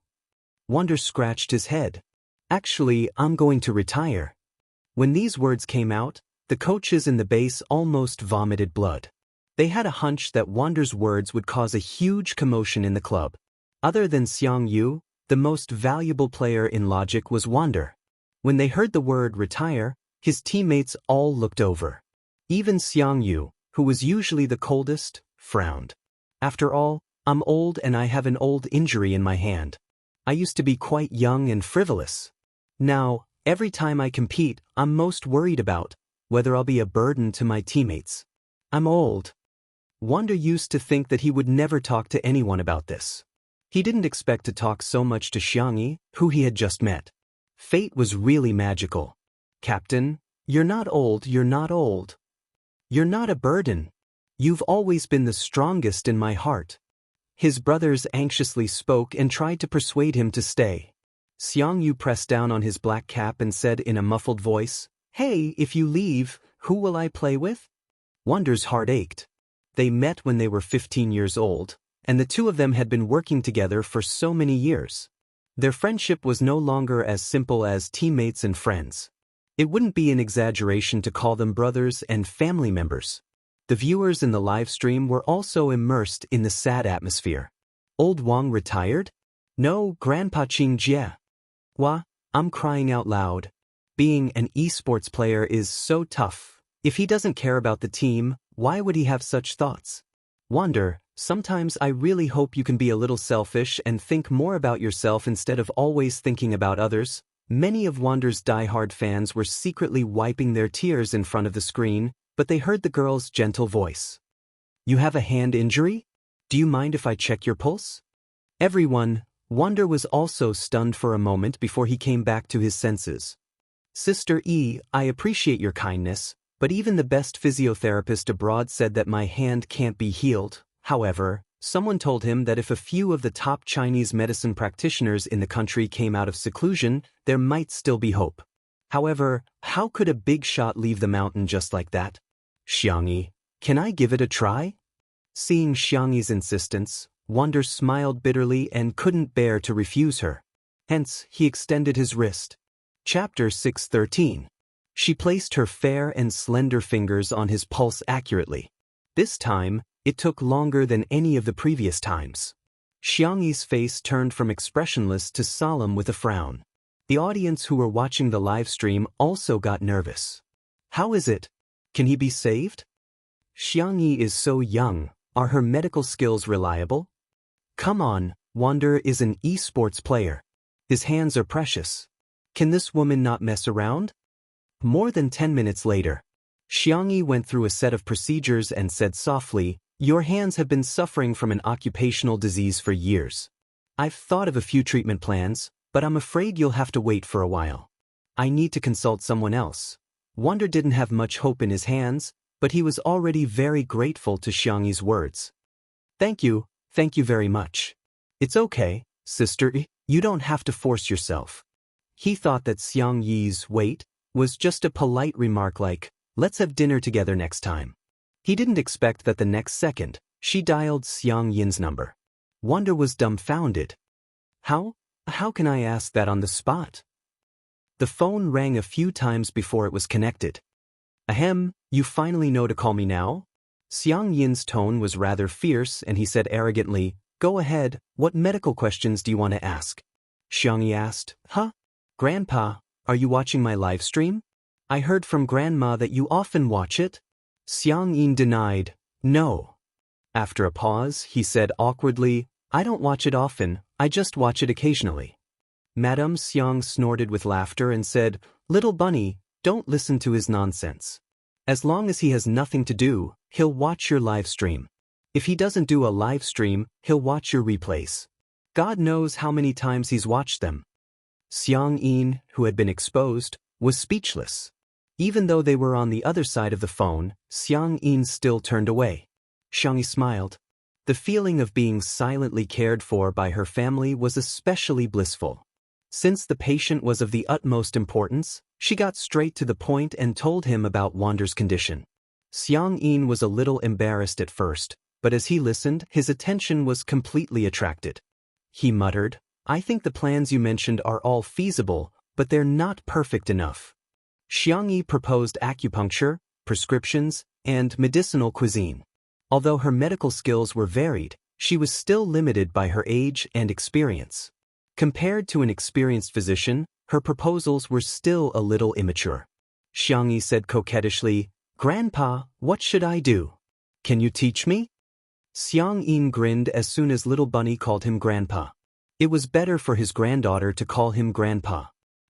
Wonder scratched his head. Actually, I'm going to retire. When these words came out, the coaches in the base almost vomited blood. They had a hunch that Wonder's words would cause a huge commotion in the club. Other than Xiang Yu, the most valuable player in Logic was Wonder. When they heard the word retire, his teammates all looked over. Even Xiangyu, who was usually the coldest, frowned. After all, I'm old and I have an old injury in my hand. I used to be quite young and frivolous. Now, every time I compete, I'm most worried about whether I'll be a burden to my teammates. I'm old. Wonder used to think that he would never talk to anyone about this. He didn't expect to talk so much to Xiangyi, who he had just met. Fate was really magical. Captain, you're not old, you're not old. You're not a burden. You've always been the strongest in my heart. His brothers anxiously spoke and tried to persuade him to stay. Xiangyu pressed down on his black cap and said in a muffled voice, "Hey, if you leave, who will I play with?" Wonder's heart ached. They met when they were 15 years old, and the two of them had been working together for so many years. Their friendship was no longer as simple as teammates and friends. It wouldn't be an exaggeration to call them brothers and family members. The viewers in the live stream were also immersed in the sad atmosphere. Old Wang retired? No, Grandpa Qing Jie. Wah, I'm crying out loud. Being an esports player is so tough. If he doesn't care about the team, why would he have such thoughts? Wonder, sometimes I really hope you can be a little selfish and think more about yourself instead of always thinking about others. Many of Wander's die-hard fans were secretly wiping their tears in front of the screen, but they heard the girl's gentle voice. You have a hand injury? Do you mind if I check your pulse? Everyone, Wander was also stunned for a moment before he came back to his senses. Sister E, I appreciate your kindness, but even the best physiotherapist abroad said that my hand can't be healed. However, someone told him that if a few of the top Chinese medicine practitioners in the country came out of seclusion, there might still be hope. However, how could a big shot leave the mountain just like that? Xiangyi, can I give it a try? Seeing Xiangyi's insistence, Wander smiled bitterly and couldn't bear to refuse her. Hence, he extended his wrist. Chapter 613. She placed her fair and slender fingers on his pulse accurately. This time, it took longer than any of the previous times. Xiangyi's face turned from expressionless to solemn with a frown. The audience who were watching the live stream also got nervous. How is it? Can he be saved? Xiangyi is so young. Are her medical skills reliable? Come on, Wander is an esports player. His hands are precious. Can this woman not mess around? More than 10 minutes later, Xiangyi went through a set of procedures and said softly, "Your hands have been suffering from an occupational disease for years. I've thought of a few treatment plans, but I'm afraid you'll have to wait for a while. I need to consult someone else." Wander didn't have much hope in his hands, but he was already very grateful to Xiangyi's words. Thank you very much. It's okay, sister, you don't have to force yourself." He thought that Xiangyi's wait was just a polite remark like, "Let's have dinner together next time." He didn't expect that the next second, she dialed Xiangyin's number. Wander was dumbfounded. How can I ask that on the spot? The phone rang a few times before it was connected. Ahem, you finally know to call me now? Xiangyin's tone was rather fierce and he said arrogantly, "Go ahead, what medical questions do you want to ask?" Xiangyi asked, "Huh? Grandpa, are you watching my live stream? I heard from Grandma that you often watch it." Xiangyin denied, "No." After a pause, he said awkwardly, "I don't watch it often, I just watch it occasionally." Madame Xiang snorted with laughter and said, "Little bunny, don't listen to his nonsense. As long as he has nothing to do, he'll watch your live stream. If he doesn't do a live stream, he'll watch your replays. God knows how many times he's watched them." Xiangyin, who had been exposed, was speechless. Even though they were on the other side of the phone, Xiangyin still turned away. Xiangyi smiled. The feeling of being silently cared for by her family was especially blissful. Since the patient was of the utmost importance, she got straight to the point and told him about Wander's condition. Xiangyin was a little embarrassed at first, but as he listened, his attention was completely attracted. He muttered, "I think the plans you mentioned are all feasible, but they're not perfect enough." Xiangyi proposed acupuncture, prescriptions, and medicinal cuisine. Although her medical skills were varied, she was still limited by her age and experience. Compared to an experienced physician, her proposals were still a little immature. Xiangyi said coquettishly, Grandpa, what should I do? Can you teach me? Xiang Yin grinned as soon as little bunny called him Grandpa. It was better for his granddaughter to call him Grandpa.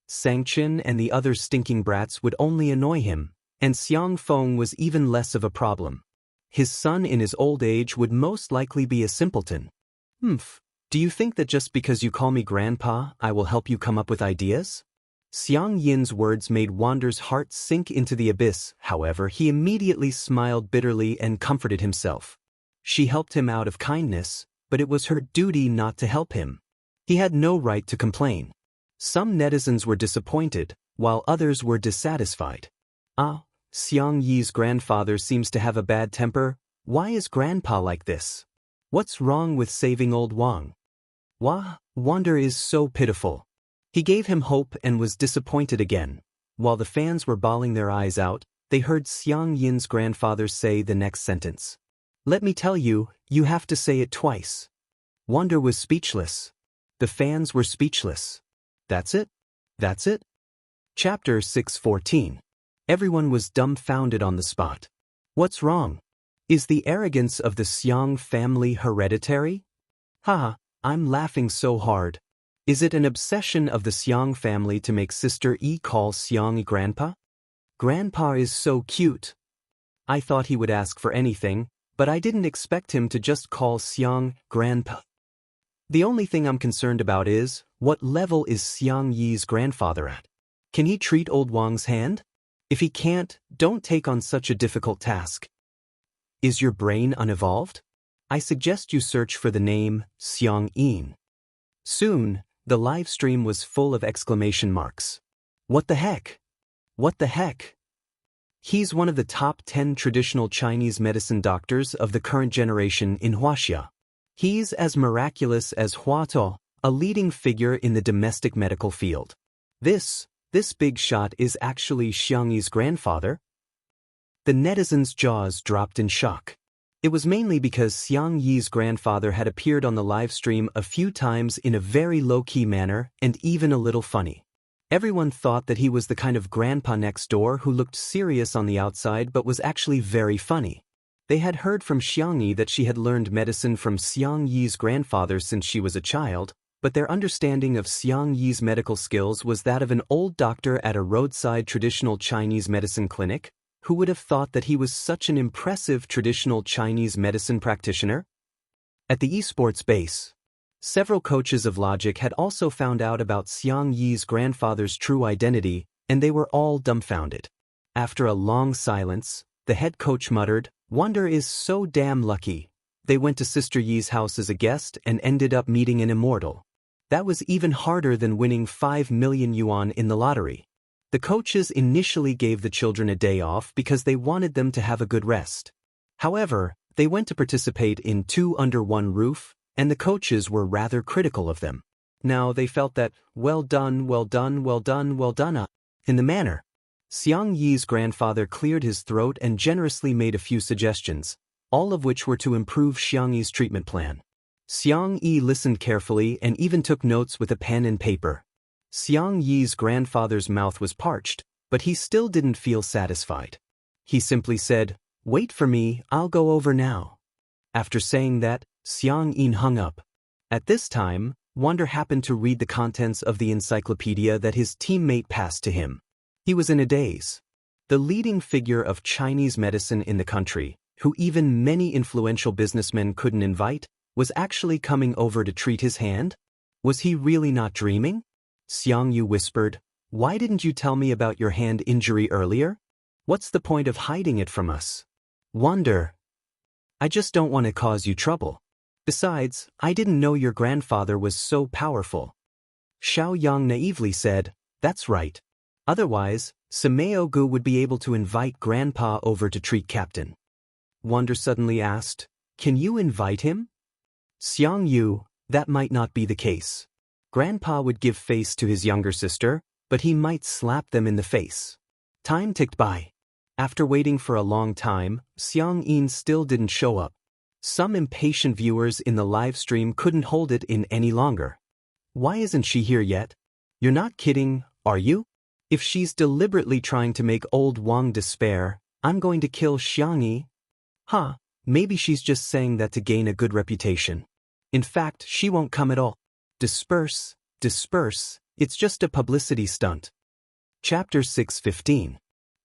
Sangchen and the other stinking brats would only annoy him, and Xiang Feng was even less of a problem. His son in his old age would most likely be a simpleton. Do you think that just because you call me Grandpa, I will help you come up with ideas? Xiang Yin's words made Wander's heart sink into the abyss. However, he immediately smiled bitterly and comforted himself. She helped him out of kindness, but it was her duty not to help him. He had no right to complain. Some netizens were disappointed, while others were dissatisfied. Xiang Yi's grandfather seems to have a bad temper. Why is Grandpa like this? What's wrong with saving old Wang? Wander is so pitiful. He gave him hope and was disappointed again. While the fans were bawling their eyes out, they heard Xiang Yin's grandfather say the next sentence. Let me tell you, you have to say it twice. Wander was speechless. The fans were speechless. That's it? That's it? Chapter 6:14. Everyone was dumbfounded on the spot. What's wrong? Is the arrogance of the Xiang family hereditary? I'm laughing so hard. Is it an obsession of the Xiang family to make Sister Yi call Xiang Grandpa? Grandpa is so cute. I thought he would ask for anything, but I didn't expect him to just call Xiang Grandpa. The only thing I'm concerned about is, what level is Xiang Yi's grandfather at? Can he treat old Wang's hand? If he can't, don't take on such a difficult task. Is your brain unevolved? I suggest you search for the name Xiang Yin. Soon, the live stream was full of exclamation marks. What the heck? What the heck? He's one of the top 10 traditional Chinese medicine doctors of the current generation in Wuxia. He's as miraculous as Huato, a leading figure in the domestic medical field. This big shot is actually Xiang Yi's grandfather? The netizens' jaws dropped in shock. It was mainly because Xiang Yi's grandfather had appeared on the live stream a few times in a very low-key manner and even a little funny. Everyone thought that he was the kind of grandpa next door who looked serious on the outside but was actually very funny. They had heard from Xiang Yi that she had learned medicine from Xiang Yi's grandfather since she was a child, but their understanding of Xiang Yi's medical skills was that of an old doctor at a roadside traditional Chinese medicine clinic. Who would have thought that he was such an impressive traditional Chinese medicine practitioner? At the esports base, several coaches of logic had also found out about Xiang Yi's grandfather's true identity, and they were all dumbfounded. After a long silence, the head coach muttered, Wander is so damn lucky. They went to Sister Yi's house as a guest and ended up meeting an Immortal. That was even harder than winning 5 million yuan in the lottery. The coaches initially gave the children a day off because they wanted them to have a good rest. However, they went to participate in 2 under 1 roof, and the coaches were rather critical of them. Now they felt that, well done. In the manner, Xiang Yi's grandfather cleared his throat and generously made a few suggestions, all of which were to improve Xiang Yi's treatment plan. Xiang Yi listened carefully and even took notes with a pen and paper. Xiang Yi's grandfather's mouth was parched, but he still didn't feel satisfied. He simply said, Wait for me, I'll go over now. After saying that, Xiang Yin hung up. At this time, Wander happened to read the contents of the encyclopedia that his teammate passed to him. He was in a daze. The leading figure of Chinese medicine in the country, who even many influential businessmen couldn't invite, was actually coming over to treat his hand? Was he really not dreaming? Xiang Yu whispered, Why didn't you tell me about your hand injury earlier? What's the point of hiding it from us? Wander. I just don't want to cause you trouble. Besides, I didn't know your grandfather was so powerful. Xiao Yang naively said, That's right. Otherwise, Sameo Gu would be able to invite Grandpa over to treat Captain. Wander suddenly asked, Can you invite him? Xiang Yu, that might not be the case. Grandpa would give face to his younger sister, but he might slap them in the face. Time ticked by. After waiting for a long time, Xiang Yin still didn't show up. Some impatient viewers in the live stream couldn't hold it in any longer. Why isn't she here yet? You're not kidding, are you? If she's deliberately trying to make old Wang despair, I'm going to kill Xiangyi. Huh, maybe she's just saying that to gain a good reputation. In fact, she won't come at all. Disperse, disperse, it's just a publicity stunt. Chapter 6:15.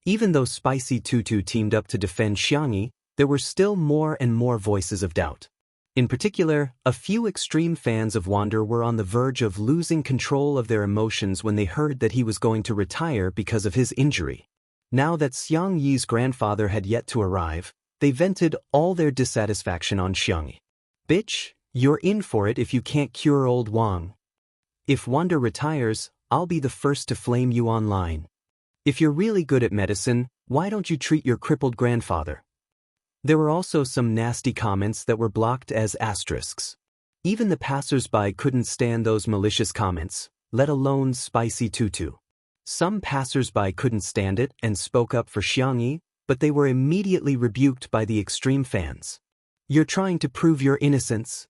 Even though Spicy Tutu teamed up to defend Xiangyi, there were still more and more voices of doubt. In particular, a few extreme fans of Wander were on the verge of losing control of their emotions when they heard that he was going to retire because of his injury. Now that Xiangyi's grandfather had yet to arrive, they vented all their dissatisfaction on Xiangyi. Bitch, you're in for it if you can't cure old Wang. If Wander retires, I'll be the first to flame you online. If you're really good at medicine, why don't you treat your crippled grandfather? There were also some nasty comments that were blocked as asterisks. Even the passers-by couldn't stand those malicious comments, let alone Spicy Tutu. Some passers-by couldn't stand it and spoke up for Xiangyi, but they were immediately rebuked by the extreme fans. You're trying to prove your innocence.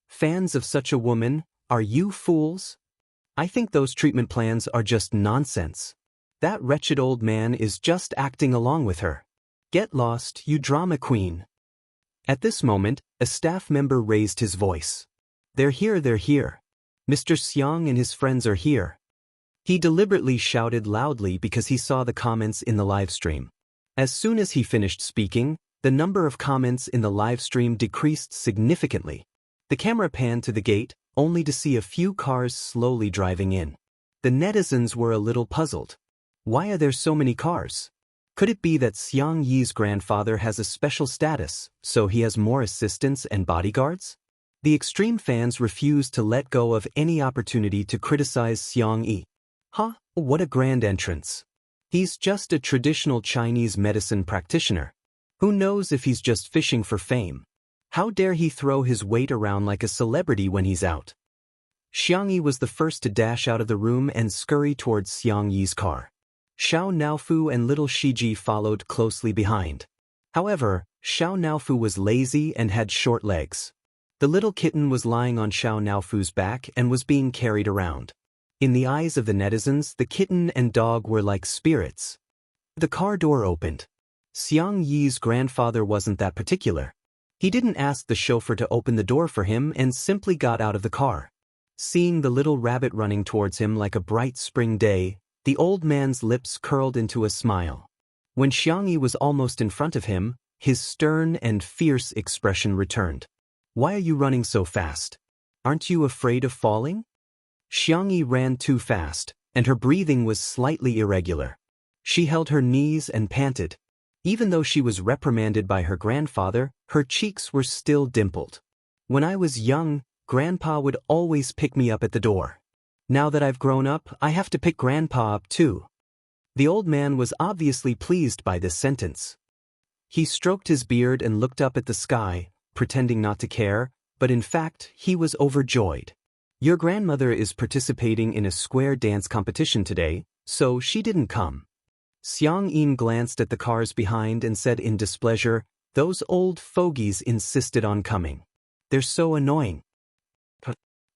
Fans of such a woman, are you fools? I think those treatment plans are just nonsense. That wretched old man is just acting along with her. Get lost, you drama queen. At this moment, a staff member raised his voice. They're here. Mr. Xiang and his friends are here. He deliberately shouted loudly because he saw the comments in the live stream. As soon as he finished speaking, the number of comments in the live stream decreased significantly. The camera panned to the gate, only to see a few cars slowly driving in. The netizens were a little puzzled. Why are there so many cars? Could it be that Xiangyi's grandfather has a special status, so he has more assistants and bodyguards? The extreme fans refused to let go of any opportunity to criticize Xiangyi. Huh, what a grand entrance. He's just a traditional Chinese medicine practitioner. Who knows if he's just fishing for fame? How dare he throw his weight around like a celebrity when he's out? Xiangyi was the first to dash out of the room and scurry towards Xiangyi's car. Xiao Naofu and little Shiji followed closely behind. However, Xiao Naofu was lazy and had short legs. The little kitten was lying on Xiao Naofu's back and was being carried around. In the eyes of the netizens, the kitten and dog were like spirits. The car door opened. Xiangyi's grandfather wasn't that particular. He didn't ask the chauffeur to open the door for him and simply got out of the car. Seeing the little rabbit running towards him like a bright spring day, the old man's lips curled into a smile. When Xiangyi was almost in front of him, his stern and fierce expression returned. Why are you running so fast? Aren't you afraid of falling? Xiangyi ran too fast, and her breathing was slightly irregular. She held her knees and panted. Even though she was reprimanded by her grandfather, her cheeks were still dimpled. When I was young, Grandpa would always pick me up at the door. Now that I've grown up, I have to pick Grandpa up too. The old man was obviously pleased by this sentence. He stroked his beard and looked up at the sky, pretending not to care, but in fact, he was overjoyed. Your grandmother is participating in a square dance competition today, so she didn't come. Xiang Yin glanced at the cars behind and said in displeasure, those old fogies insisted on coming. They're so annoying.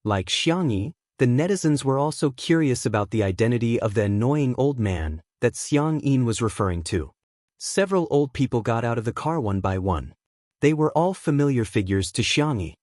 Like Xiangyi, the netizens were also curious about the identity of the annoying old man that Xiang Yin was referring to. Several old people got out of the car one by one. They were all familiar figures to Xiangyi.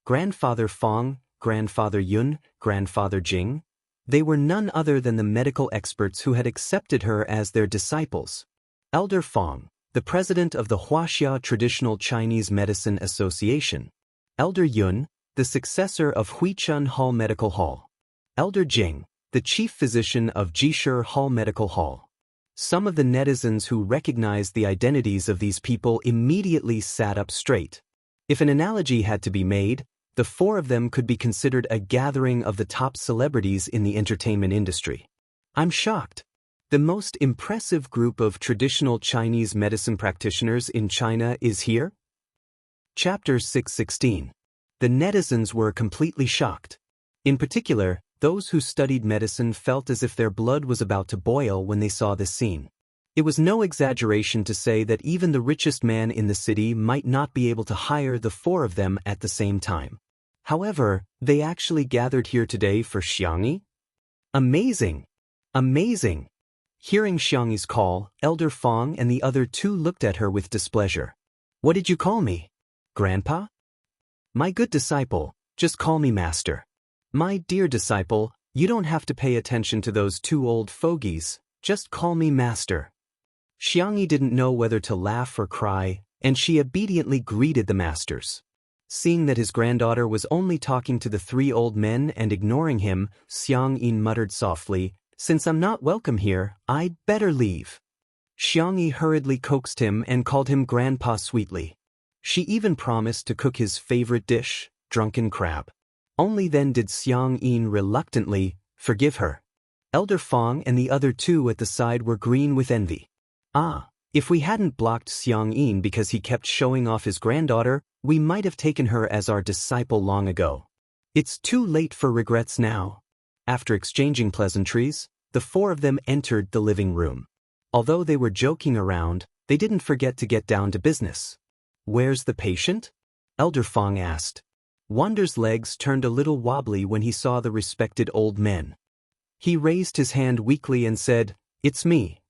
Grandfather Fong, Grandfather Yun, Grandfather Jing. They were none other than the medical experts who had accepted her as their disciples. Elder Fong, the president of the Wuxia Traditional Chinese Medicine Association. Elder Yun, the successor of Huichun Hall Medical Hall. Elder Jing, the chief physician of Jishur Hall Medical Hall. Some of the netizens who recognized the identities of these people immediately sat up straight. If an analogy had to be made, the four of them could be considered a gathering of the top celebrities in the entertainment industry. I'm shocked. The most impressive group of traditional Chinese medicine practitioners in China is here? Chapter 6:16. The netizens were completely shocked. In particular, those who studied medicine felt as if their blood was about to boil when they saw this scene. It was no exaggeration to say that even the richest man in the city might not be able to hire the four of them at the same time. However, they actually gathered here today for Xiangyi? Amazing! Amazing! Hearing Xiangyi's call, Elder Fong and the other two looked at her with displeasure. What did you call me? Grandpa? My good disciple, just call me master. My dear disciple, you don't have to pay attention to those two old fogies, just call me master. Xiangyi didn't know whether to laugh or cry, and she obediently greeted the masters. Seeing that his granddaughter was only talking to the three old men and ignoring him, Xiangyi muttered softly, Since I'm not welcome here, I'd better leave. Xiangyi hurriedly coaxed him and called him Grandpa sweetly. She even promised to cook his favorite dish, drunken crab. Only then did Xiangyi reluctantly forgive her. Elder Fong and the other two at the side were green with envy. If we hadn't blocked Xiangyi because he kept showing off his granddaughter, we might have taken her as our disciple long ago. It's too late for regrets now. After exchanging pleasantries, the four of them entered the living room. Although they were joking around, they didn't forget to get down to business. Where's the patient? Elder Fong asked. Wander's legs turned a little wobbly when he saw the respected old men. He raised his hand weakly and said, It's me.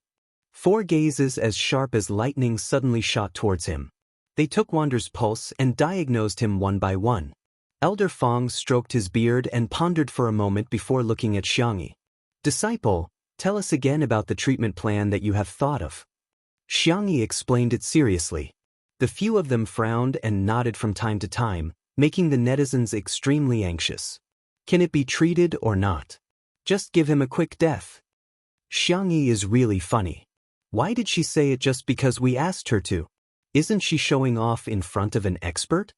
Four gazes as sharp as lightning suddenly shot towards him. They took Wander's pulse and diagnosed him one by one. Elder Fong stroked his beard and pondered for a moment before looking at Xiangyi. Disciple, tell us again about the treatment plan that you have thought of. Xiangyi explained it seriously. The few of them frowned and nodded from time to time, making the netizens extremely anxious. Can it be treated or not? Just give him a quick death. Xiangyi is really funny. Why did she say it just because we asked her to? Isn't she showing off in front of an expert?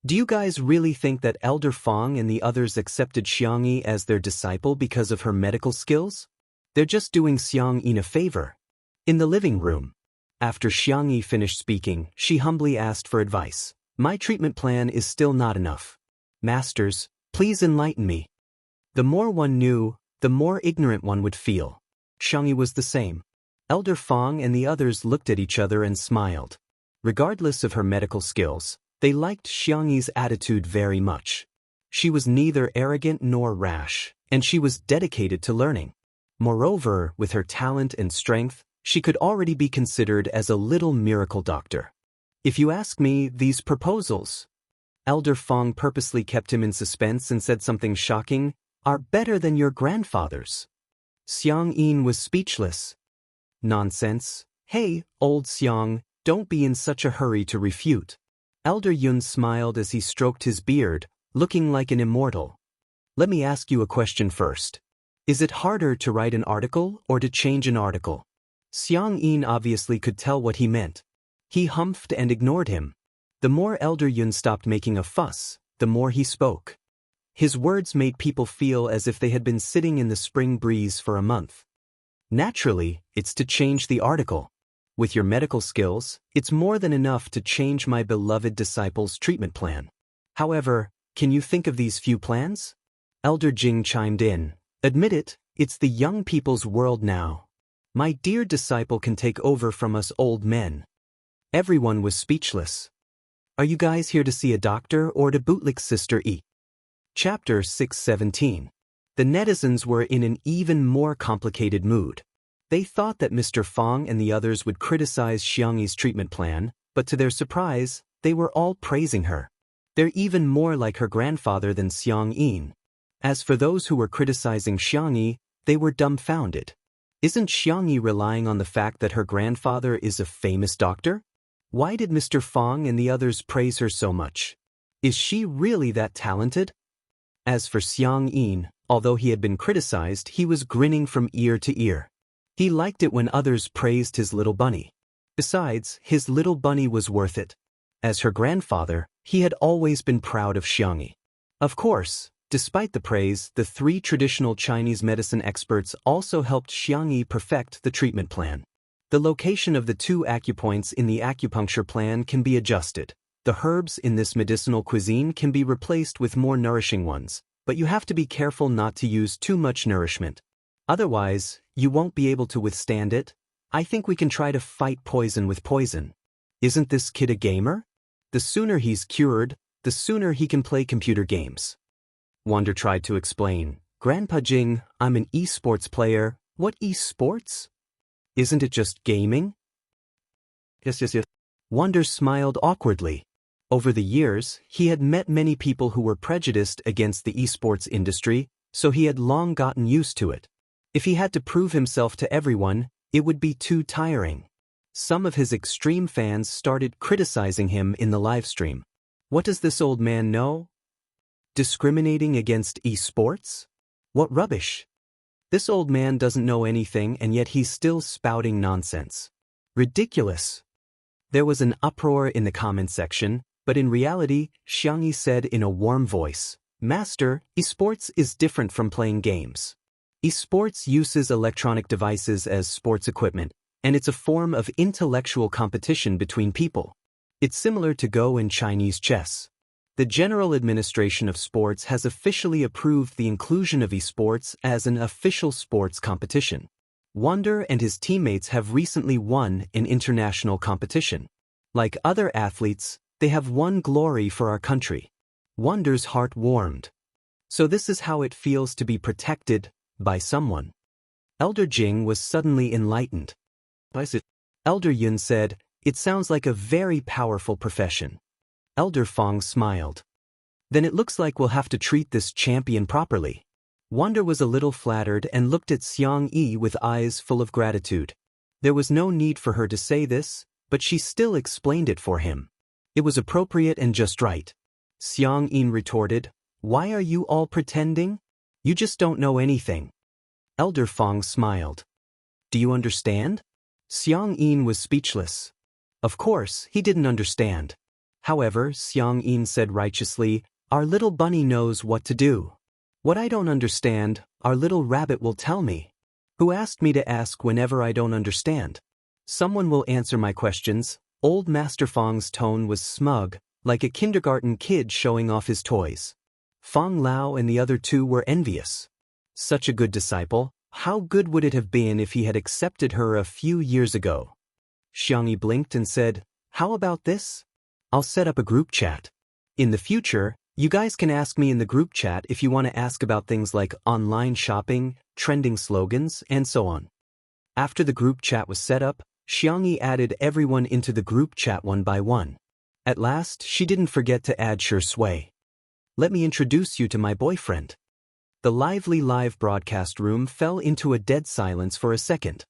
Do you guys really think that Elder Fong and the others accepted Xiangyi as their disciple because of her medical skills? They're just doing Xiangyi a favor. In the living room, after Xiangyi finished speaking, she humbly asked for advice. My treatment plan is still not enough. Masters, please enlighten me. The more one knew, the more ignorant one would feel. Xiangyi was the same. Elder Fong and the others looked at each other and smiled. Regardless of her medical skills, they liked Xiangyi's attitude very much. She was neither arrogant nor rash, and she was dedicated to learning. Moreover, with her talent and strength, she could already be considered as a little miracle doctor. If you ask me, these proposals, Elder Fong purposely kept him in suspense and said something shocking, are better than your grandfather's. Xiangyi was speechless. Nonsense. Hey, old Xiang, don't be in such a hurry to refute. Elder Yun smiled as he stroked his beard, looking like an immortal. Let me ask you a question first. Is it harder to write an article or to change an article? Xiangyi obviously could tell what he meant. He humphed and ignored him. The more Elder Yun stopped making a fuss, the more he spoke. His words made people feel as if they had been sitting in the spring breeze for a month. Naturally, it's to change the article. With your medical skills, it's more than enough to change my beloved disciple's treatment plan. However, can you think of these few plans? Elder Jing chimed in. Admit it, it's the young people's world now. My dear disciple can take over from us old men. Everyone was speechless. Are you guys here to see a doctor or to bootlick Sister E? Chapter 617. The netizens were in an even more complicated mood. They thought that Mr. Fong and the others would criticize Xiangyi's treatment plan, but to their surprise, they were all praising her. They're even more like her grandfather than Xiangyi. As for those who were criticizing Xiangyi, they were dumbfounded. Isn't Xiangyi relying on the fact that her grandfather is a famous doctor? Why did Mr. Fong and the others praise her so much? Is she really that talented? As for Xiangyi, although he had been criticized, he was grinning from ear to ear. He liked it when others praised his little bunny. Besides, his little bunny was worth it. As her grandfather, he had always been proud of Xiangyi. Of course, despite the praise, the three traditional Chinese medicine experts also helped Xiangyi perfect the treatment plan. The location of the two acupoints in the acupuncture plan can be adjusted. The herbs in this medicinal cuisine can be replaced with more nourishing ones, but you have to be careful not to use too much nourishment. Otherwise, you won't be able to withstand it. I think we can try to fight poison with poison. Isn't this kid a gamer? The sooner he's cured, the sooner he can play computer games. Wander tried to explain. Grandpa Jing, I'm an esports player, What esports? Isn't it just gaming? Yes. Wonder smiled awkwardly. Over the years, he had met many people who were prejudiced against the esports industry, so he had long gotten used to it. If he had to prove himself to everyone, it would be too tiring. Some of his extreme fans started criticizing him in the livestream. What does this old man know? Discriminating against esports? What rubbish! This old man doesn't know anything and yet he's still spouting nonsense. Ridiculous! There was an uproar in the comment section, but in reality, Jianghu said in a warm voice, "Master, esports is different from playing games. Esports uses electronic devices as sports equipment, and it's a form of intellectual competition between people. It's similar to Go in Chinese chess. The General Administration of Sports has officially approved the inclusion of esports as an official sports competition. Wonder and his teammates have recently won an international competition. Like other athletes, they have won glory for our country." Wonder's heart warmed. So this is how it feels to be protected by someone. Elder Jing was suddenly enlightened. Elder Yun said, "It sounds like a very powerful profession." Elder Fong smiled. "Then it looks like we'll have to treat this champion properly." Wonder was a little flattered and looked at Xiangyi with eyes full of gratitude. There was no need for her to say this, but she still explained it for him. It was appropriate and just right. Xiangyi retorted, "Why are you all pretending? You just don't know anything." Elder Fong smiled. "Do you understand?" Xiangyi was speechless. Of course, he didn't understand. However, Xiangyi said righteously, "Our little bunny knows what to do. What I don't understand, our little rabbit will tell me. Who asked me to ask whenever I don't understand? Someone will answer my questions." Old Master Fong's tone was smug, like a kindergarten kid showing off his toys. Fong Lao and the other two were envious. Such a good disciple, how good would it have been if he had accepted her a few years ago? Xiangyi blinked and said, "How about this? I'll set up a group chat. In the future, you guys can ask me in the group chat if you want to ask about things like online shopping, trending slogans, and so on." After the group chat was set up, Xiangyi added everyone into the group chat one by one. At last, she didn't forget to add Sure Sui. "Let me introduce you to my boyfriend." The lively live broadcast room fell into a dead silence for a second.